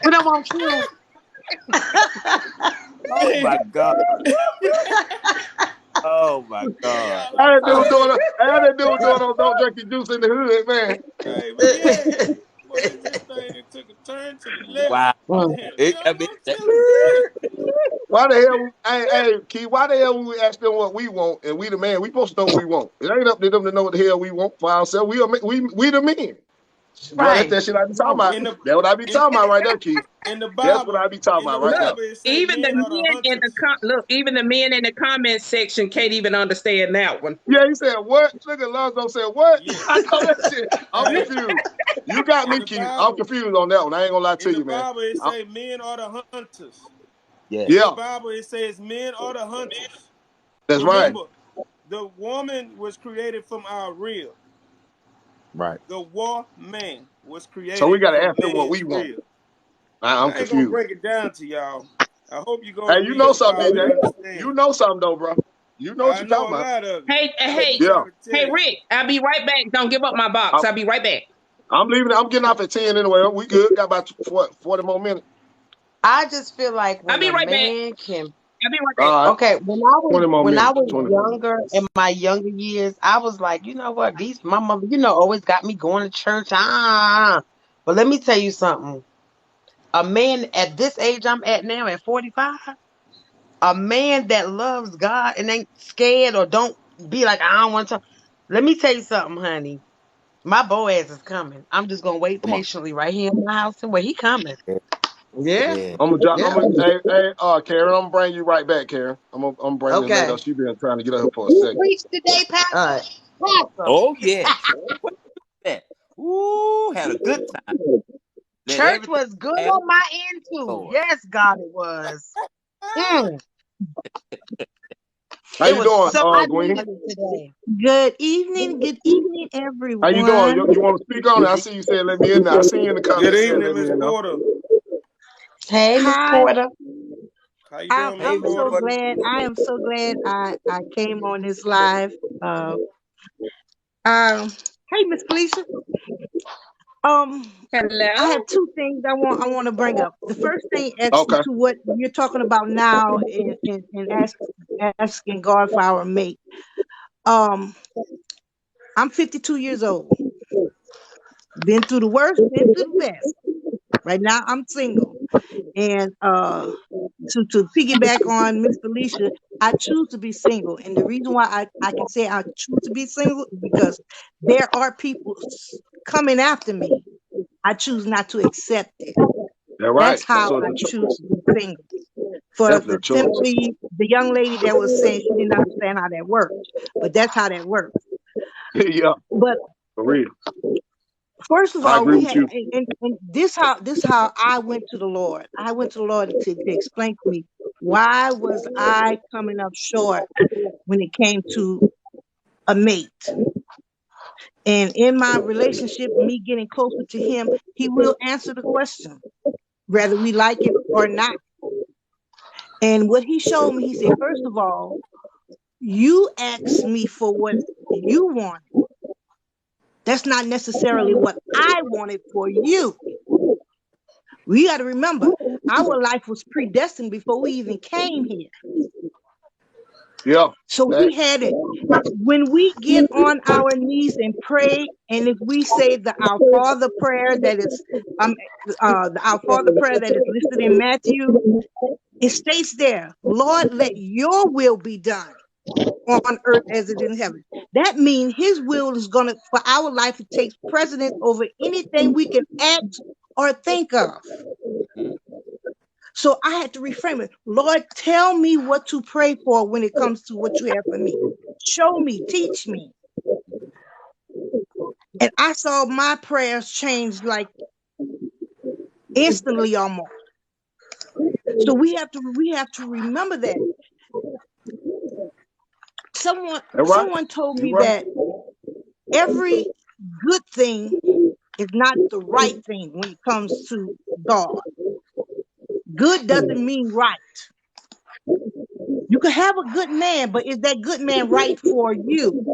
We don't want you. oh my God. Oh my God. Y'all how are that dude funny. doing on Don't Drink Your Juice in the Hood, man? Hey, BA, what is this thing that took a turn to the left? Wow. Mm. We I don't mean, want you. Why the hell, hey, Keith, why the hell we ask them what we want and we the man? We supposed to know what we want. It ain't up to them to know what the hell we want for ourselves. We the men. Boy, that's Right. that shit I be talking about. In the That's what I be in, talking about right there, Keith. in the That's what Bible, I be talking about right there. Look, it say even the men are the men in the hunters. look, even the men in the comment section can't even understand that one. Yeah, he said, what? Look at Lonzo said, what? I Yes. know that shit. I'm Hey, confused. You got in me, the Keith. I'm Bible, confused on that one. I ain't gonna lie in to the you, man. Bible it I- say men are the hunters. In yes. the yeah, Bible it says men are the hunters. that's right. Remember, the woman was created from our rib. Right. The war man was So we created gotta from ask them what we man's want. rib. I'm I ain't gonna confused. break it down to y'all. I hope you go Hey, and you read know the something, Bible and DJ? understand You it. know something though, bro. You know what I you know talking a about. lot of it. Hey, I'm hey, just Yeah. trying to hey, tell you. Rick, I'll be right back. Don't give up my box. I'm, I'll be right back. I'm leaving. I'm getting off at 10 anyway. We good. Got about 40 more minutes. I just feel like I'll when be a right back. man can I'll be right back. All right. okay, 20 more when I minutes. was 20. younger in my younger years, I was like, you know what, these my mother, always got me going to church. But let me tell you something. A man at this age I'm at now, at 45, a man that loves God and ain't scared or don't be like, I don't want to. Let me tell you something, honey. My Boaz is coming. I'm just gonna wait Come on. patiently right here in my house and wait. He coming. Yeah. Yeah. Yeah. I'm gonna drop. I'm Yeah. gonna. Karen. I'm gonna bring you right back, Karen. I'm bringing this lady Okay. up. She been trying to get up here for a You second. preach today, All Pastor? right. Pastor. Oh yes. What that? Ooh, had a good time. Let Church everything was good have on my end too. Lord. Yes, God, it was. Mm, How it you was doing, so. I Gwen? needed it today. Good evening, How you doing? You, everyone. you want to speak on it? Good I evening. see you said let me in there. I see you in the Good comments saying evening, let me Miss in there. Porter. Hey, Miss Hi. Porter. How you I'm doing, Miss Hey, I'm Miss so Porter? Porter. glad. I am so glad I came on this live. Hey, Miss Felicia. Um, I Hello. have two things I want to bring up. The first thing, actually, Okay. to what you're talking about now, and asking God for our mate. Um, I'm 52 years old. Been through the worst, been through the best. Right now, I'm single. And to piggyback on Miss Felicia, I choose to be single. And the reason why I can say I choose to be single is because there are people coming after me. I choose not to accept it. That's That's right. how So I it's a choose to be single. For definitely the a choice. simply the young lady that was saying she didn't understand how that works, but that's how that works. Yeah, But for real. first of I all, agree we with had, you. and this how I went to the Lord. I went to the Lord to explain to me why was I coming up short when it came to a mate. And in my relationship, me getting closer to Him, He will answer the question, whether we like it or not. And what He showed me, He said, first of all, you asked me for what you want. That's not necessarily what I wanted for you. We got to remember, our life was predestined before we even came here. Yeah. So He Facts. had it. When we get on our knees and pray, and if we say the Our Father prayer that is, the Our Father prayer that is listed in Matthew, it states there, Lord, let your will be done on earth as it is in heaven. That means his will is gonna for our life it takes precedence over anything we can act or think of. Mhm. So I had to reframe it. Lord, tell me what to pray for when it comes to what you have for me. Show me, teach me. And I saw my prayers change like instantly almost. So we have to remember that. Someone That right? someone told You me right? that every good thing is not the right thing when it comes to God. Good doesn't mean right. You can have a good man, but is that good man right for you?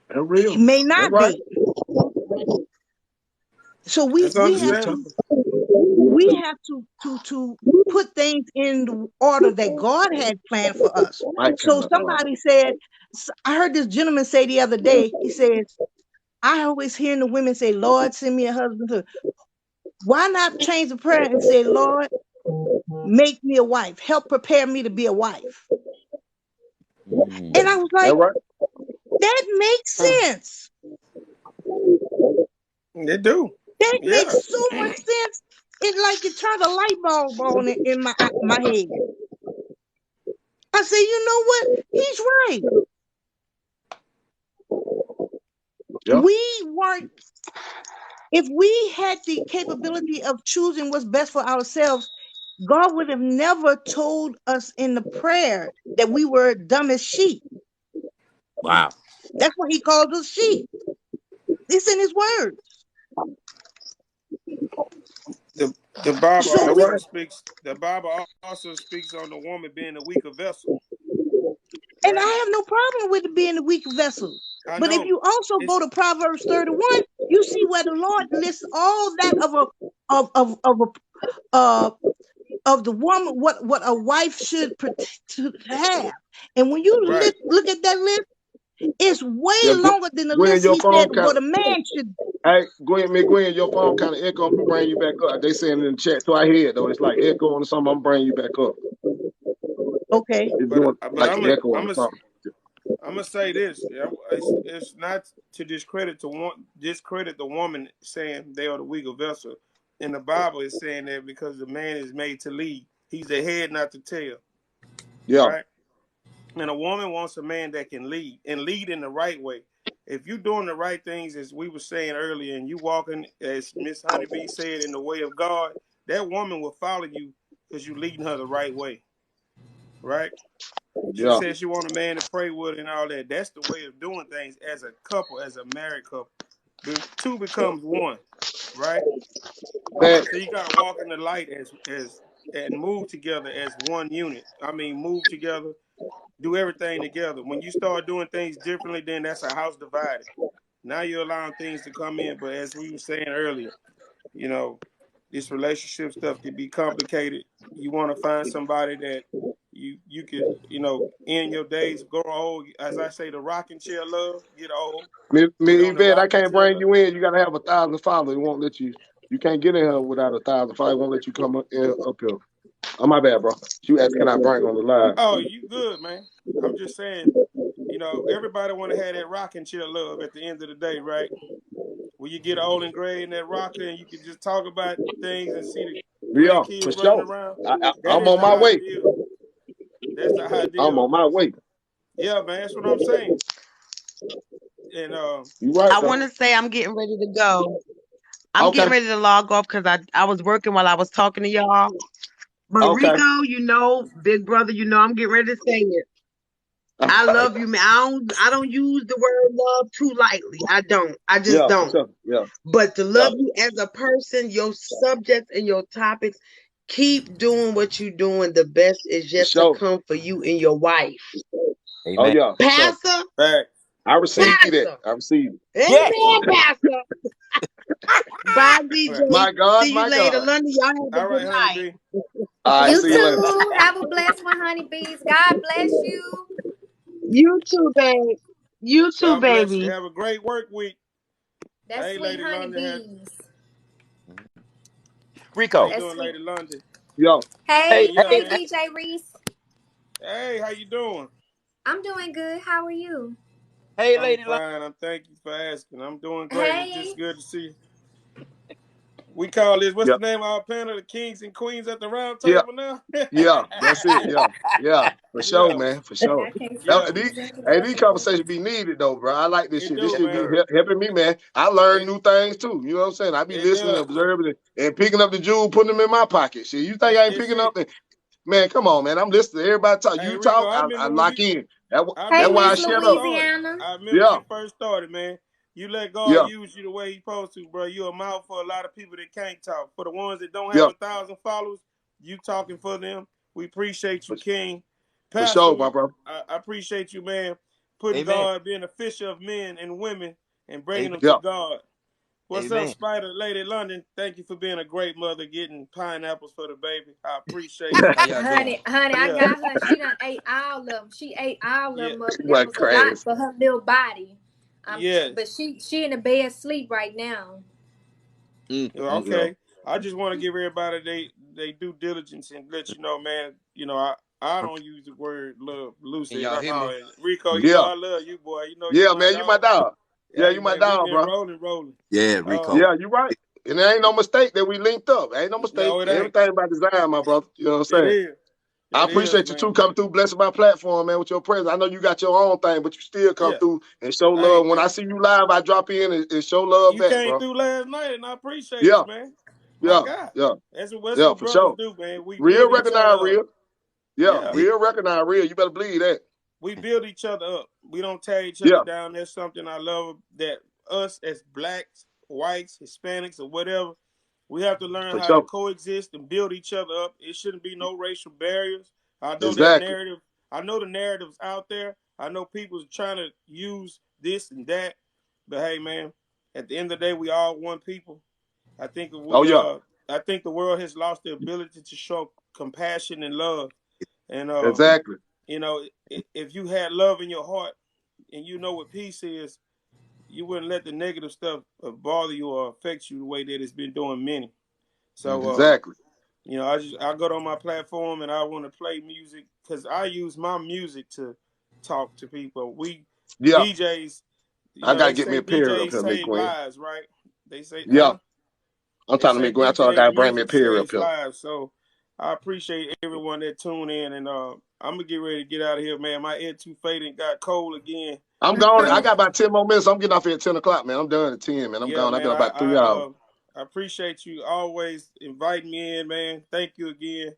That It real. may That not right. be. So That's we have to understandable. put things in the order that God had planned for us. Mic So kind of far. somebody said, I heard this gentleman say the other day, he says, I always hearing the women say, Lord, send me a husband. Why not change the prayer and say, Lord, make me a wife. Help prepare me to be a wife. And I Mm. was That like, right? that makes sense. They do. That Yeah. makes so much sense. It's like it turned a light bulb on in my head. I said, you know what? He's right. Yeah. We weren't, if we had the capability of choosing what's best for ourselves, God would have never told us in the prayer that we were dumb as sheep. Wow. That's why he calls us sheep. It's in his word. The the Bible So That we, also right. speaks. The Bible also speaks on the woman being a weaker vessel. and Right. I have no problem with it being a weak vessel. I But if know. you also go It's to Proverbs 31, you see where the Lord lists all that uh, of the woman, what a wife should to have. And when you right. look at that list, it's Yeah, way longer than the Gwen, list your he said phone kind what of. a man should. Hey, Gwen, your phone kind of echo. I'm gonna bring you back up. They saying in the chat, so I hear it though. It's like echoing or something. I'm bringing you back up. Okay. It's But doing but like I'm a, echoing I'm or a, something. I'm gonna say this. Yeah, it's not to discredit the woman saying they are the weaker vessel. In the Bible, it's saying that because the man is made to lead, he's the head, not the tail. Yeah, Right. And a woman wants a man that can lead and lead in the right way. If you're doing the right things, as we were saying earlier, and you walking, as Miss Honeybee said, in the way of God, that woman will follow you because you're leading her the right way, right? She yeah. said she want a man to pray with her and all that. That's the way of doing things as a couple, as a married couple. Two becomes one, right? That So you gotta walk in the light as and move together as one unit. I mean, move together, do everything together. When you start doing things differently, then that's a house divided. Now you're allowing things to come in, but as we were saying earlier, you know, this relationship stuff can be complicated. You want to find somebody that you could, end your days, grow old. As I say, the rocking chair love, get old, get me on the Yvette, I rocking can't chair bring love. you in. You gotta have 1,000 followers. It won't let you. You can't get in here without 1,000 followers. It won't let you come up here. Oh my bad, bro. She asked, can I bring on the live? Oh, you good, man. I'm just saying, everybody want to have that rocking chair love at the end of the day, right? When you get old and gray in that rocker and you can just talk about things and see the Yeah, for grandkids running sure. around, that I'm is on the my way. ideal. That's the I'm ideal. on my way. Yeah, man, that's what I'm saying. And You right I though. want to say I'm getting ready to go. I'm getting Okay. ready to log off because I was working while I was talking to y'all. But Okay. Rico, big brother, I'm getting ready to say it. I love you, man. I don't use the word love too lightly. I don't. I just Yeah, for don't. sure. Yeah, But to yeah. love you as a person, your subjects and your topics, keep doing what you're doing. The best is For yet to sure. come for you and your wife. Oh Amen. yeah, for sure. Pastor, back. I received that. Pastor. I received it. Yes. Amen, Pastor. Bye, DJ. My God, See you my later. God. London, y'all have a All good right, night. honeybee. All right, Yes, You see you ma'am. later. too. Have a blessed one, honeybees. God bless you. You too, babe. You too, God bless you. baby. Have a great work week. That's Hey, sweet Lady London. honeybees. How Rico. you That's doing, sweet. Lady London? Yo, Hey, Hey, Yeah, hey, hey, man. hey. DJ Reese. Hey, how you doing? I'm doing good. How are you? Hey, I'm Lady Love. fine. I'm thank you for asking. I'm doing great. It's Hey. just good to see you. We call this, what's Yeah, the name of our panel? The Kings and Queens at the round yeah, table now? yeah. That's it. Yeah, yeah. For sure, Yeah, man. For sure. I can't see yeah. the These, hey, executive. these conversations be needed though, bro. I like this It shit. This do, shit be man. helping me, man. I learn It new things too. You know what I'm saying? I be it listening, does. observing, and picking up the jewel, putting them in my pocket. Shit, you think I ain't It's picking it. up? Man, come on, man. I'm listening to everybody talk. Hey You Rico, talk, I I remember when lock you in. I Hey, That's remember when why you I Miss shut first up. started. Louisiana. I remember when Yeah, you first started, man. You let God yeah, use you the way He supposed to, bro. You a mouth for a lot of people that can't talk. For the ones that don't have yeah. 1,000 followers, you talking for them. We appreciate you, For, King. for Pastor, sure, my bro. I appreciate you, man. Putting Amen. God, being a fisher of men and women, and bringing them Amen. to Yeah. God. What's up, Amen. Spider Lady London? Thank you for being a great mother, getting pineapples for the baby. I appreciate you. How y'all doing? Honey, I Yeah, got her. She done ate all of them. She ate all of yeah, them up, and that What was a lot crazy. for her little body. yes. But she in the bed sleep right now. Yeah, You know. okay. I just want to give everybody they due diligence and let you know, man. You know, I don't use the word love Can loosely. y'all I hear me? call it Rico. You know, Yeah. I love you, boy. You know, you Yeah, my man. You my dog. dog. Yeah, Hey, you my man, we dog, been bro. rolling. Yeah, Uh, Rico. Yeah, you right. And there ain't no mistake that we linked up. Ain't no mistake. no, it ain't. Everything by design, my brother. You know what I'm It saying? is. I It is, appreciate you man. too coming through, blessing my platform, man, with your presence. I know you got your own thing, but you still come Yeah. through and show Hey, love. When I see you live, I drop in and show love you back, came bro. through last night, and I appreciate Yeah, you, man. My yeah, God, yeah, that's yeah, what for brothers sure. do, man. We Real build each other recognize up. real. Yeah, Yeah. Hey, real recognize real. You better believe that. We build each other up. We don't tear each other Yeah, down. That's something I love that us as blacks, whites, Hispanics, or whatever, we have to learn for how to sure. coexist and build each other up. It shouldn't be no racial barriers. I know that Exactly. narrative. I know the narrative's out there. I know people's trying to use this and that. But hey, man, at the end of the day, we all one people. I think Oh yeah, I think the world has lost the ability to show compassion and love. And exactly. you know, if you had love in your heart and you know what peace is, you wouldn't let the negative stuff bother you or affect you the way that it's been doing many. So, Exactly. you know, I go on my platform and I want to play music because I use my music to talk to people. We Yeah, DJs, you I know, gotta they get me say a period up DJs here, Mick save Queen. lives, right? They say, Yeah, I'm They trying to say make Gwen. I told her I DJs gotta bring me a music period up saves here. lives. So I appreciate everyone that tuned in, and I'm gonna get ready to get out of here, man. My ear too faded, got cold again. I'm gone. I got about 10 more minutes. I'm getting off here at 10 o'clock, man. I'm done at 10, man. I'm Yeah, gone. I man. got about 3 hours. I appreciate you always inviting me in, man. Thank you again.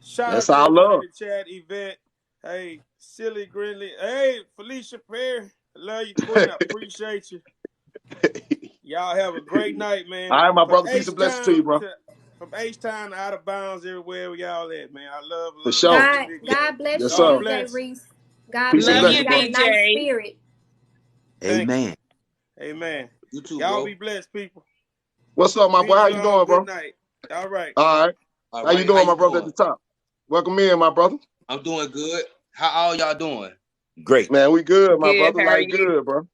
Shout That's out to all everyone in love. the chat, Yvette. Hey, Silly Grinley. Hey, Felicia Perry. I love you, Queen. I appreciate you. Y'all have a great night, man. All right, my From brother. Peace and H blessings to you, Town bro. to out of bounds everywhere where y'all at, man. I For love sure. every God, big one of God you. bless Yes, you, God sir. DJ bless. Reese. God Peace and bless Love you. you, blessings, You got bro. a nice DJ. spirit. Thank you. amen. Amen. You too, Y'all bro. be blessed, people. What's up, my boy? Bid How you you all doing, good bro? night. All right. All right. All How you right. How doing, my you brother at doing? the top? Welcome in, my brother. I'm doing good. How all y'all doing? Great. Man, we good, my Good. brother. How are Like you? good, bro.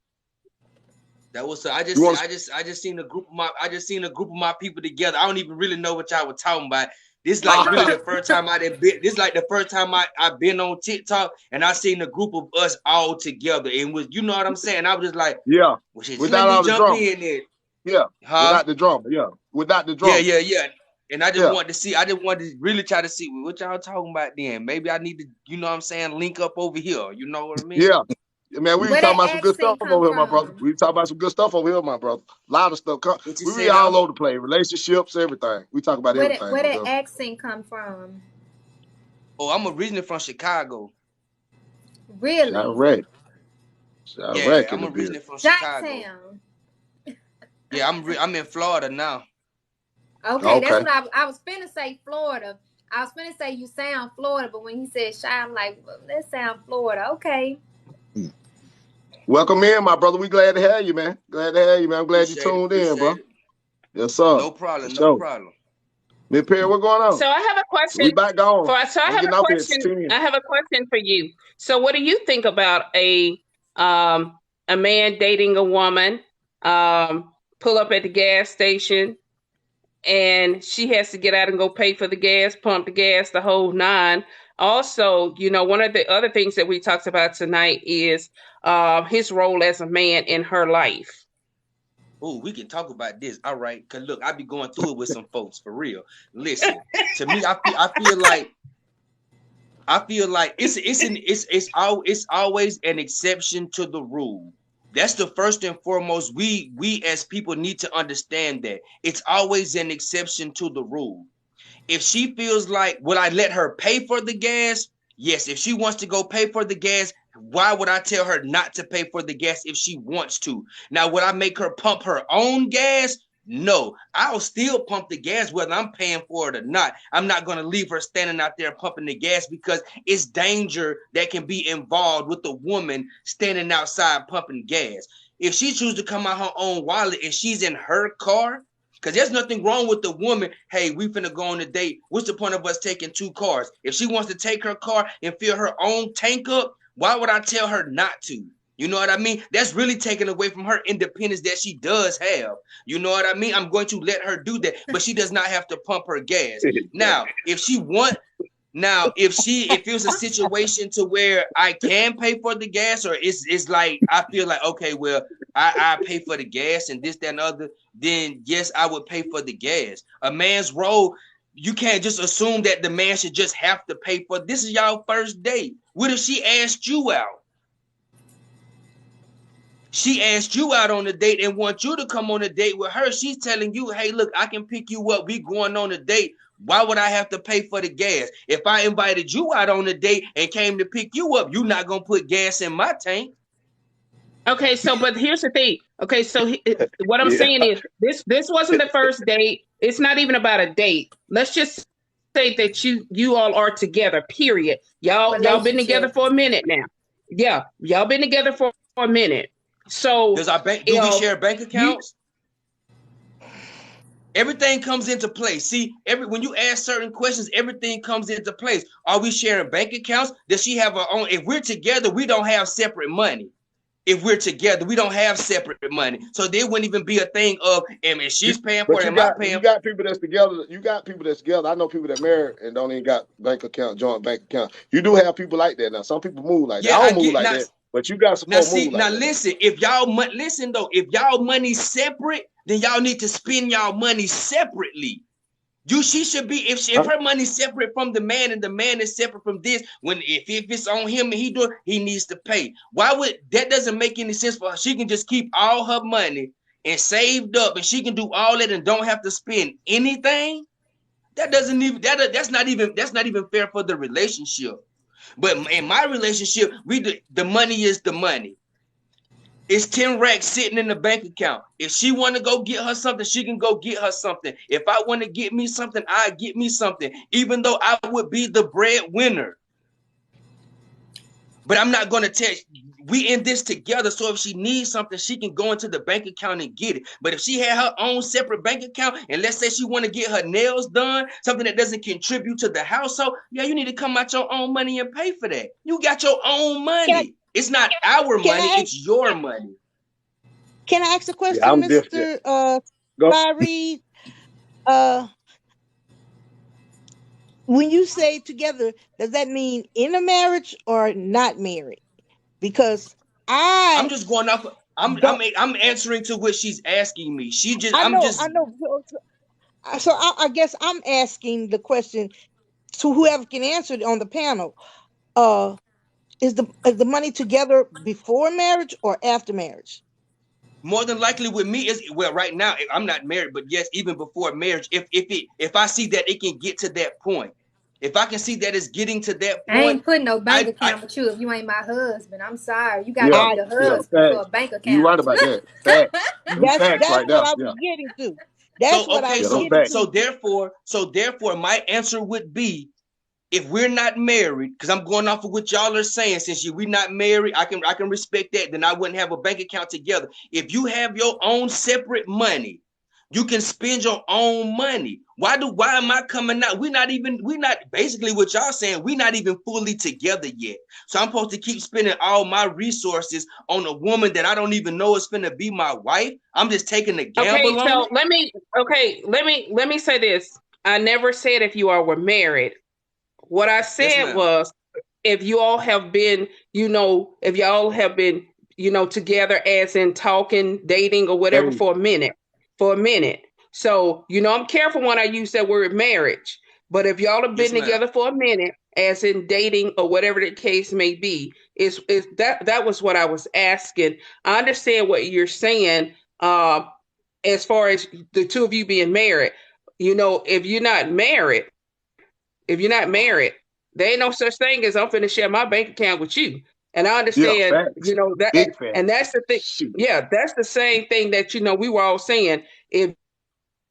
That was You want to? I just seen a group of my people together. I don't even really know what y'all were talking about. This like really the first time I done been. This like the first time I been on TikTok and I seen a group of us all together and was you know what I'm saying. I was just like, Yeah. well, shit, just let Without me all the jump drama. in there, Yeah. huh? Without the drama. Yeah. Without the Yeah, drama. yeah, yeah. And I just Yeah. wanted to see. I just wanted to really try to see what y'all talking about. Then maybe I need to, you know what I'm saying, link up over here. You know what I mean? Yeah. Man, we Where talking that about some good stuff accent come over here, my brother. from? We talking about some good stuff over here, my brother. A lot of stuff. What you We be say all now? over the place. Relationships, everything. We talk about everything, Where my that brother. accent come from? Oh, I'm originally from Chicago. Really? Chirac. Yeah, Chirac in I'm the beard. originally from Shot Chicago. Town. Yeah, I'm in Florida now. Okay, that's Okay. what I was finna say. Florida. I was finna say you sound Florida, but when he said shy, I'm like, well, that sound Florida. Okay. Welcome in, my brother. We glad to have you, man. Glad to have you, man. I'm glad you Appreciate it, tuned in, appreciate bro. it. Yes, sir. No For problem, no sure. problem. Miss Perry, what going on? So I have a We question back on. so I I'm have getting a off here at question. 10. I have a question for you. So what do you think about a man dating a woman, pull up at the gas station and she has to get out and go pay for the gas, pump the gas, the whole nine. also, one of the other things that we talked about tonight is his role as a man in her life. Oh, we can talk about this. All right. Cause look, I be going through it with some folks for real. Listen, to me, I feel like it's always an exception to the rule. That's the first and foremost. We as people need to understand that it's always an exception to the rule. If she feels like, will I let her pay for the gas? Yes. If she wants to go pay for the gas, why would I tell her not to pay for the gas if she wants to? Now, would I make her pump her own gas? No, I'll still pump the gas whether I'm paying for it or not. I'm not going to leave her standing out there pumping the gas because it's danger that can be involved with the woman standing outside pumping gas. If she chooses to come out her own wallet and she's in her car, because there's nothing wrong with the woman. Hey, we finna go on a date. What's the point of us taking 2 cars? If she wants to take her car and fill her own tank up, why would I tell her not to? You know what I mean? That's really taken away from her independence that she does have. You know what I mean? I'm going to let her do that, but she does not have to pump her gas. Now, if it was a situation to where I can pay for the gas, or it's like I feel like, okay, well, I pay for the gas and this, that, and other, then yes, I would pay for the gas. A man's role, you can't just assume that the man should just have to pay for. This is y'all first date. What if she asked you out? She asked you out on a date and wants you to come on a date with her. She's telling you, hey, look, I can pick you up. We going on a date. Why would I have to pay for the gas? If I invited you out on a date and came to pick you up, you're not going to put gas in my tank. Okay, so but here's the thing. Okay, so what I'm saying is this wasn't the first date. It's not even about a date. Let's just say that you all are together. Period. Y'all been together for a minute now. Yeah, y'all been together for a minute. So do we share bank accounts? Everything comes into place. See, when you ask certain questions, everything comes into place. Are we sharing bank accounts? Does she have her own? If we're together, we don't have separate money. If we're together, we don't have separate money. So there wouldn't even be a thing of, and she's paying for it, am I paying? You got people that's together. You got people that's together. I know people that married and don't even got bank account, joint bank account. You do have people like that now. Some people move like that. I don't move like that. But you got some now. See, move like listen. That. If y'all money separate, then y'all need to spend y'all money separately. She should be if her money's separate from the man and the man is separate from this. If it's on him and he needs to pay. Why would that doesn't make any sense for her? She can just keep all her money and saved up, and she can do all that and don't have to spend anything. That's not even fair for the relationship. But in my relationship, the money is the money. It's 10 racks sitting in the bank account. If she want to go get her something, she can go get her something. If I want to get me something, I get me something, even though I would be the breadwinner. But I'm not going to tell we in this together. So if she needs something, she can go into the bank account and get it. But if she had her own separate bank account, and let's say she want to get her nails done, something that doesn't contribute to the household, yeah, you need to come out your own money and pay for that. You got your own money. It's not our money, it's your money. Can I ask a question, Mr. Larry? When you say together, does that mean in a marriage or not married? Because I'm just going off. I'm answering to what she's asking me. I know. So I guess I'm asking the question to whoever can answer it on the panel. Is the money together before marriage or after marriage? More than likely with me is right now I'm not married, but yes, even before marriage, if I see that it can get to that point, if I can see that it's getting to that point, I ain't putting no bank account with you if you ain't my husband. I'm sorry, you got to be the husband for a bank account. You right about that. That's what I was getting to. That's what I was getting to. So therefore, my answer would be, if we're not married, because I'm going off of what y'all are saying, since we're not married, I can respect that. Then I wouldn't have a bank account together. If you have your own separate money, you can spend your own money. Why am I coming out? We're not basically what y'all saying. We're not even fully together yet. So I'm supposed to keep spending all my resources on a woman that I don't even know is finna be my wife. I'm just taking a gamble on. So let me say this. I never said if you all were married. What I Yes, said ma'am. was, if you all have been, if y'all have been, together as in talking, dating, or whatever Hey, for a minute. So, I'm careful when I use that word marriage. But if y'all have Yes, been ma'am. together for a minute, as in dating or whatever the case may be, is that was what I was asking. I understand what you're saying, as far as the two of you being married. If you're not married, there ain't no such thing as I'm finna share my bank account with you. And I yeah, understand, facts. that, Big facts. and that's the thing. Shit. Yeah, that's the same thing that we were all saying. If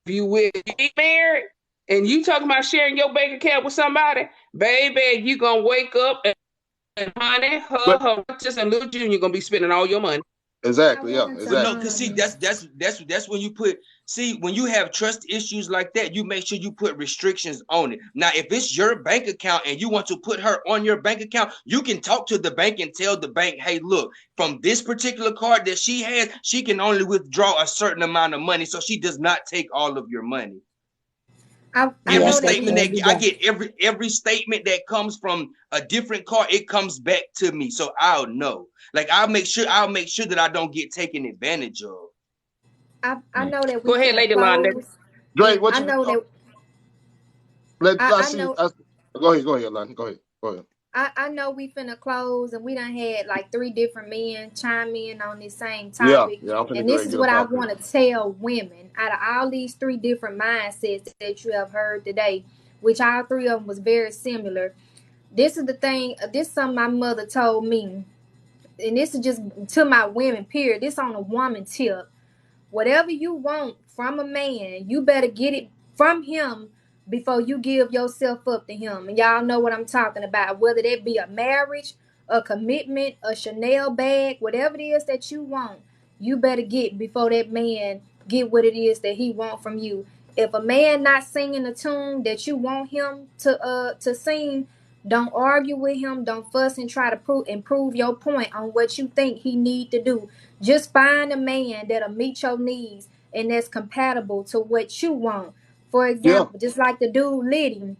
you get married and you talking about sharing your bank account with somebody, baby, you gonna wake up and honey, But her just and little Junior gonna be spending all your money. I exactly, yeah, wanted to Well, no, exactly. cause see, that's when you put when you have trust issues like that, you make sure you put restrictions on it. Now, if it's your bank account and you want to put her on your bank account, you can talk to the bank and tell the bank, hey, look, from this particular card that she has, she can only withdraw a certain amount of money, so she does not take all of your money. I Every Yeah, know that that's we statement that what we I got. get, every statement that comes from a different card, it comes back to me, so I'll know. Like I'll make sure that I don't get taken advantage of. I know that we Go ahead, finna Lady Londa. close, Drake, and what I you know that I I see. know Go ahead, Lon. Go ahead. I know we finna close, and we done had like three different men chime in on this same Yeah, topic. yeah, I'm finna And go this ahead and is get a what I pop in. want to tell women. Out of all these three different mindsets that you have heard today, which all three of them was very similar. This is the thing. This is something my mother told me, and this is just to my women. Period. This on a woman tip. Whatever you want from a man, you better get it from him before you give yourself up to him. And y'all know what I'm talking about. Whether that be a marriage, a commitment, a Chanel bag, whatever it is that you want, you better get before that man get what it is that he want from you. If a man not singing the tune that you want him to sing, don't argue with him. Don't fuss and try to prove your point on what you think he need to do. Just find a man that'll meet your needs and that's compatible to what you want. For Yeah, example, just like the dude Liddy,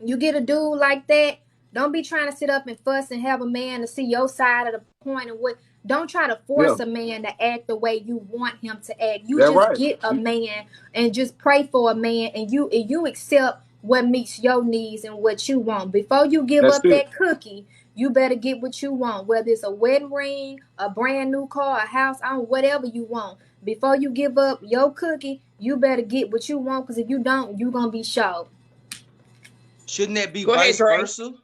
you get a dude like that, don't be trying to sit up and fuss and have a man to see your side of the point and what. Don't try to yeah, force a man to act the way you want him to act. You that's just right. get a man and just pray for a man, and you accept what meets your needs and what you want. Before you give That's up it. that cookie, you better get what you want. Whether it's a wedding ring, a brand new car, a house, on whatever you want. Before you give up your cookie, you better get what you want. Because if you don't, you gonna be short. Shouldn't that be Go ahead, vice Dre. versa?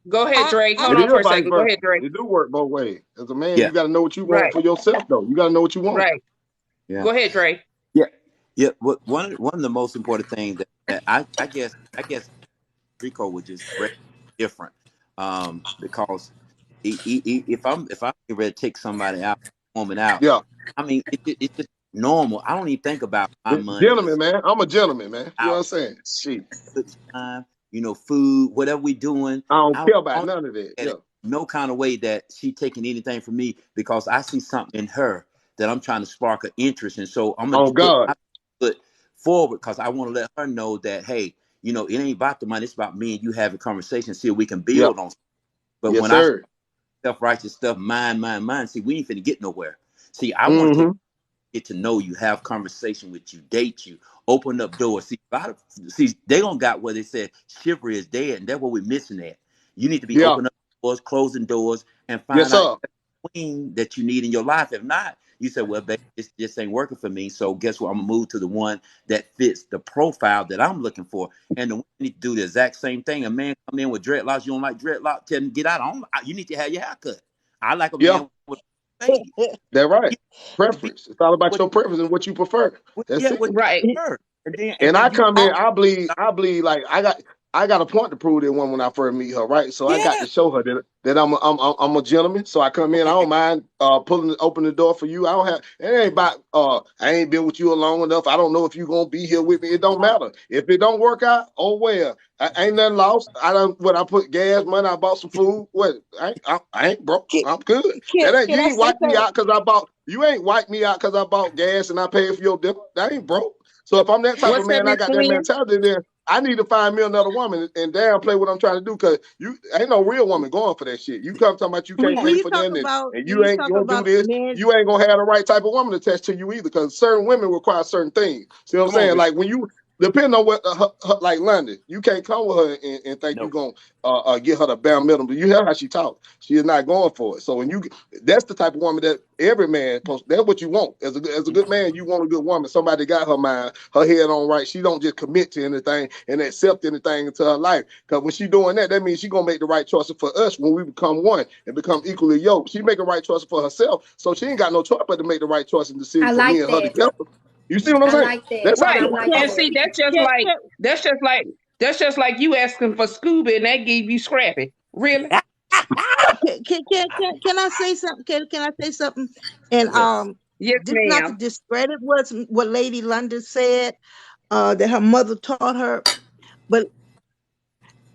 Go ahead, I, Drake. I Hold It is on for a vice second. Go versa. ahead, Drake. It do work both ways. As a man, Yeah, you got to know what you want Right, for yourself, though. You got to know what you want. right. yeah, Go ahead, Drake. yeah, yeah. One of the most important things that I guess Rico would just break different, because if I'm ready to take somebody out, woman out, Yeah, I mean it's just normal. I don't even think about my money. gentleman, It's man. I'm a gentleman, man. You know what out I'm saying? Shit, good time, food, whatever we doing. I don't I care don't about look none of that. at Yeah. it no kind of way that she taking anything from me because I see something in her that I'm trying to spark an interest, and so I'm gonna On put God. my foot forward because I want to let her know that hey, it ain't about the money. It's about me and you having conversation, see if we can Yeah. build on. But Yes, when I sir. self-righteous stuff, mine, see, we ain't finna get nowhere. See, I want to Mm-hmm. get to know you, have conversation with you, date you, open up doors. See, they don't got what they said chivalry is dead, and that's what we're missing at. You need to be Yeah. opening up doors, closing doors, and Yes, find out sir. the queen that you need in your life. If not, you say, well, baby, this ain't working for me. So guess what? I'm gonna move to the one that fits the profile that I'm looking for. And the women need to do the exact same thing. A man come in with dreadlocks, you don't like dreadlocks, tell him get out. You need to have your hair cut. I like a Yeah. man with fade. That's right. Be Preference. It's all about what your preference and what you prefer. That's yeah, it. what Right. you prefer. And And then I you come I, in, I believe like I got a point to prove that one when I first meet her, right? So I got yeah, to show her that I'm a gentleman. So I come in, I don't mind open the door for you. I don't have it ain't about I ain't been with you long enough. I don't know if you gonna be here with me. It don't matter. If it don't work out, oh well. I ain't nothing lost. I put gas money, I bought some food. What I ain't broke. can, I'm good. can, That ain't can you I ain't say wiped me something? out because I bought you ain't wiped me out because I bought gas and I paid for your dinner. That ain't broke. So if I'm that type of What's that, man, I Miss got that Gwen? mentality. Then I need to find me another woman and downplay what I'm trying to do, because you ain't no real woman going for that shit. You come talking about you can't When pay you for talk that, about and when you you ain't talk gonna do about this, men, you ain't gonna have the right type of woman attached to you either, because certain women require certain things. See what I'm Come on, saying? Rick. Like when you depend on what like London, you can't come with her and think you No. gonna get her the bare minimum. But you hear how she talk. She is not going for it. So when you, that's the type of woman that every man post. That's what you want as a good man. You want a good woman, somebody that got her mind, her head on right. She don't just commit to anything and accept anything into her life. Because when she doing that, that means she gonna make the right choices for us when we become one and become equally yoked. She make the right choices for herself, so she ain't got no choice but to make the right choice and decision I for me like and her that. together. You see what I'm I saying? like that. That's how Right. that I works. like And that. see, can, that's just like you asking for Scooby and that gave you Scrappy. Really? can I say something? Can I say something? And Yes. Yes, this not to ma'am. discredit what Lady London said, that her mother taught her, but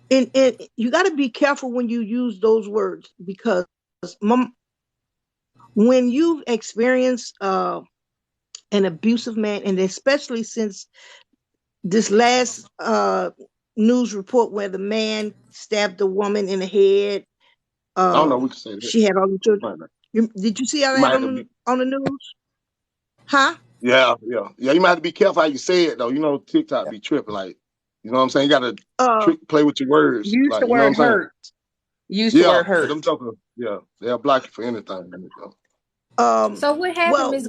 in you got to be careful when you use those words, because mom, when you've experienced an abusive man, and especially since this last news report where the man stabbed the woman in the head, I don't know. We can say that. she had all the children. Might not. Did you see all You that might have to be. on the news? Huh? Yeah. You might have to be careful how you say it though. You know, TikTok be tripping. Like, you know what I'm saying? You got to Uh, play with your words. Use Like, the you know what word I'm saying? hurt. Use the Yeah, word hurt. them jokers. Yeah, they'll block you for anything. um, So what happened, well, Miss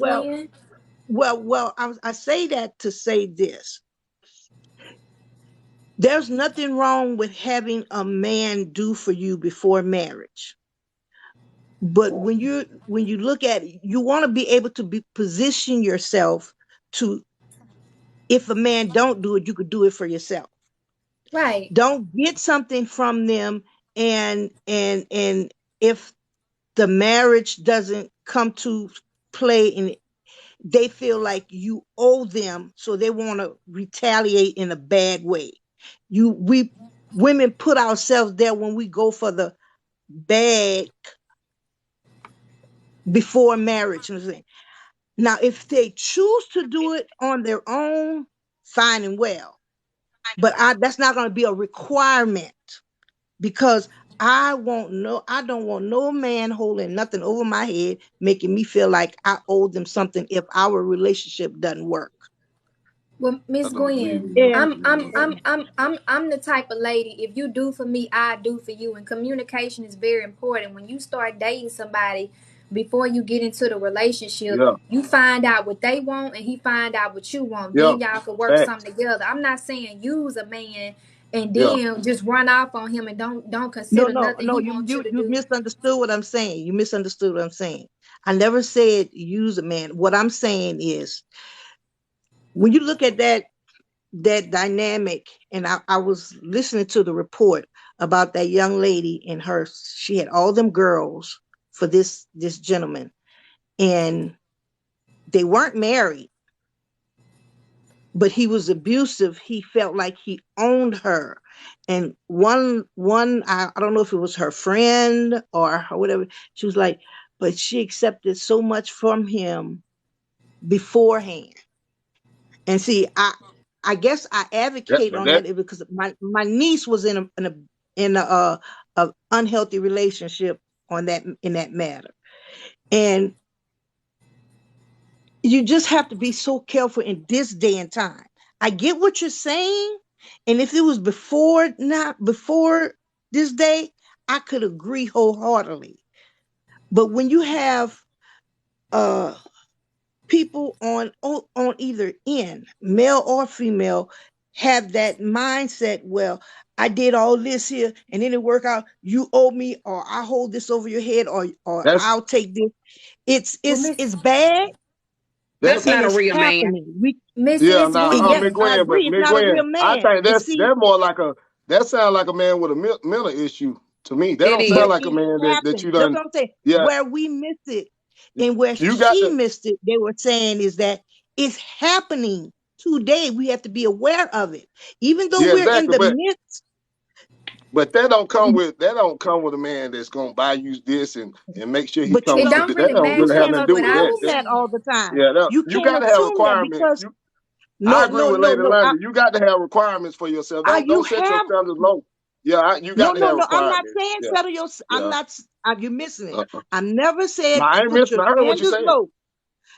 well, Gwen? I say that to say this. There's nothing wrong with having a man do for you before marriage. But when you look at it, you want to be able to position yourself to, if a man don't do it, you could do it for yourself. Right. Don't get something from them, and if the marriage doesn't come to play and they feel like you owe them, so they want to retaliate in a bad way. We women put ourselves there when we go for the bad before marriage. You know what I'm saying? Now, if they choose to do it on their own, fine and well. But that's not going to be a requirement, because I don't want no man holding nothing over my head, making me feel like I owe them something if our relationship doesn't work. Well, I Miss don't believe Gwen, in that. And I'm the type of lady. If you do for me, I do for you, and communication is very important. When you start dating somebody, before you get into the relationship, Yeah, you find out what they want, and he find out what you want. yeah. Then y'all can work Facts. something together. I'm not saying use a man and Yeah. then just run off on him and don't no, consider no, nothing no, he you wants you you to you do. misunderstood what I'm saying. You misunderstood what I'm saying. I never said use a man. What I'm saying is, when you look at that dynamic, and I was listening to the report about that young lady and she had all them girls for this gentleman, and they weren't married, but he was abusive. He felt like he owned her. And one I don't know if it was her friend or whatever, she was like, but she accepted so much from him beforehand. And see, I guess I That, advocate but on that, that because my niece was in a unhealthy relationship on that in that matter. And you just have to be so careful in this day and time. I get what you're saying, and if it was before, not before this day, I could agree wholeheartedly. But when you have uh people on either end, male or female, have that mindset, well, I did all this here and then it work out, you owe me, or I hold this over your head, or that's I'll take this. it's Well, it's Miss it's bad, that. That's and not a it's real man. happening. We Yeah, Miss now, and yes, Miss Gwen. I Gwen, but agree, it's Miss not a real Gwen, I man. think And that's see, more like that sounds like a man with a mental issue to me. That It don't but sound is. like a it man that happened. you That's done. what I'm saying. Yeah, Where we missed it and where you got she to. missed it, they were saying is that it's happening today. We have to be aware of it. Even though Yeah, we're in exactly. the midst, But that don't come with a man that's gonna buy you this and make sure he but come you It with you. don't don't That really don't you really matter have can't nothing to do what with I that. was assume That that saying. all the time. yeah, You you can't got to have assume that requirements. because I No, agree no, with no, Lady no. London. You got to have requirements for yourself. You Don't set your have standards low. Yeah, you no, got to no, have no. I'm not requirements. saying Yeah, settle your. I'm yeah. not. You're missing it. Uh-uh. I never No, said I ain't put missing. your I heard what you're standards saying. low.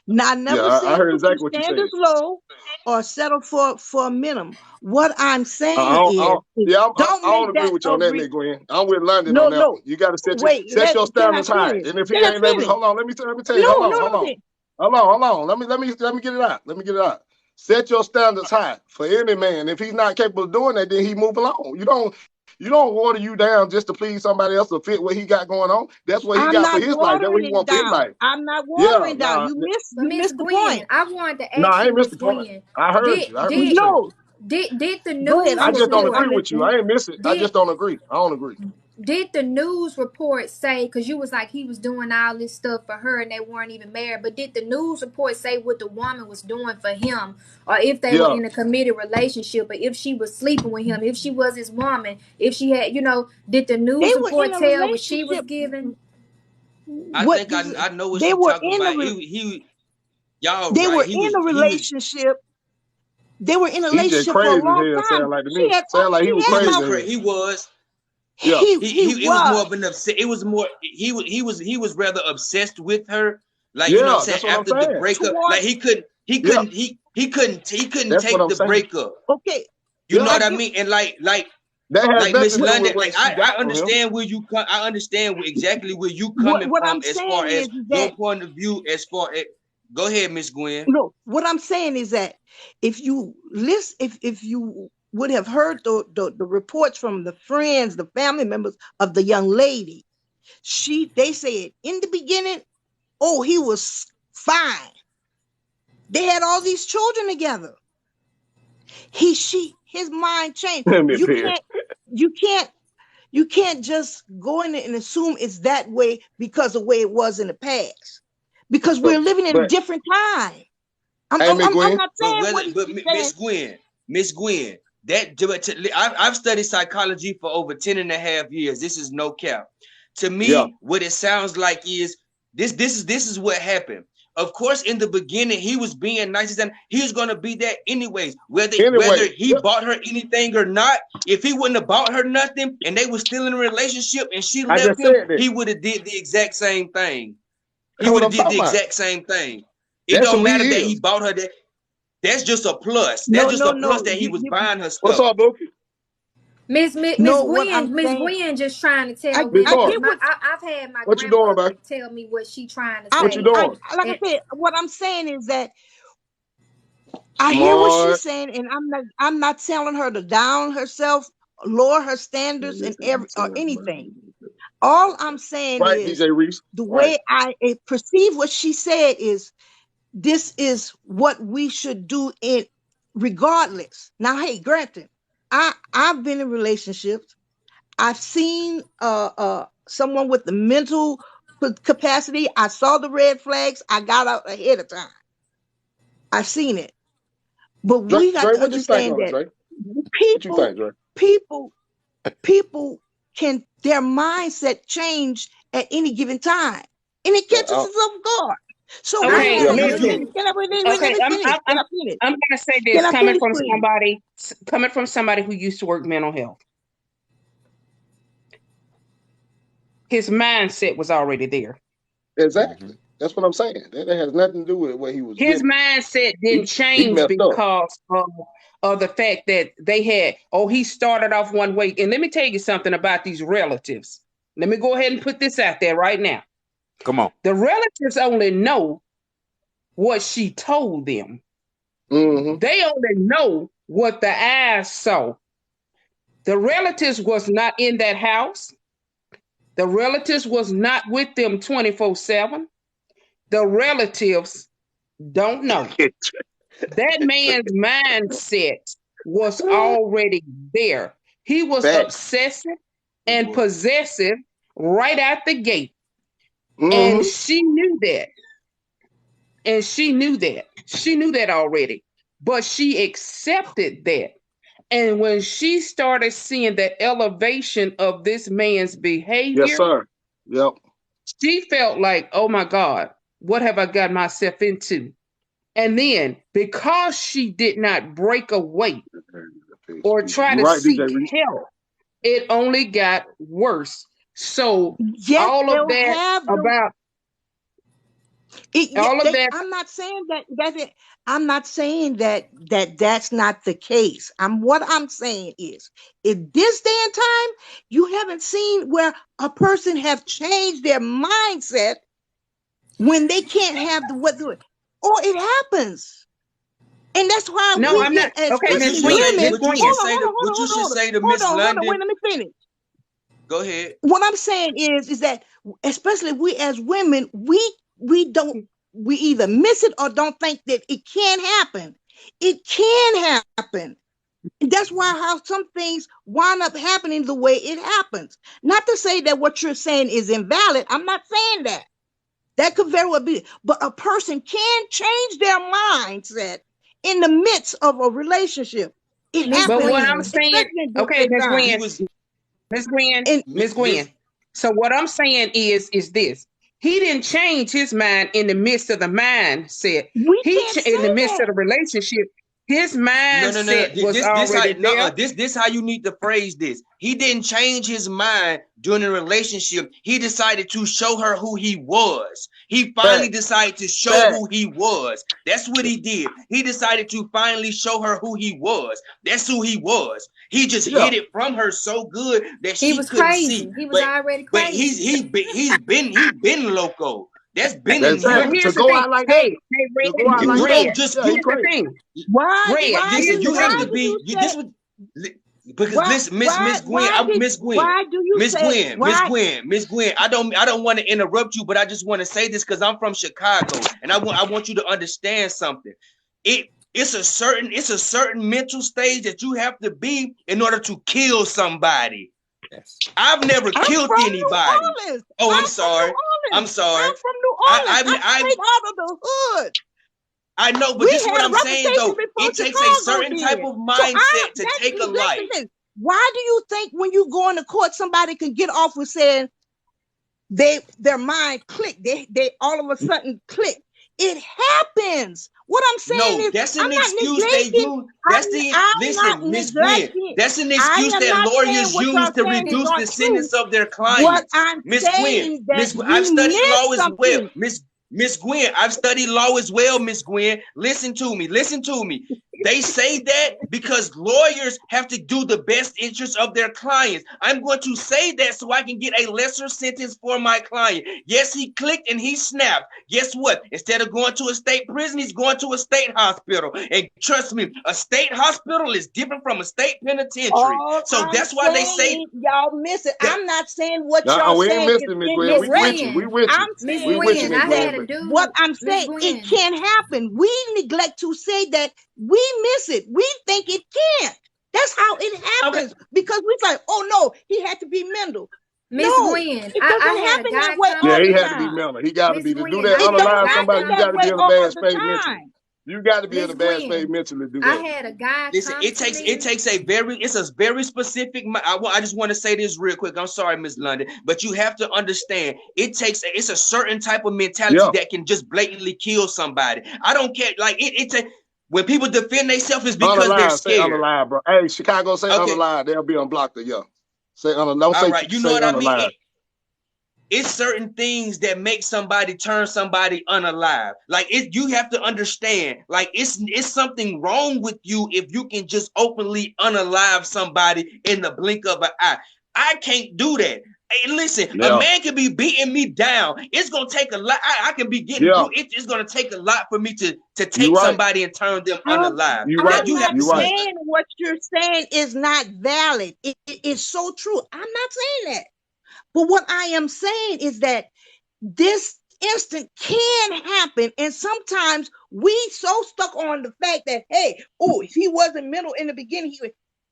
Now, I Yeah, never I said heard put your exactly what you said. standards low or settle for a minimum. What I'm saying is I don't don't make agree that with you a on that, Nick Gwen. I'm with London no, on that no. one. You got to Wait, set your can I standards high. finish? And if he Can I ain't able, finish? hold on. Let me tell you. No, Hold on. no, Hold on. no. Hold on. Let me get it out. Let me get it out. Set your standards high for any man. If he's not capable of doing that, then he move along. You don't water you down just to please somebody else to fit what he got going on. That's what he I'm got for not his life. That's what watering he it want for his down. life. I'm not Yeah, watering down. nah, But You Miss missed the point. Gwen, I wanted to nah, ask I you, ain't missed Miss the point. Gwen, I heard did you. I heard what you did said. No, did the go ahead. news I I'm just don't listening. report agree I'm with you. listening. I ain't miss it. I did just don't agree. I don't agree. did the news report say, because you was like he was doing all this stuff for her and they weren't even married, but did the news report say what the woman was doing for him, or if they were Yeah. in a committed relationship, or if she was sleeping with him, if she was his woman, if she had, did the They news were in report a tell what she was relationship. giving? I What think I this? I know what They she were talking in a. about. He y'all They right. were in a He was relationship. They were in a He just relationship for a crazy as long hell, time. sound like to She me. had. Sound like he was He had he was crazy about. as hell. he was Yeah. it was more Was. of an upset. It was more he was rather obsessed with her. Like, you know what Yeah, I'm saying, that's what I'm after the saying. breakup, like Toward. Yeah, he couldn't that's what take I'm the saying. breakup. Okay. You Yeah. know I what I get. mean? And That has like nothing Miss to do with London, what like she got I from him. understand where you come. I understand exactly where you What coming What from I'm as far saying as is that your point of view. As far as go ahead, Miss Gwen. no. What I'm saying is that if you list, if you would have heard the reports from the friends, the family members of the young lady, they said in the beginning, oh, he was fine. They had all these children together. His mind changed. Let me appear. You can't, you can't just go in and assume it's that way because of the way it was in the past. Because But, we're living in a but different time. hey, Miss I'm Gwen. not saying what he's saying. Miss Gwen, I've studied psychology for over 10 and a half years. This is no cap. To Yeah. me, what it sounds like is this is what happened. Of course, in the beginning, he was being nice and he was gonna be that anyways, whether Anyway, he yeah, bought her anything or not. If he wouldn't have bought her nothing and they were still in a relationship and she I left just him, said that. he would have did the exact same thing. He That's what would I'm have did talking the about. exact same thing. It That's don't who matter he that he is. bought her that. That's just a plus. That's No, just no, a plus no. that he was buying her What's stuff. up, Bookie? Miss No, what I'm Gwen, Miss saying, Gwen just trying to tell Big me I boy. because get what I've had my What you doing, grandmother man? tell me what she trying to What you say, doing? like I and said, what I'm saying is that I hear what she's Smart. saying, and I'm not telling her to down herself, lower her standards, and or anything. All I'm saying Right, is DJ Reese. the Right. way I perceive what she said is this is what we should do in regardless. Now, hey, granted, I've been in relationships. I've seen someone with the mental capacity. I saw the red flags. I got out ahead of time. I've seen it. But we got Dre, to what you think understand on it, that Dre? What you people, think, Dre? people, people can their mindset change at any given time, and it Yeah, catches us off guard. So I Okay, had yeah, let me me too. finish. listen. Let Okay, me finish. Can I finish? I'm gonna say Can this I coming finish, from please? somebody who used to work mental health. His mindset was already there. Exactly. That's what I'm saying. That has nothing to do with what he was His getting. mindset didn't He change messed up. because of the fact that they had, oh, he started off one way. And let me tell you something about these relatives. Let me go ahead and put this out there right now. Come on. The relatives only know what she told them. Mm-hmm. They only know what the eyes saw. The relatives was not in that house. The relatives was not with them 24/7. The relatives don't know. That man's mindset was already there. He was Facts. obsessive and possessive right out the gate. And Mm-hmm. she knew that. And she knew that. She knew that already. But she accepted that. And when she started seeing the elevation of this man's Yes, behavior, sir. Yep. she felt like, oh my God, what have I got myself into? And then because she did not break away or try You're to right, seek DJ Reed. help, it only got worse. So Yes, all of they'll that have the about all of that. I'm not saying I'm not saying that's not the case. What I'm saying is, in this day and time, you haven't seen where a person have changed their mindset when they can't have the what do it, or it happens. And that's why No, we I'm not. get, Okay, What you especially Miss should Gwen, say, women. Miss what you Gwen. should Hold on, say hold to on, hold on, what you should hold on, say to hold Miss on, hold on. Wait, London. let me finish. Go ahead. What I'm saying is that especially we as women, we don't we either miss it or don't think that it can happen. It can happen. That's why how some things wind up happening the way it happens. Not to say that what you're saying is invalid. I'm not saying that. That could very well be, but a person can change their mindset in the midst of a relationship. It Miss But what happens, I'm Gwen. saying, especially in this okay, day Miss time. He Gwen, was Miss Gwen, And Miss Miss. Gwen. So what I'm saying is this: he didn't change his mind in the midst of the mindset. we can't In say the midst of that. the relationship, his No, no, no, no. mindset was This how already no there. this how you need to phrase this. He didn't change his mind during the relationship. He decided to show her who he was. He finally Fact, decided to show fact. who he was. That's what he did. He decided to finally show her who he was. That's who he was. He just Yeah, hid it from her so good that He she was couldn't see. crazy. He was But already but crazy. he's been loco. That's been in But him. exactly. To here's the go thing. out like that, Hey, to go out like You that. Red. don't just Yeah, he Here's you the crazy. thing. Red. This is the you have thing. to do be you you, say this would because listen, Miss Gwen, why do you say why Miss Gwen. I don't want to interrupt you, but I just want to say this because I'm from Chicago, and I want you to understand something. It's a certain mental stage that you have to be in order to kill somebody. Yes. I've never I'm killed from New anybody. Orleans. Oh, I'm I'm from New sorry. I'm Orleans. sorry. I'm from New Orleans. I'm I straight out of the hood. I know, but We this is what had a I'm saying reputation though. before It takes a Chicago certain type did. of So mindset to take a life. listen. Why do you think when you go into court, somebody can get off with saying their mind click? They all of a sudden click. It happens. What I'm saying No, is, that's I'm an not excuse they neglecting. use. I'm That's the I'm not listen, Miss Gwen. neglecting. That's an I excuse am that not saying lawyers what use y'all to saying is reduce not the true. sentence of their What clients. I'm Miss Gwen, saying that I've you studied missed law as well. something. Miss Gwen, I've studied law as well, Miss Gwen. Listen to me. Listen to me. They say that because lawyers have to do the best interest of their clients. I'm going to say that so I can get a lesser sentence for my client. Yes, he clicked and he snapped. Guess what? Instead of going to a state prison, he's going to a state hospital. And trust me, a state hospital is different from a state penitentiary. All So I'm that's why they say saying, y'all miss it. that. I'm not saying what y'all Uh-uh, we ain't saying is missing Miss Gwen. Miss We with you. incorrect. We Gwen. with you. I'm Miss We saying with you, is Gwen. Miss I that Gwen. had a But what dude. I'm Miss saying, it Gwen. can happen. We neglect to say that we miss it. We think it can't. That's how it Okay. happens because we say, oh no, he had to be mental. Miss No, Gwen. it I doesn't had a happen that guy way come yeah, to all he the me. had to be time. mental. He got to Miss be to do Gwen. that. I It had a don't Unalive guy somebody. happen You come that got to to way be me. in a all bad the space mentally. time. You got to be in Miss a bad space Gwen. mentally to do I that. had a guy Listen, come to it me. takes it's a very specific. I just want to say this real quick. I'm sorry, Miss London, but you have to understand it's a certain type of mentality Yeah, that can just blatantly kill somebody. I don't care. Like when people defend themselves, it's because they're unalive. Say scared. unalive, bro. Hey, Chicago, say Okay, unalive. They'll be unblocked. Yeah. Say don't all say right. You know say what I mean? unalive. It's certain things that make somebody turn somebody unalive. Like you have to understand. Like it's something wrong with you if you can just openly unalive somebody in the blink of an eye. I can't do that. Hey, listen, a Yeah, man can be beating me down. It's gonna take a lot. I can be getting yeah. it's gonna take a lot for me to You take right. somebody and turn them I'm, unalive. You right. I'm You have not to You see right. it. saying what you're saying is not valid. It's so true. I'm not saying that. But what I am saying is that this instant can happen. And sometimes we so stuck on the fact that, hey, oh, if he wasn't mental in the beginning,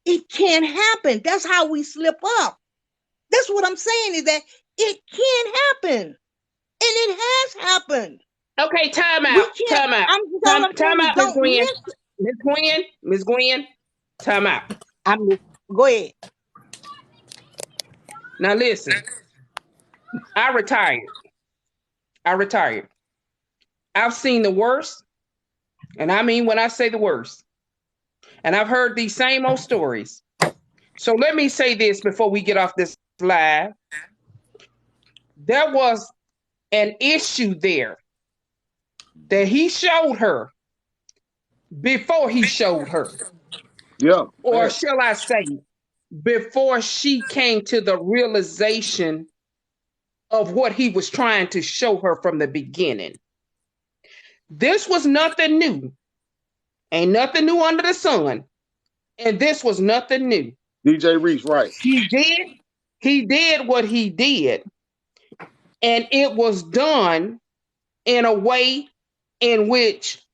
it can happen. That's how we slip up. That's what I'm saying is that it can happen. And it has happened. Okay, time We out. can't, Time out. all I'm Time saying is out, Miss don't Gwen. miss it. Miss Gwen. Miss Gwen. Time out. Go ahead. Now listen. I retired. I retired. I've seen the worst And I mean when I say the worst. And I've heard these same old stories. So let me say this before we get off this live. There was an issue there that he showed her before he showed her. Yeah. Or Facts. shall I say, before she came to the realization of what he was trying to show her from the beginning. This was nothing new. Ain't nothing new under the sun. And this was nothing new. DJ Reese, right. He did what he did. And it was done in a way in which,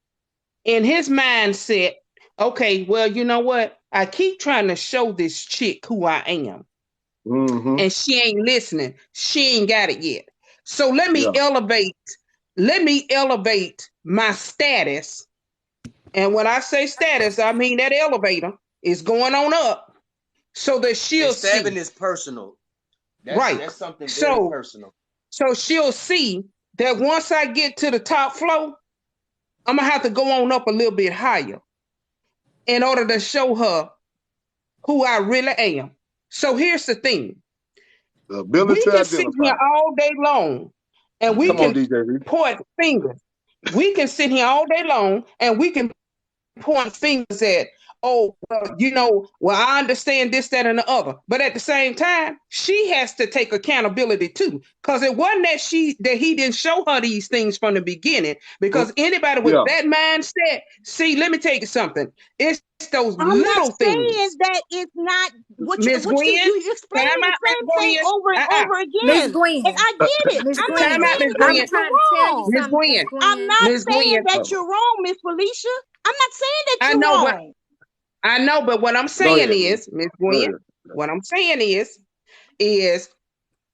in his mindset, okay, well, you know what? I keep trying to show this chick who I am. Mm-hmm. And she ain't listening. She ain't got it yet. So let me elevate my status. And when I say status, I mean that elevator is going on up so that she'll and stabbing see. is personal. That's something very personal. So she'll see that once I get to the top floor, I'm gonna have to go on up a little bit higher in order to show her who I really am. So here's the thing. The ability we to can sit here all day long and we can point fingers. We can sit here all day long and we can point fingers at, oh, well, you know, well, I understand this, that, and the other. But at the same time, she has to take accountability too. Because it wasn't that he didn't show her these things from the beginning. Because anybody with that mindset, see, let me tell you something. It's those little things. Saying that it's not what you Miss Gwen, you explaining the same thing over and over Miss again. Gwen. And I get it. Miss I'm Gwen. not saying I'm that trying you're to tell you wrong. Miss something, Miss Gwen. I'm Gwen. not Miss saying Gwen. that you're wrong, Miss Felicia. I'm not saying that I you're know, wrong. but what I'm saying is, Miss Gwen, what I'm saying is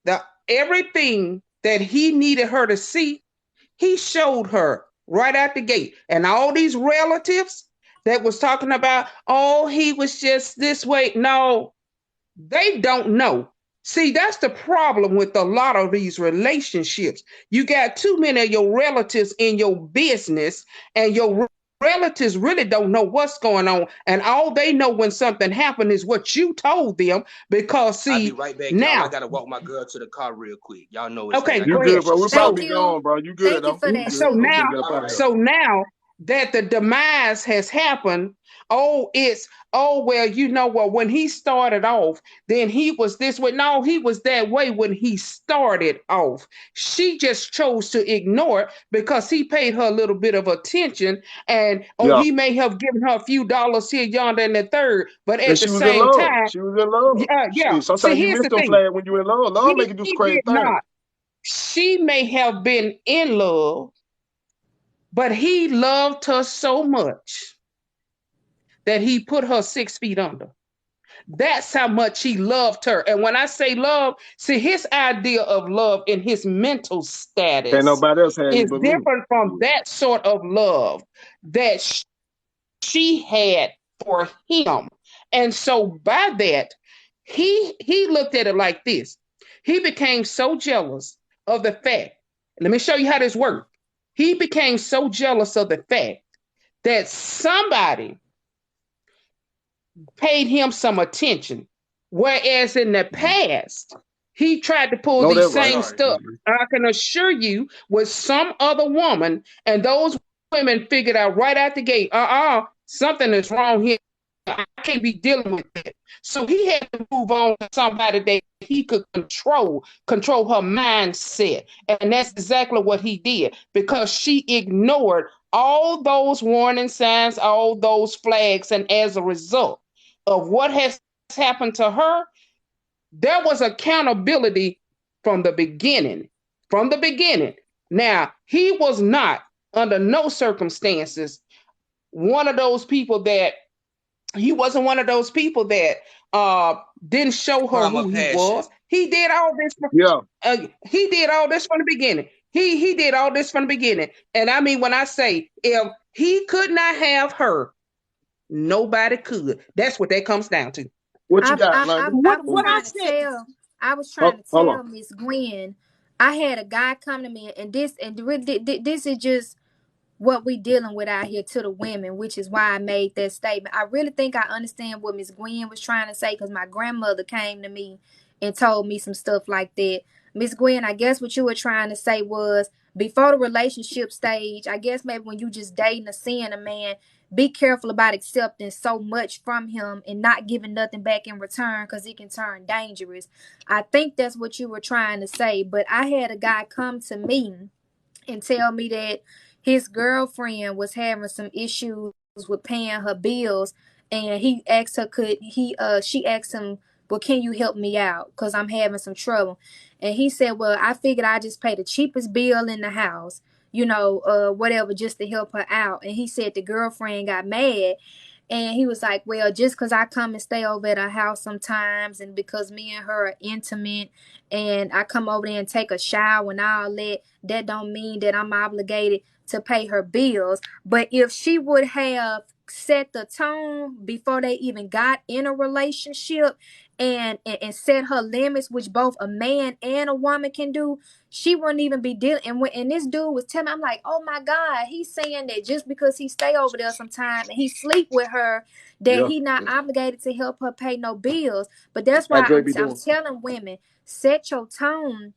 the everything that he needed her to see, he showed her right out the gate. And all these relatives that was talking about, oh, he was just this way. No, they don't know. See, that's the problem with a lot of these relationships. You got too many of your relatives in your business, and your relatives really don't know what's going on. And all they know when something happened is what you told them. Because, see, I'll be right back, now, y'all. I got to walk my girl to the car real quick. Y'all know it's okay, late. go good, ahead. bro. We'll Thank probably you. be gone, bro. You good, Thank you for that. So So now that the demise has happened, well, you know what, when he started off, then he was this way. No, he was that way when he started off. She just chose to ignore it because he paid her a little bit of attention, and he may have given her a few dollars here, yonder, and the third, but at the same time, she was in love. yeah. Sometimes See, you here's miss the them thing. flag when you're in love. Love make you do some crazy did things. not. She may have been in love, but he loved her so much that he put her 6 feet under. That's how much he loved her. And when I say love, see, his idea of love in his mental status Can't nobody else have you is but different me. from that sort of love that she had for him. And so by that, he looked at it like this. He became so jealous of the fact. Let me show you how this worked. He became so jealous of the fact that somebody paid him some attention. Whereas in the past, he tried to pull these same stuff. I can assure you, with some other woman, and those women figured out right out the gate, something is wrong here. I can't be dealing with that. So he had to move on to somebody that he could control her mindset. And that's exactly what he did, because she ignored all those warning signs, all those flags. And as a result of what has happened to her, there was accountability from the beginning. From the beginning. Now, he was not, under no circumstances, one of those people that didn't show her who he was. He did all this. He did all this from the beginning. He did all this from the beginning. And I mean, when I say, if he could not have her, nobody could. That's what that comes down to. What you got, London? I was trying to tell Miss Gwen, I had a guy come to me, and this is just what we dealing with out here to the women, which is why I made that statement. I really think I understand what Miss Gwen was trying to say, because my grandmother came to me and told me some stuff like that. Miss Gwen, I guess what you were trying to say was, before the relationship stage, I guess maybe when you just dating or seeing a man, be careful about accepting so much from him and not giving nothing back in return, because it can turn dangerous. I think that's what you were trying to say. But I had a guy come to me and tell me that his girlfriend was having some issues with paying her bills, and he asked her, could he she asked him, well, can you help me out, because I'm having some trouble. And he said, well, I figured I just pay the cheapest bill in the house, whatever, just to help her out. And he said the girlfriend got mad, and he was like, well, just because I come and stay over at her house sometimes, and because me and her are intimate, and I come over there and take a shower and all that don't mean that I'm obligated to pay her bills. But if she would have set the tone before they even got in a relationship, and set her limits, which both a man and a woman can do, she wouldn't even be dealing. And this dude was telling me, I'm like, oh my God, he's saying that just because he stay over there sometime and he sleep with her, that Yeah. he not obligated to help her pay no bills. But that's How why Dre I'm be doing? telling women, set your tone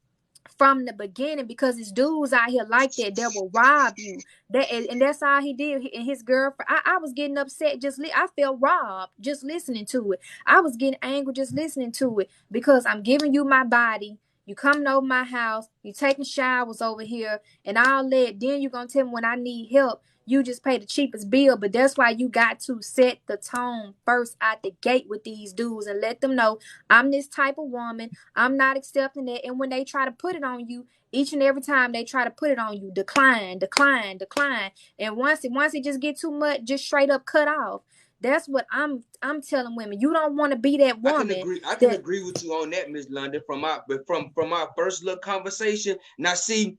from the beginning, because it's dudes out here like that will rob you. And that's all he did. And his girlfriend, I was getting upset. I felt robbed just listening to it. I was getting angry just listening to it, because I'm giving you my body. You coming over my house, you taking showers over here and all that. Then you're gonna tell me when I need help, you just pay the cheapest bill. But that's why you got to set the tone first out the gate with these dudes and let them know, I'm this type of woman. I'm not accepting that. And when they try to put it on you, each and every time they try to put it on you, decline, decline, decline. And once it just get too much, just straight up cut off. That's what I'm telling women. You don't want to be that I can woman agree. I can that agree with you on that, Miss London. From our first little conversation. Now, see,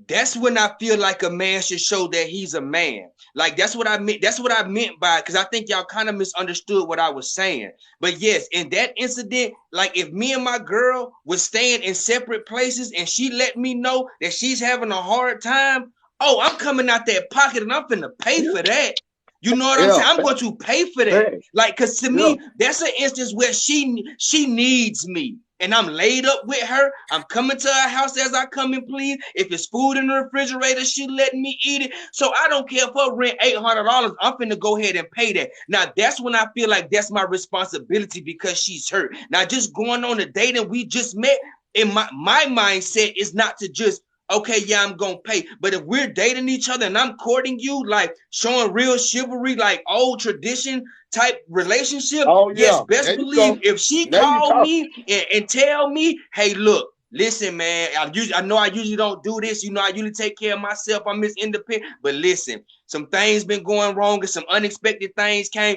that's when I feel like a man should show that he's a man. Like that's what I meant. That's what I meant by, because I think y'all kind of misunderstood what I was saying. But yes, in that incident, like if me and my girl was staying in separate places and she let me know that she's having a hard time, oh, I'm coming out that pocket and I'm finna pay for that. You know what I'm Yeah. saying? I'm going to pay for that. Hey. Like, cause to Yeah. me, that's an instance where she needs me. And I'm laid up with her. I'm coming to her house as I come and please. If it's food in the refrigerator, she letting me eat it. So I don't care if her rent $800. I'm finna go ahead and pay that. Now that's when I feel like that's my responsibility, because she's hurt. Now just going on a date and we just met, in my mindset is not to just, okay, yeah, I'm gonna pay. But if we're dating each other and I'm courting you, like showing real chivalry, like old tradition type relationship, Oh yes, yeah. best There you go. believe if she Now you called talking. me and tell me, hey, look, listen, man, I know I usually don't do this. You know, I usually take care of myself. I'm Miss Independent. But listen, some things been going wrong and some unexpected things came.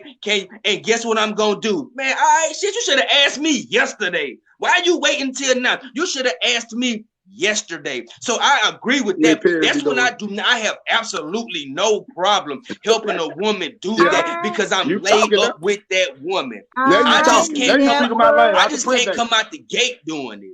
And guess what I'm gonna do? Man, all right, shit, you should have asked me yesterday. Why are you waiting till now? You should have asked me yesterday. So I agree with Yeah, that. Perry be That's when doing. I have absolutely no problem helping a woman do Yeah. that, I because I'm You laid talking now? up with that woman. Now you I I just talking. Now can't you come speaking my language. never I I can just print can't that. come out the gate doing it.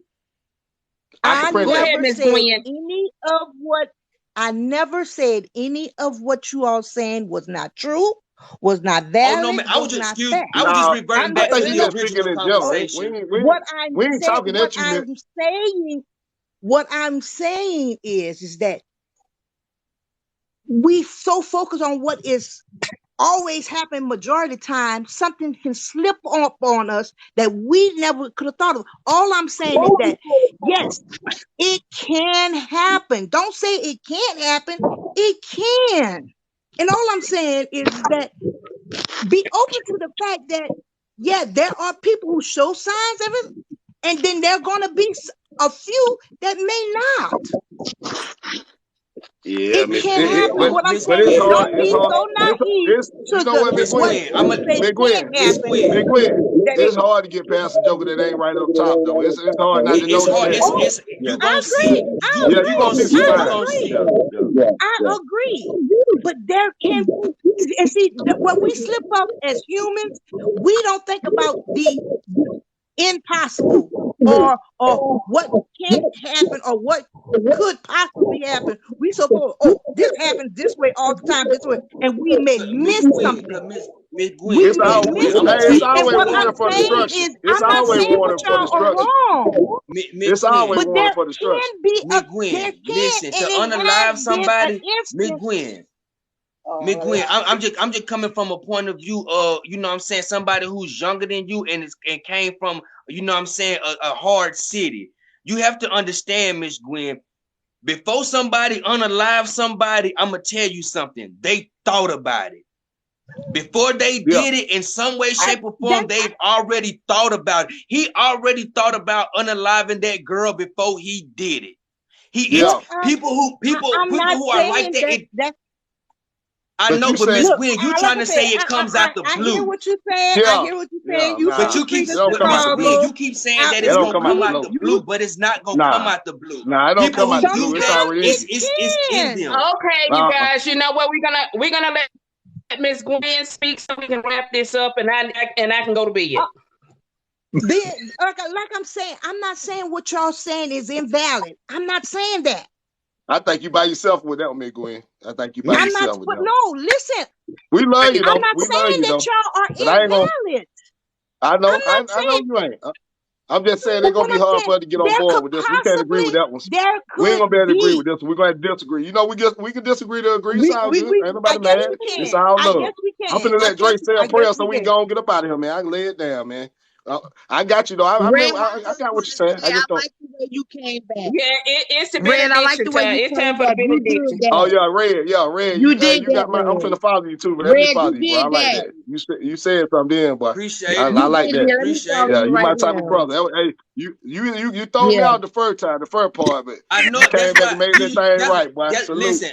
I can I print Go that. ahead, never Miss said Gwen. any of what I never said any of what you all saying was not true, was not Oh no, valid, man. was not fact. I was just Nah, reverting I'm I back just to think you the just look speaking original in general. conversation. what Talking at you, man. I'm saying is that we so focus on what is always happen majority of the time, something can slip up on us that we never could have thought of. All I'm saying is that yes, it can happen. Don't say it can't happen. It can. And all I'm saying is that be open to the fact that, yeah, there are people who show signs of it, and then there are going to be a few that may not. Yeah, It Miss. can happen. What I'm But saying it's is hard. don't It's be hard. so naive You to know what, Miss Miss what Gwen? Gwen, you say Miss Gwen. can't Miss happen. Miss Gwen. Gwen. That it, It's hard to get past a joker that ain't right up top, though. It's hard not to It's notice hard. that. oh, It's Yeah. you I gonna agree. see. Yeah, you gonna see some I signs. agree. Yeah. Yeah. I agree. But there can, and see, when we slip up as humans, we don't think about the impossible. or what can't happen or what could possibly happen. We suppose, oh, this happens this way all the time, this way, and we may Miss miss Gwen, something. Miss We Gwen, It's may Miss all Gwen, miss I'm gonna hey, tell it's something. you, And always what warning I'm for saying destruction. is, It's I'm not always saying what warning for y'all are destruction. wrong, Miss It's always Gwen, but warning there for destruction. can be Miss there Gwen, can listen, to and it has unalive been an somebody, Miss instance. Gwen. Miss Oh, Gwen, I'm just coming from a point of view of, you know what I'm saying, somebody who's younger than you and came from, you know what I'm saying, a hard city. You have to understand, Miss Gwen, before somebody unalive somebody, I'm gonna tell you something. They thought about it. Before they Yeah, did it in some way, I shape, or that form, they've already thought about it. He already thought about unaliving that girl before he did it. He it's yeah. what I'm people not who are like saying that. that that I But know, you but said, Miss look, Gwen, you like trying I to said, say it comes out the I hear blue. what you're saying. I yeah, hear what you're saying. yeah, You But feel nah. you keep, free It to don't but come Miss out the Gwen, blue. you struggle. keep saying I, that It it's don't gonna come out come the out blue. the blue, you but it's not gonna come Nah, out the blue. nah, it don't People come out who the do blue. It's that, sometimes already in it you. it's in can. them. Okay, you Uh-uh. guys. You know what? We're gonna let Miss Gwen speak so we can wrap this up, and I can go to bed. Then, like I'm saying, I'm not saying what y'all saying is invalid. I'm not saying that. I think you by yourself with that one, Miss Gwen. I think you by I'm not. yourself with But that one. no, listen. We love you I'm though. not We love saying you that though. y'all But are I ain't gonna. invalid. I know. I'm not I know saying. you ain't. I'm just saying it's But gonna what be I'm hard saying, for us to get on there board could with this. We can't agree with possibly, that one. there We ain't could gonna be able to agree with be. this one. We're gonna disagree. You know, we can disagree to agree. It's We, all we, good. we. Ain't I nobody guess mad. we It's can. all I guess love. we I'm can. finna let Dre say a I guess prayer so we we can can. go and get up out of here, man. I can lay it down, man. I got you though. I Red, mean, I I just got what want you're to saying. say I I just don't. like the way you came back. Yeah, it's the Red, I like benediction the way time. you It's time came for the back. You did benediction. Oh that. yeah, Red. You did You that, got my. I'm Red. finna follow you too, but let me Red, follow you you, bro. I did like that. that. You said something then, boy. Appreciate I it. You like did it. that. Here, let me Appreciate follow it. Yeah, you you right my type of now. brother. Hey, you throw me Yeah. out the first time, the first part, but I know you that's came back why. and made that See, thing right, boy. that. Salute. Listen,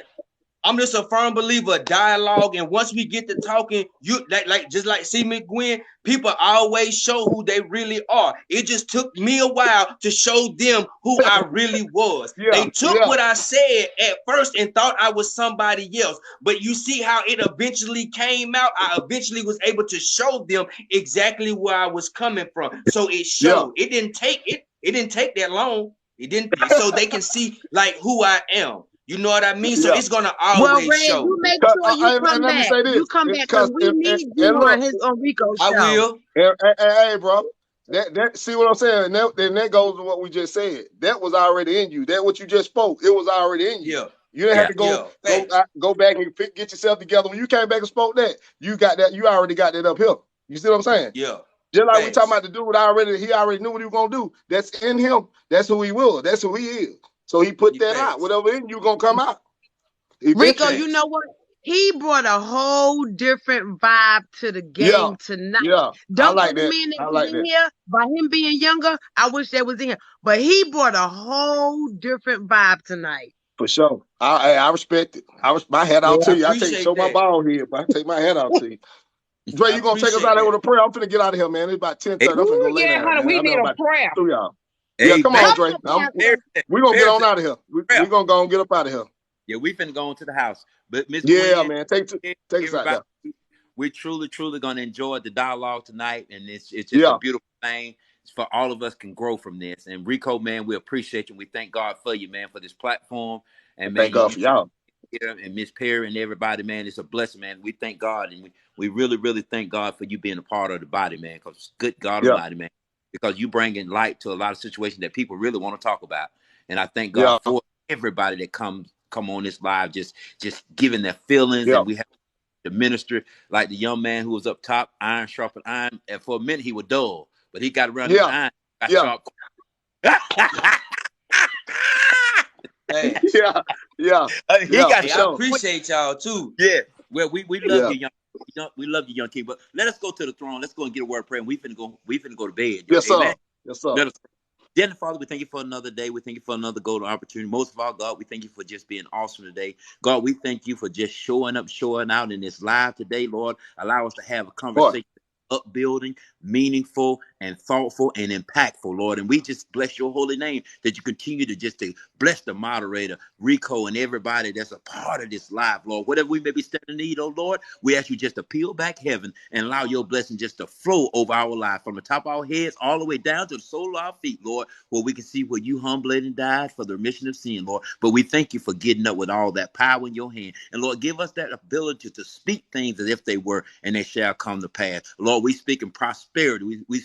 I'm just a firm believer of dialogue, and once we get to talking, you like just like C. McGuinn, people always show who they really are. It just took me a while to show them who I really was. Yeah, They took yeah, what I said at first and thought I was somebody else, but you see how it eventually came out. I eventually was able to show them exactly where I was coming from. So it yeah, showed. It didn't take it. It didn't take that long. It didn't, so they can see like who I am. You know what I mean? So yeah. it's gonna Well, always Red, you show. make sure you And come let me back. say You this, come back because because we need you and look, on Rico's I show. will. hey, bro, that see what I'm saying? And that goes to what we just said. That was already in you. That what you just spoke. It was already in you. Yeah, You didn't have Yeah. to yeah. Thanks. go back and get yourself together. When you came back and spoke that, you got that. You already got that up here. You see what I'm saying? Yeah, Just like we talking thanks. about the dude he already knew what he was gonna do. That's in him. That's who he was. That's who he is. So he put You that out. thanks. Whatever in you gonna come out You Rico, eventually. you thanks. know what? He brought a whole different vibe to the Yeah, game tonight. yeah. I Don't like other that. men that I was like in that. here, by him being younger, I wish that was in here. But he brought a whole different vibe tonight. For sure. I respect it. My hat out Yeah. I to you. appreciate Show my that. ball here, but I take my hat out to you. Dre, I you gonna take us appreciate out there with that. a prayer? I'm finna get out of here, man. It's about 10:30. Hey, I'm finna go Ooh, lay yeah, down, honey, man. we I know need a about prayer. 2 y'all. Yeah, come on, amen. Come Dre. on, Pastor. We gonna get Very on simple out of here. We prayer. gonna go and get up out of here. Yeah, we finna go into the house. But Miss Yeah, Gwen, man. Take us out everybody, there. we're truly gonna enjoy the dialogue tonight, and it's just a Yeah. beautiful thing. It's for all of us can grow from this. And Rico, man, we appreciate you. We thank God for you, man, for this platform. And man, Thank God you for y'all. here and Miss Perry and everybody, man, it's a blessing, man. We thank God, and we really thank God for you being a part of the body, man. Because good God Yeah. Almighty, man, because you bringing light to a lot of situations that people really want to talk about. And I thank God Yeah. for everybody that come on this live, just giving their feelings, Yeah. and we have the ministry, like the young man who was up top, iron sharpened iron. And for a minute, he was dull, but he got around those Yeah. iron, got Yeah. sharp. Thanks. Yeah. Yeah. He Yeah. got For Hey, I sharp sure. quick. appreciate y'all too. Yeah. Well, we love Yeah. you, we love you, young king. But let us go to the throne. Let's go and get a word of prayer. And we finna go to bed, y'all. Yes, sir. Amen. Yes, sir. Let us. Dear Father, we thank you for another day. We thank you for another golden opportunity. Most of all, God, we thank you for just being awesome today. God, we thank you for just showing up, showing out in this live today, Lord. Allow us to have a Boy. conversation upbuilding, meaningful, and thoughtful and impactful, Lord. And we just bless your holy name that you continue to bless the moderator, Rico, and everybody that's a part of this live, Lord. Whatever we may be standing in need, oh Lord, we ask you just to peel back heaven and allow your blessing just to flow over our life from the top of our heads all the way down to the sole of our feet, Lord, where we can see where you humbled and died for the remission of sin, Lord. But we thank you for getting up with all that power in your hand. And Lord, give us that ability to speak things as if they were and they shall come to pass. Lord, we speak in prosperity. We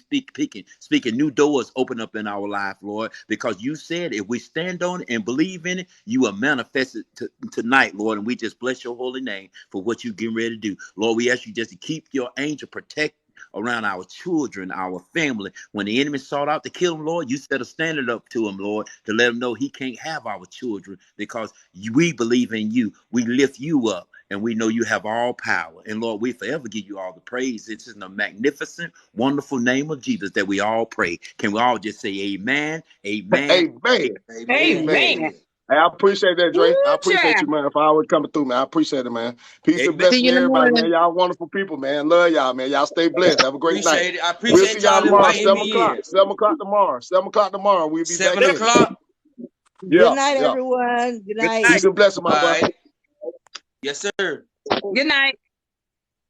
speaking new doors open up in our life, Lord, because you said if we stand on it and believe in it, you will manifest it tonight, Lord. And we just bless your holy name for what you're getting ready to do. Lord, we ask you just to keep your angel protect around our children, our family. When the enemy sought out to kill them, Lord, you set a standard up to him, Lord, to let him know he can't have our children because we believe in you. We lift you up and we know you have all power. And Lord, we forever give you all the praise. It's in the magnificent, wonderful name of Jesus that we all pray. Can we all just say amen, amen, Amen. amen? Amen. Amen. Hey, I appreciate that, Dre. I Ooh, appreciate child. you, man, for always coming through, man. I appreciate it, man. Peace and Amen. blessing See to you in the everybody, man. morning. Y'all wonderful people, man. Love y'all, man. Y'all stay blessed. Have a great night. Appreciate it. I We'll see appreciate y'all y'all tomorrow, inviting 7 me o'clock. in. 7 o'clock tomorrow. 7 o'clock tomorrow. We'll be back 7 in. o'clock. Good Yeah, night, yeah. everyone. Good Good night. night. Peace and blessing, my All boy. right. Yes, sir. Good night.